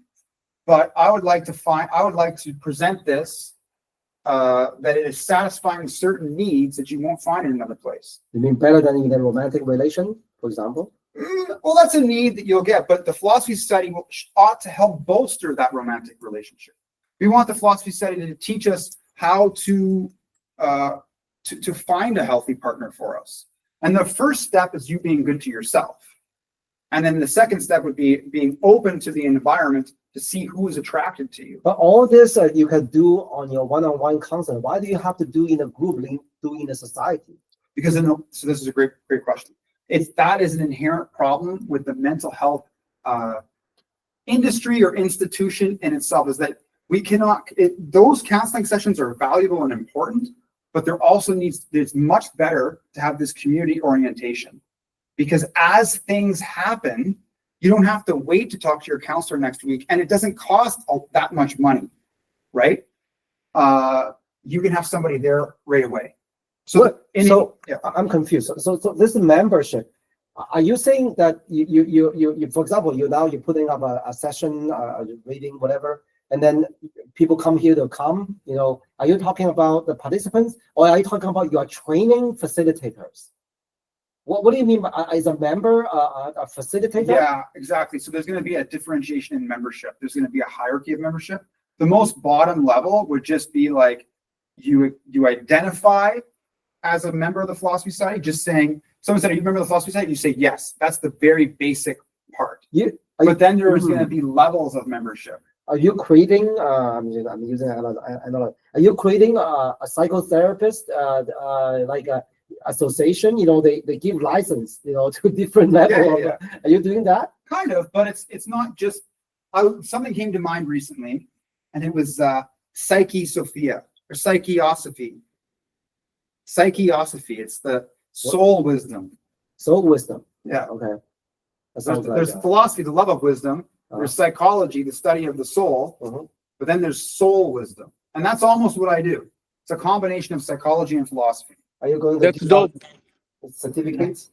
but I would like to present this that it is satisfying certain needs that you won't find in another place. You mean better than in a romantic relation, for example? Well, that's a need that you'll get, but the Philosophy Society ought to help bolster that romantic relationship. We want the Philosophy Society to teach us how to find a healthy partner for us. And the first step is you being good to yourself. And then the second step would be being open to the environment to see who is attracted to you. But all this you can do on your one-on-one counseling. Why do you have to do in a group, do in a society? Because so this is a great question. That is an inherent problem with the mental health industry or institution in itself, is that we cannot, those counseling sessions are valuable and important, but it's much better to have this community orientation. Because as things happen, you don't have to wait to talk to your counselor next week, and it doesn't cost that much money. right? You can have somebody there right away. So, What? So yeah. I'm confused. So this membership. Are you saying that you for example, you're putting up a session, reading, whatever, and then people come here to come, are you talking about the participants, or are you talking about you are training facilitators? What do you mean by as a member, a facilitator? Yeah, exactly. So there's going to be a differentiation in membership. There's going to be a hierarchy of membership. The most bottom level would just be like you identify as a member of the Philosophy Society, just saying, someone said, are you a member of the Philosophy Society? You say, yes. That's the very basic part. But then there's going to be levels of membership. Are you creating, I'm using, I don't know. Are you creating a psychotherapist, like a association? They give license, to different level. Yeah. Are you doing that? Kind of, but it's not just, something came to mind recently, and it was Psyche Sophia, or Psycheosophy. Psycheosophy, it's the soul wisdom. Soul wisdom. Yeah. Okay. That sounds There's philosophy, the love of wisdom. There's psychology, the study of the soul. But then there's soul wisdom. And that's almost what I do. It's a combination of psychology and philosophy. Are you going to That's dope. certificates?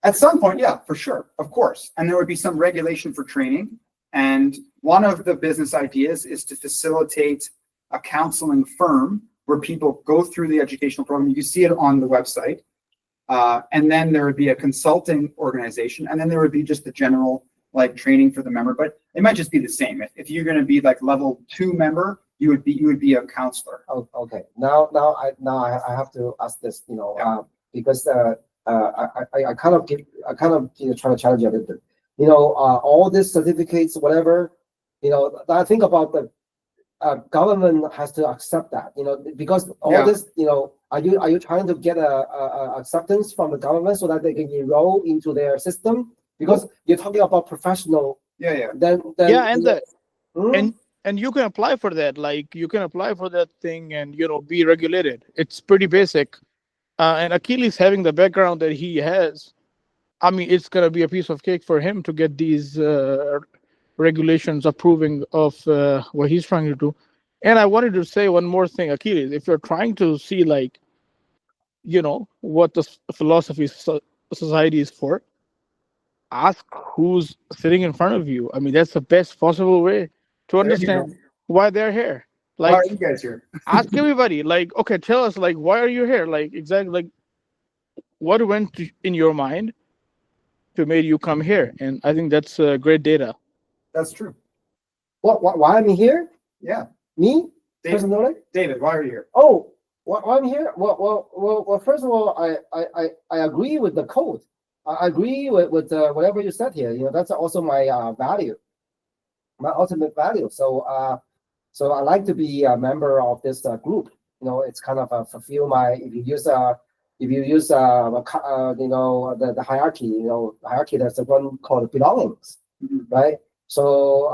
At some point, yeah, for sure, of course. And there would be some regulation for training. And one of the business ideas is to facilitate a counseling firm where people go through the educational program. You can see it on the website. And then there would be a consulting organization. And then there would be just the general training for the member. But it might just be the same. If you're going to be level 2 member, you would be a counselor. Oh, okay. Now I have to ask this, because I kind of try to challenge you a little bit. All these certificates, whatever, I think about the government has to accept that, because all this, are you trying to get a acceptance from the government so that they can enroll into their system? Because you're talking about professional. Yeah. Then and you can apply for that. You can apply for that thing and be regulated. It's pretty basic. And Achilles having the background that he has, I mean, it's gonna be a piece of cake for him to get these regulations approving of what he's trying to do. And I wanted to say one more thing, Achilles. If you're trying to see what the philosophy society is for, ask who's sitting in front of you. I mean, that's the best possible way to understand why they're here. Why are you guys here? Ask everybody, okay, tell us, why are you here? Exactly, what went in your mind to make you come here? And I think that's great data. That's true. Why am I here? Yeah. Me? David, Personally? David, why are you here? Oh, why I'm here? Well, first of all, I agree with the code. I agree with whatever you said here. That's also my value, my ultimate value. So I like to be a member of this group. It's kind of fulfill my. If you use the hierarchy, hierarchy, that's the one called belongings, right? So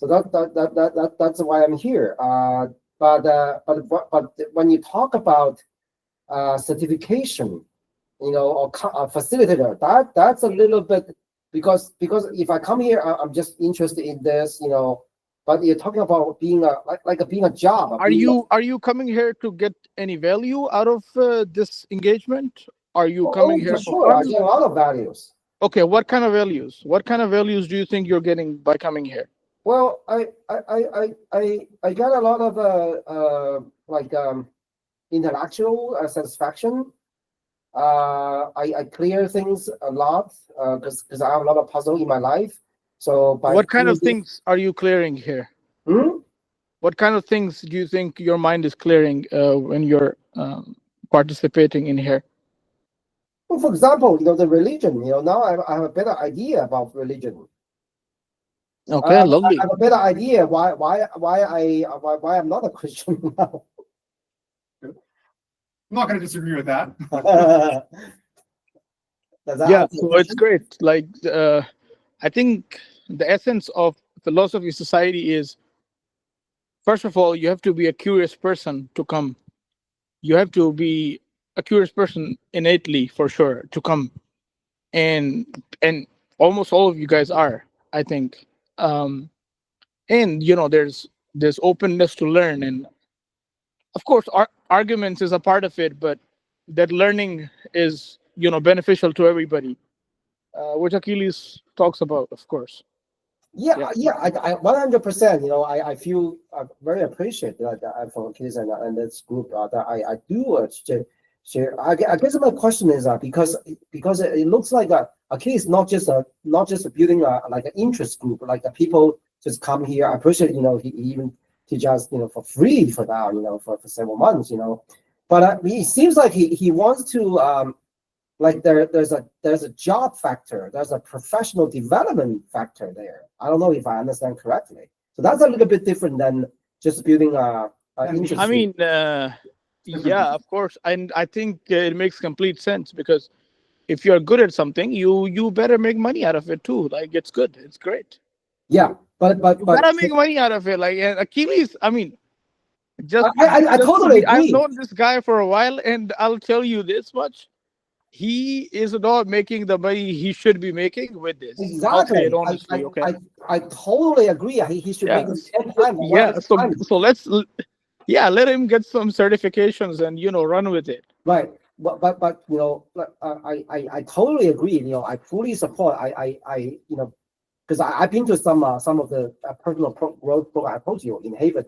that's why I'm here. But when you talk about certification, or facilitator, that's a little bit, because if I come here, I'm just interested in this, but you're talking about being being a job. Are you coming here to get any value out of this engagement? Are you coming here for sure? I fun? get a lot of values. Okay, what kind of values? What kind of values do you think you're getting by coming here? Well, I got a lot of intellectual satisfaction. I clear things a lot because I have a lot of puzzle in my life. So what kind of things are you clearing here? What kind of things do you think your mind is clearing when you're participating in here? Well, for example, the religion. Now I have a better idea about religion. Okay, lovely. I have a better idea why I'm not a Christian now. I'm not going to disagree with that. Yeah, so it's great. I think the essence of philosophy society is, first of all, you have to be a curious person to come. You have to be a curious person innately, for sure, to come. And almost all of you guys are, I think. And there's there's openness to learn, and of course, arguments is a part of it, but that learning is beneficial to everybody, which Achilles talks about, of course. Yeah, I 100%. I feel very appreciated from Achilles and this group that I do share. I guess my question is because it looks like Achilles not just building like an interest group, like the people just come here. I appreciate he even teach us for free for now for several months but it seems like he wants to like there's a job factor, there's a professional development factor there. I don't know if I understand correctly. So that's a little bit different than just building a interest. I mean, yeah, of course, and I think it makes complete sense, because if you're good at something, you better make money out of it too. Like, it's good, it's great. Yeah, but You better make money out of it. Like, and Achilles, I mean, I totally agree. I've known this guy for a while, and I'll tell you this much: he is not making the money he should be making with this. Exactly. I'll say it honestly, okay? I totally agree. He should make 10 times. Yeah. So let's let him get some certifications and run with it. Right. But I totally agree. I fully support. Because I've been to some of the personal growth program I told you in Haven.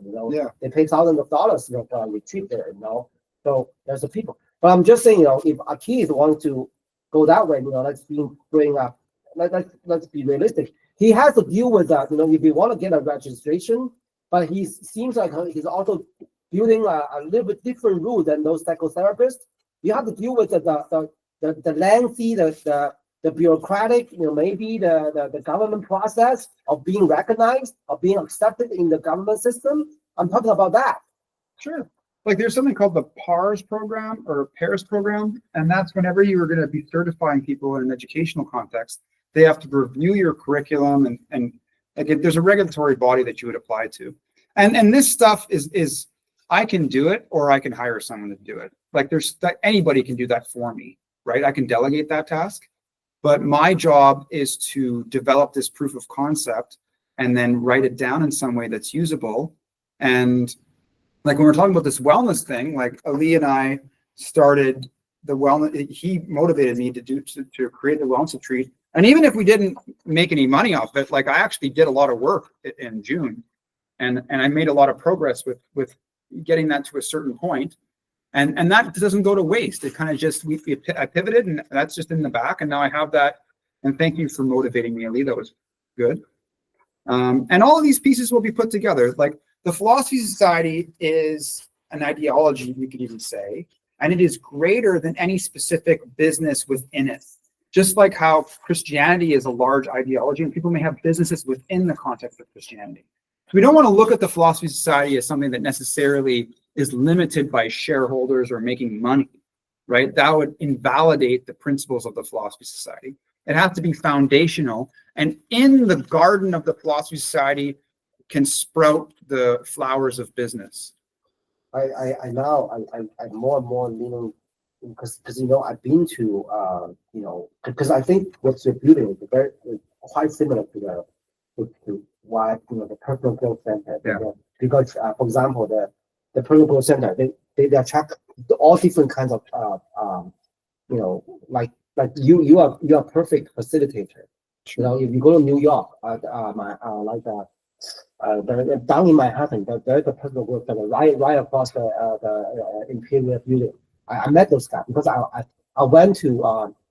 They pay thousands of dollars for a retreat there. So there's the people. But I'm just saying, if Achilles wants to go that way, let's be realistic. He has to deal with that. If you want to get a registration, but he seems like he's also building a little bit different rule than those psychotherapists. You have to deal with the lengthy, the bureaucratic, maybe the government process of being recognized, of being accepted in the government system. I'm talking about that. Sure. Like, there's something called the PARS program or PARIS program, and that's whenever you are going to be certifying people in an educational context, they have to review your curriculum and like, there's a regulatory body that you would apply to. And this stuff is I can do it, or I can hire someone to do it. Like, anybody can do that for me, right? I can delegate that task, but my job is to develop this proof of concept and then write it down in some way that's usable. And like, when we're talking about this wellness thing, like, Ali and I started the wellness. He motivated me to create the wellness retreat. And even if we didn't make any money off it, like, I actually did a lot of work in June, and I made a lot of progress with getting that to a certain point. And that doesn't go to waste. It kind of just, I pivoted, and that's just in the back. And now I have that. And thank you for motivating me, Ali. That was good. And all of these pieces will be put together. Like, the Philosophy Society is an ideology, you could even say, and it is greater than any specific business within it. Just like how Christianity is a large ideology, and people may have businesses within the context of Christianity. So we don't want to look at the Philosophy Society as something that necessarily is limited by shareholders or making money, right? That would invalidate the principles of the Philosophy Society. It has to be foundational, and in the garden of the Philosophy Society can sprout the flowers of business. I'm more and more leaning, because I've been to because I think what you're building is quite similar to why the personal growth center. Yeah. Because for example, the personal growth center, they attract all different kinds of like you are a perfect facilitator. If you go to New York, down in Manhattan, there's a personal growth center right across the Imperial Building. I met those guys because I went to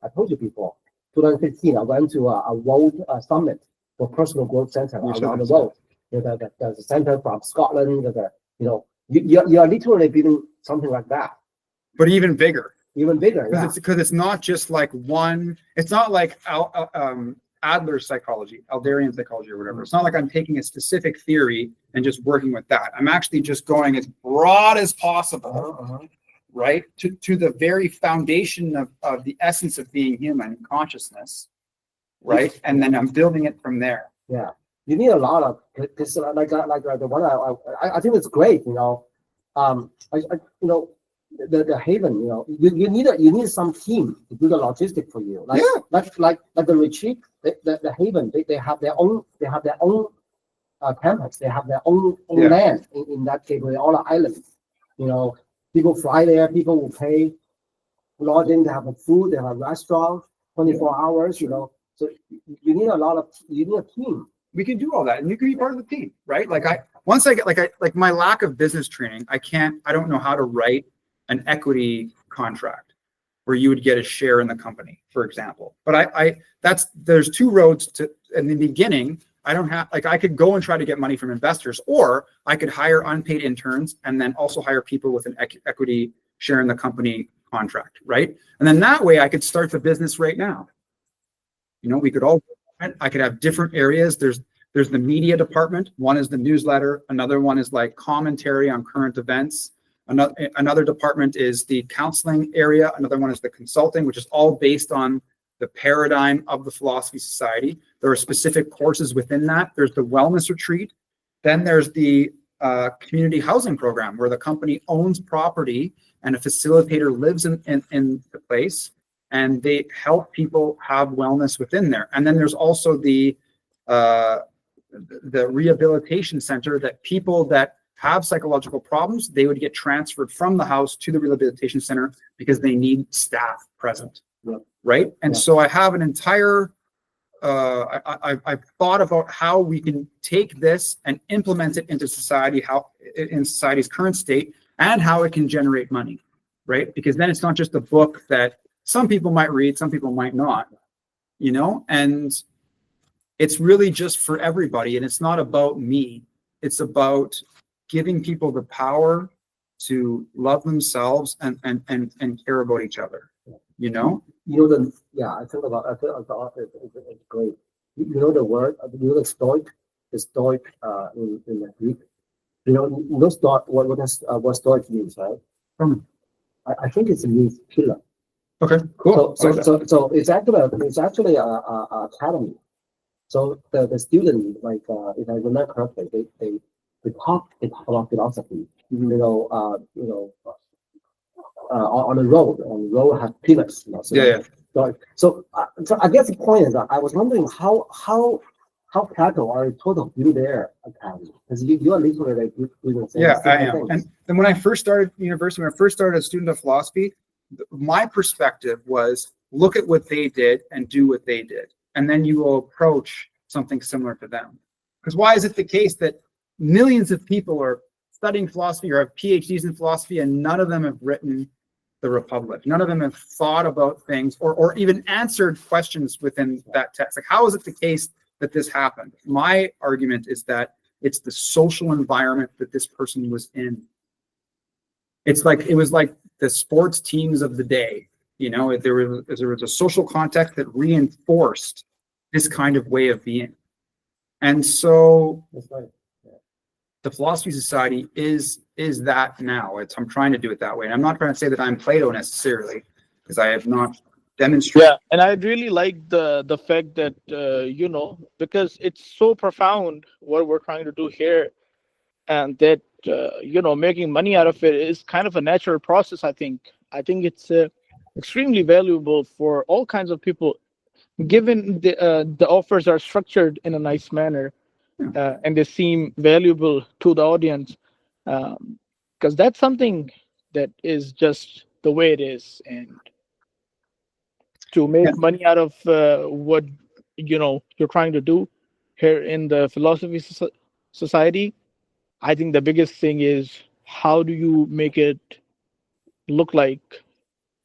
I told you before, 2015 I went to a world summit for personal growth center around the world. There's a center from Scotland. You are literally building something like that, but even bigger. Because it's not just like one. It's not like Adler's psychology, Adlerian psychology, or whatever. It's not like I'm taking a specific theory and just working with that. I'm actually just going as broad as possible, right, to the very foundation of the essence of being human, consciousness, right, and then I'm building it from there. Yeah, you need a lot of this, like the one I think it's great. The Haven, you need some team to do the logistic for you. Like the retreat, the Haven, they have their own campus. They have their own Yeah. land in that gateway, all the islands. You know, people fly there. People will pay lodging. They have a food. They have a restaurant, 24 hours. You know, so you need you need a team. We can do all that, and you can be part of the team, right? Like once I get like my lack of business training, I don't know how to write an equity contract where you would get a share in the company, for example. But there's two roads to, in the beginning, I don't have, like, I could go and try to get money from investors, or I could hire unpaid interns and then also hire people with an equity share in the company contract, right? And then that way I could start the business right now. You know, we could all, I could have different areas. There's the media department. One is the newsletter. Another one is like commentary on current events. Another department is the counseling area. Another one is the consulting, which is all based on the paradigm of the Philosophy Society. There are specific courses within that. There's the wellness retreat. Then there's the community housing program, where the company owns property and a facilitator lives in the place, and they help people have wellness within there. And then there's also the rehabilitation center, that people that have psychological problems, they would get transferred from the house to the rehabilitation center because they need staff present. Yeah. Right. And Yeah. so I have an entire, I've thought about how we can take this and implement it into society, in society's current state, and how it can generate money. Right. Because then it's not just a book that some people might read, some people might not, you know, and it's really just for everybody. And it's not about me. It's about giving people the power to love themselves and care about each other, you know? You know I think about it's great. You know the word, you know the Stoic in the Greek. You know Stoic, what Stoic means, right? I think it means pillar. Okay, cool. So it's actually a academy. So the student, like if I remember correctly, they talk about philosophy. Mhm. On the road, and road have pillars. You know, so I guess the point is that I was wondering how Plato or Toto build their academy, because you are literally like doing the same. Yeah, I same am. things. And then when I first started university, when I first started as a student of philosophy, my perspective was look at what they did and do what they did. And then you will approach something similar to them. Because why is it the case that millions of people are studying philosophy or have PhDs in philosophy, and none of them have written the Republic? None of them have thought about things or even answered questions within that text. Like, how is it the case that this happened? My argument is that it's the social environment that this person was in. It was like the sports teams of the day. You know, there was a social context that reinforced this kind of way of being. And so That's right. the Philosophy Society is that now. I'm trying to do it that way. And I'm not trying to say that I'm Plato necessarily, because I have not demonstrated. Yeah, and I really like the fact that because it's so profound what we're trying to do here, and that making money out of it is kind of a natural process. I think it's extremely valuable for all kinds of people, given the offers are structured in a nice manner, and they seem valuable to the audience, because that's something that is just the way it is. And to make money out of what you're trying to do here in the Philosophy Society, I think the biggest thing is, how do you make it look like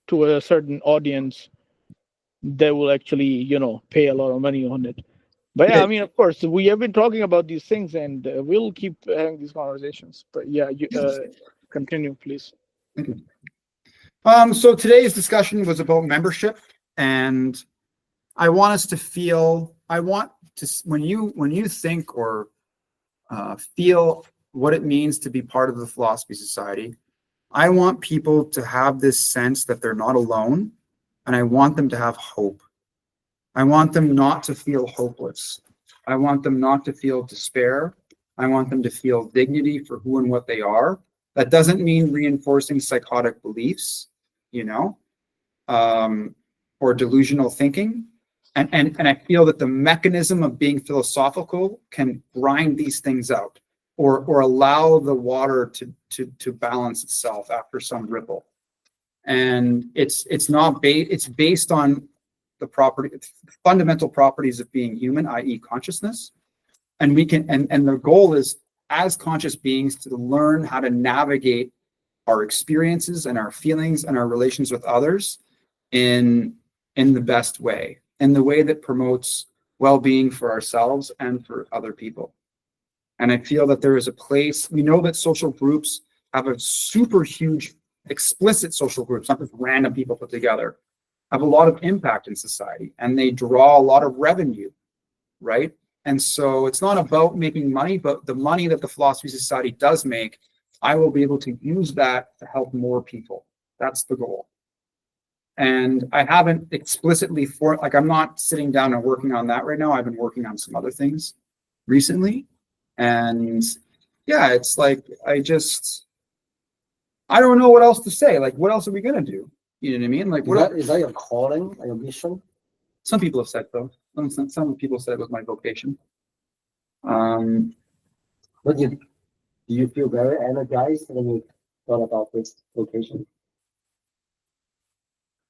to a certain audience that will actually pay a lot of money on it. But yeah, I mean, of course, we have been talking about these things, and we'll keep having these conversations. But yeah, you continue, please. Thank you. So today's discussion was about membership, and I want us to feel. When you think or feel what it means to be part of the Philosophy Society, I want people to have this sense that they're not alone, and I want them to have hope. I want them not to feel hopeless. I want them not to feel despair. I want them to feel dignity for who and what they are. That doesn't mean reinforcing psychotic beliefs, or delusional thinking. And I feel that the mechanism of being philosophical can grind these things out, or allow the water to balance itself after some ripple. And it's not it's based on the fundamental properties of being human, i.e. consciousness. And we can, and the goal is, as conscious beings, to learn how to navigate our experiences and our feelings and our relations with others in the best way, in the way that promotes well-being for ourselves and for other people. And I feel that there is a place, we know that social groups have a super huge, explicit social groups, not just random people put together, have a lot of impact in society, and they draw a lot of revenue, right? And so it's not about making money, but the money that the Philosophy Society does make, I will be able to use that to help more people. That's the goal. And I haven't explicitly I'm not sitting down and working on that right now. I've been working on some other things recently. And yeah, it's like, I don't know what else to say. Like, what else are we going to do? You know what I mean? Like, Is that your calling, your mission? Some people have said so. Some people said it was my vocation. But do you feel very energized when you thought about this vocation?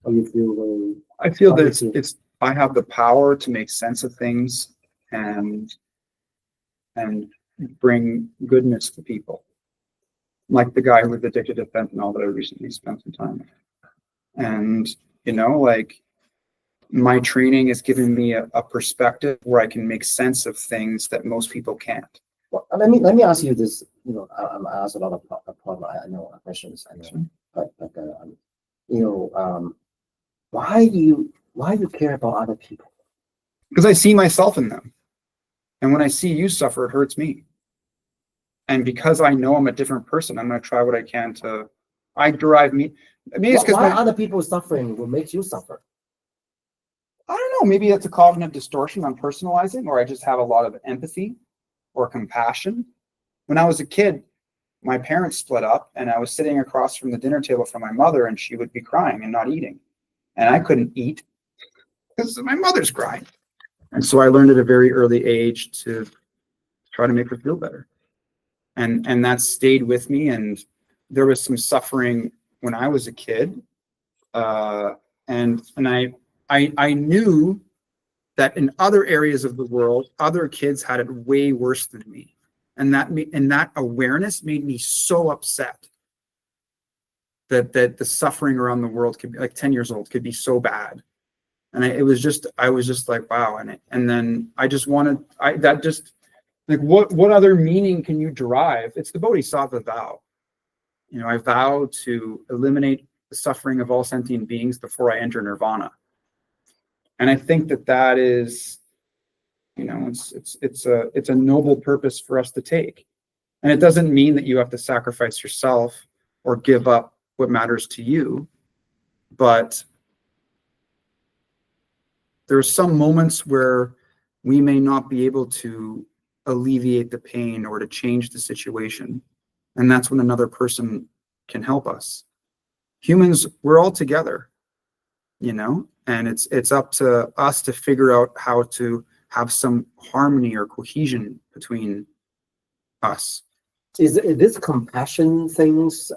Or you feel very... I feel that I have the power to make sense of things and bring goodness to people. Like the guy who was addicted to fentanyl that I recently spent some time with. And, like, my training is giving me a perspective where I can make sense of things that most people can't. Well, let me ask you this. I ask a lot of questions. I know, but why do you care about other people? Because I see myself in them, and when I see you suffer, it hurts me. And because I know I'm a different person, I'm going to try what I can to. I mean, it's because why other people suffering will make you suffer? I don't know. Maybe it's a cognitive distortion I'm personalizing, or I just have a lot of empathy or compassion. When I was a kid, my parents split up, and I was sitting across from the dinner table from my mother, and she would be crying and not eating. And I couldn't eat because my mother's crying. And so I learned at a very early age to try to make her feel better. And that stayed with me. And there was some suffering when I was a kid. And I knew that in other areas of the world, other kids had it way worse than me. And that awareness made me so upset that the suffering around the world could be, like 10 years old, could be so bad. And I was just like, wow. And then I just wanted, what other meaning can you derive? It's the Bodhisattva vow. I vow to eliminate the suffering of all sentient beings before I enter nirvana. And I think that is, it's a noble purpose for us to take. And it doesn't mean that you have to sacrifice yourself or give up what matters to you, but there are some moments where we may not be able to alleviate the pain or to change the situation. And that's when another person can help us. Humans, we're all together, and it's up to us to figure out how to have some harmony or cohesion between us. Is this compassion things?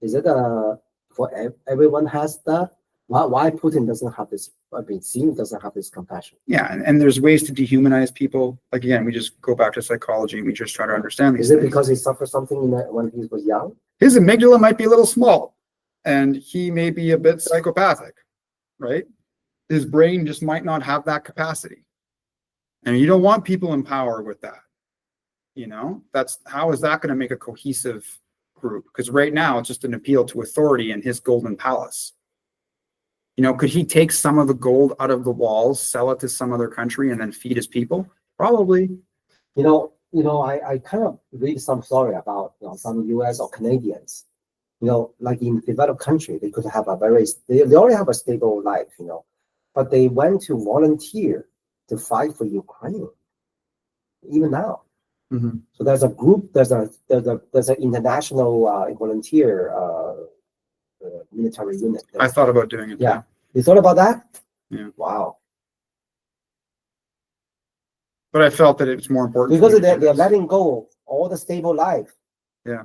Is it for everyone has that? Why Putin doesn't have this? Doesn't have this compassion. Yeah, and there's ways to dehumanize people. Like, again, we just go back to psychology and we just try to understand these things. Is it things. because he suffered something when he was young? His amygdala might be a little small, and he may be a bit psychopathic, right? His brain just might not have that capacity. And you don't want people in power with that. How is that going to make a cohesive group? Because right now it's just an appeal to authority in his golden palace. Could he take some of the gold out of the walls, sell it to some other country, and then feed his people? Probably. I kind of read some story about some U.S. or Canadians. Like in developed country, they could have they already have a stable life. But they went to volunteer to fight for Ukraine. Even now. Mm-hmm. So there's a group. There's an international volunteer military unit. I thought about doing it. Yeah. You thought about that? Yeah. Wow. But I felt that it's more important for because me to they're, do they're this. letting go all the stable life. Yeah.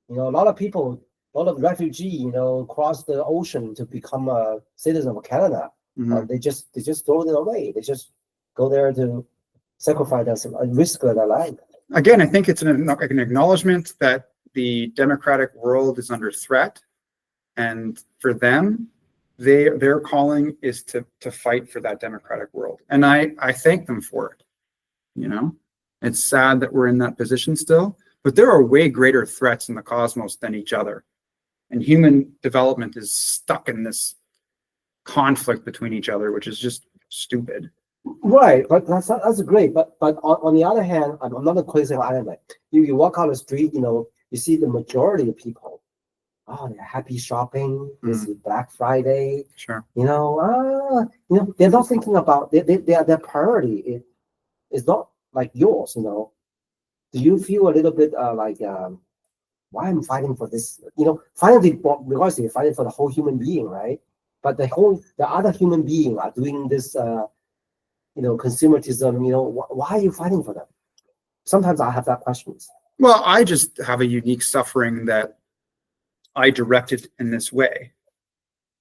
You know, a lot of people, a lot of refugees, you know, cross the ocean to become a citizen of Canada. Mhm. They just throw it away. They just go there to sacrifice themselves and risk their life. Again, I think it's an acknowledgement that the democratic world is under threat, and for them, their calling is to fight for that democratic world, and I thank them for it. You know, it's sad that we're in that position still, but there are way greater threats in the cosmos than each other, and human development is stuck in this conflict between each other, which is just stupid. Right, but that's great. But on the other hand, I'm not criticizing either. You walk on the street, you know, you see the majority of people. Oh, they're happy shopping. This is Black Friday. Sure. They're not thinking about their priority is not like yours. You know, do you feel a little bit why I'm fighting for this? You know, finally, because you're fighting for the whole human being, right? But the other human being are doing this. Consumerism, you know, why are you fighting for them? Sometimes I have that questions. Well, I just have a unique suffering that I directed in this way.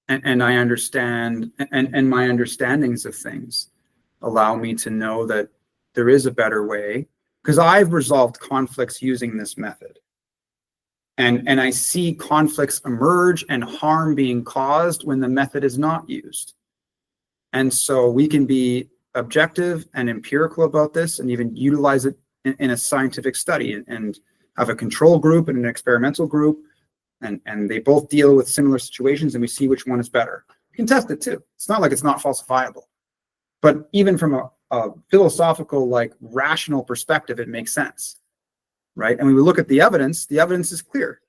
And I understand, and my understandings of things allow me to know that there is a better way, because I've resolved conflicts using this method. And I see conflicts emerge and harm being caused when the method is not used. And so we can be objective and empirical about this and even utilize it in a scientific study and have a control group and an experimental group, and they both deal with similar situations, and we see which one is better. We can test it too. It's not like it's not falsifiable, but even from a philosophical, like rational perspective, it makes sense, right? And when we look at the evidence is clear.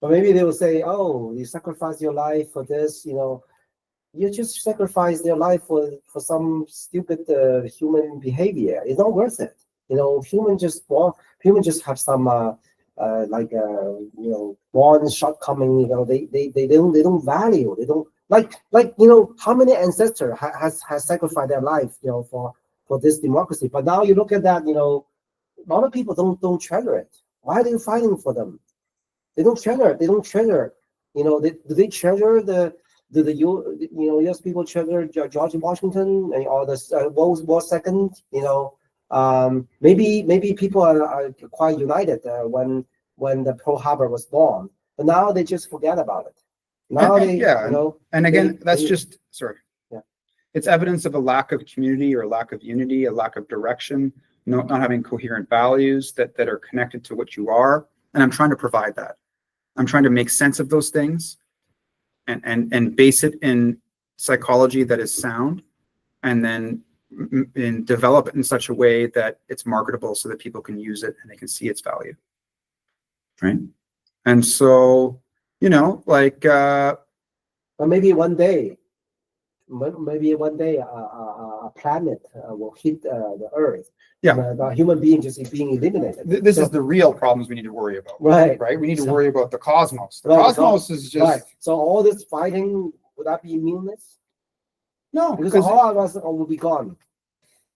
But maybe they will say, oh, you sacrifice your life for this, you know, you just sacrifice their life for some stupid human behavior. It's not worth it. You know, humans just have some one shortcoming. You know, they don't value. They don't like you know, how many ancestors has sacrificed their life, you know, for this democracy. But now you look at that, you know, a lot of people don't treasure it. Why are they fighting for them? They don't treasure it. They don't treasure. You know, do they treasure Do the U.S. people treasure George Washington or the World War II? You know, maybe people are quite united when the Pearl Harbor was bombed, but now they just forget about it. Now And again, sorry. Yeah. It's evidence of a lack of community or a lack of unity, a lack of direction, not having coherent values that are connected to what you are. And I'm trying to provide that. I'm trying to make sense of those things and base it in psychology that is sound, and then develop it in such a way that it's marketable so that people can use it and they can see its value. Right. And so, you know, like, but maybe one day a planet will hit the Earth. Yeah. The human being just being eliminated. This is the real problems we need to worry about. Right. Right. We need to worry about the cosmos. The Right, cosmos is just right. So all this fighting, would that be meaningless? no, Because because all of us will be gone.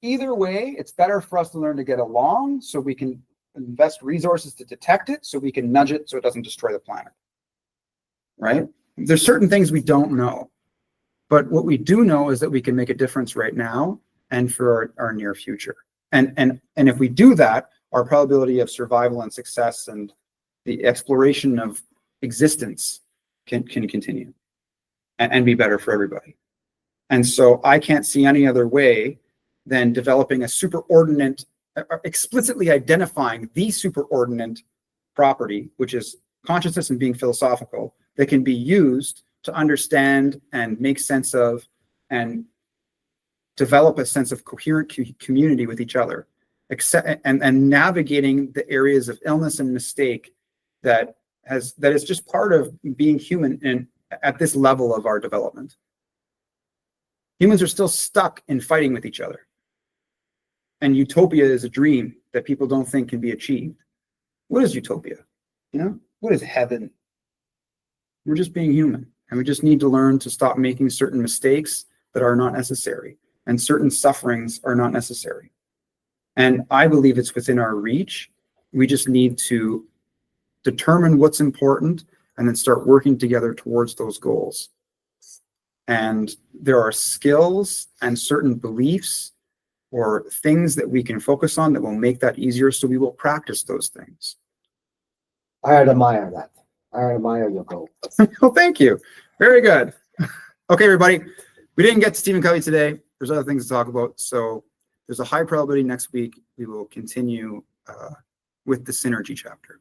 either way, it's better for us to learn to get along so we can invest resources to detect it, so we can nudge it so it doesn't destroy the planet. Right? There's certain things we don't know, but what we do know is that we can make a difference right now and for our near future. And if we do that, our probability of survival and success and the exploration of existence can continue and be better for everybody. And so I can't see any other way than developing a superordinate, explicitly identifying the superordinate property, which is consciousness and being philosophical, that can be used to understand and make sense of and develop a sense of coherent community with each other, and navigating the areas of illness and mistake that is just part of being human and at this level of our development. Humans are still stuck in fighting with each other. And utopia is a dream that people don't think can be achieved. What is utopia? You know, what is heaven? We're just being human, and we just need to learn to stop making certain mistakes that are not necessary, and certain sufferings are not necessary. And I believe it's within our reach. We just need to determine what's important and then start working together towards those goals. And there are skills and certain beliefs or things that we can focus on that will make that easier. So we will practice those things. I admire that. I admire your goal. Well, thank you. Very good. Okay, everybody. We didn't get to Stephen Covey today. There's other things to talk about. So there's a high probability next week we will continue with the synergy chapter.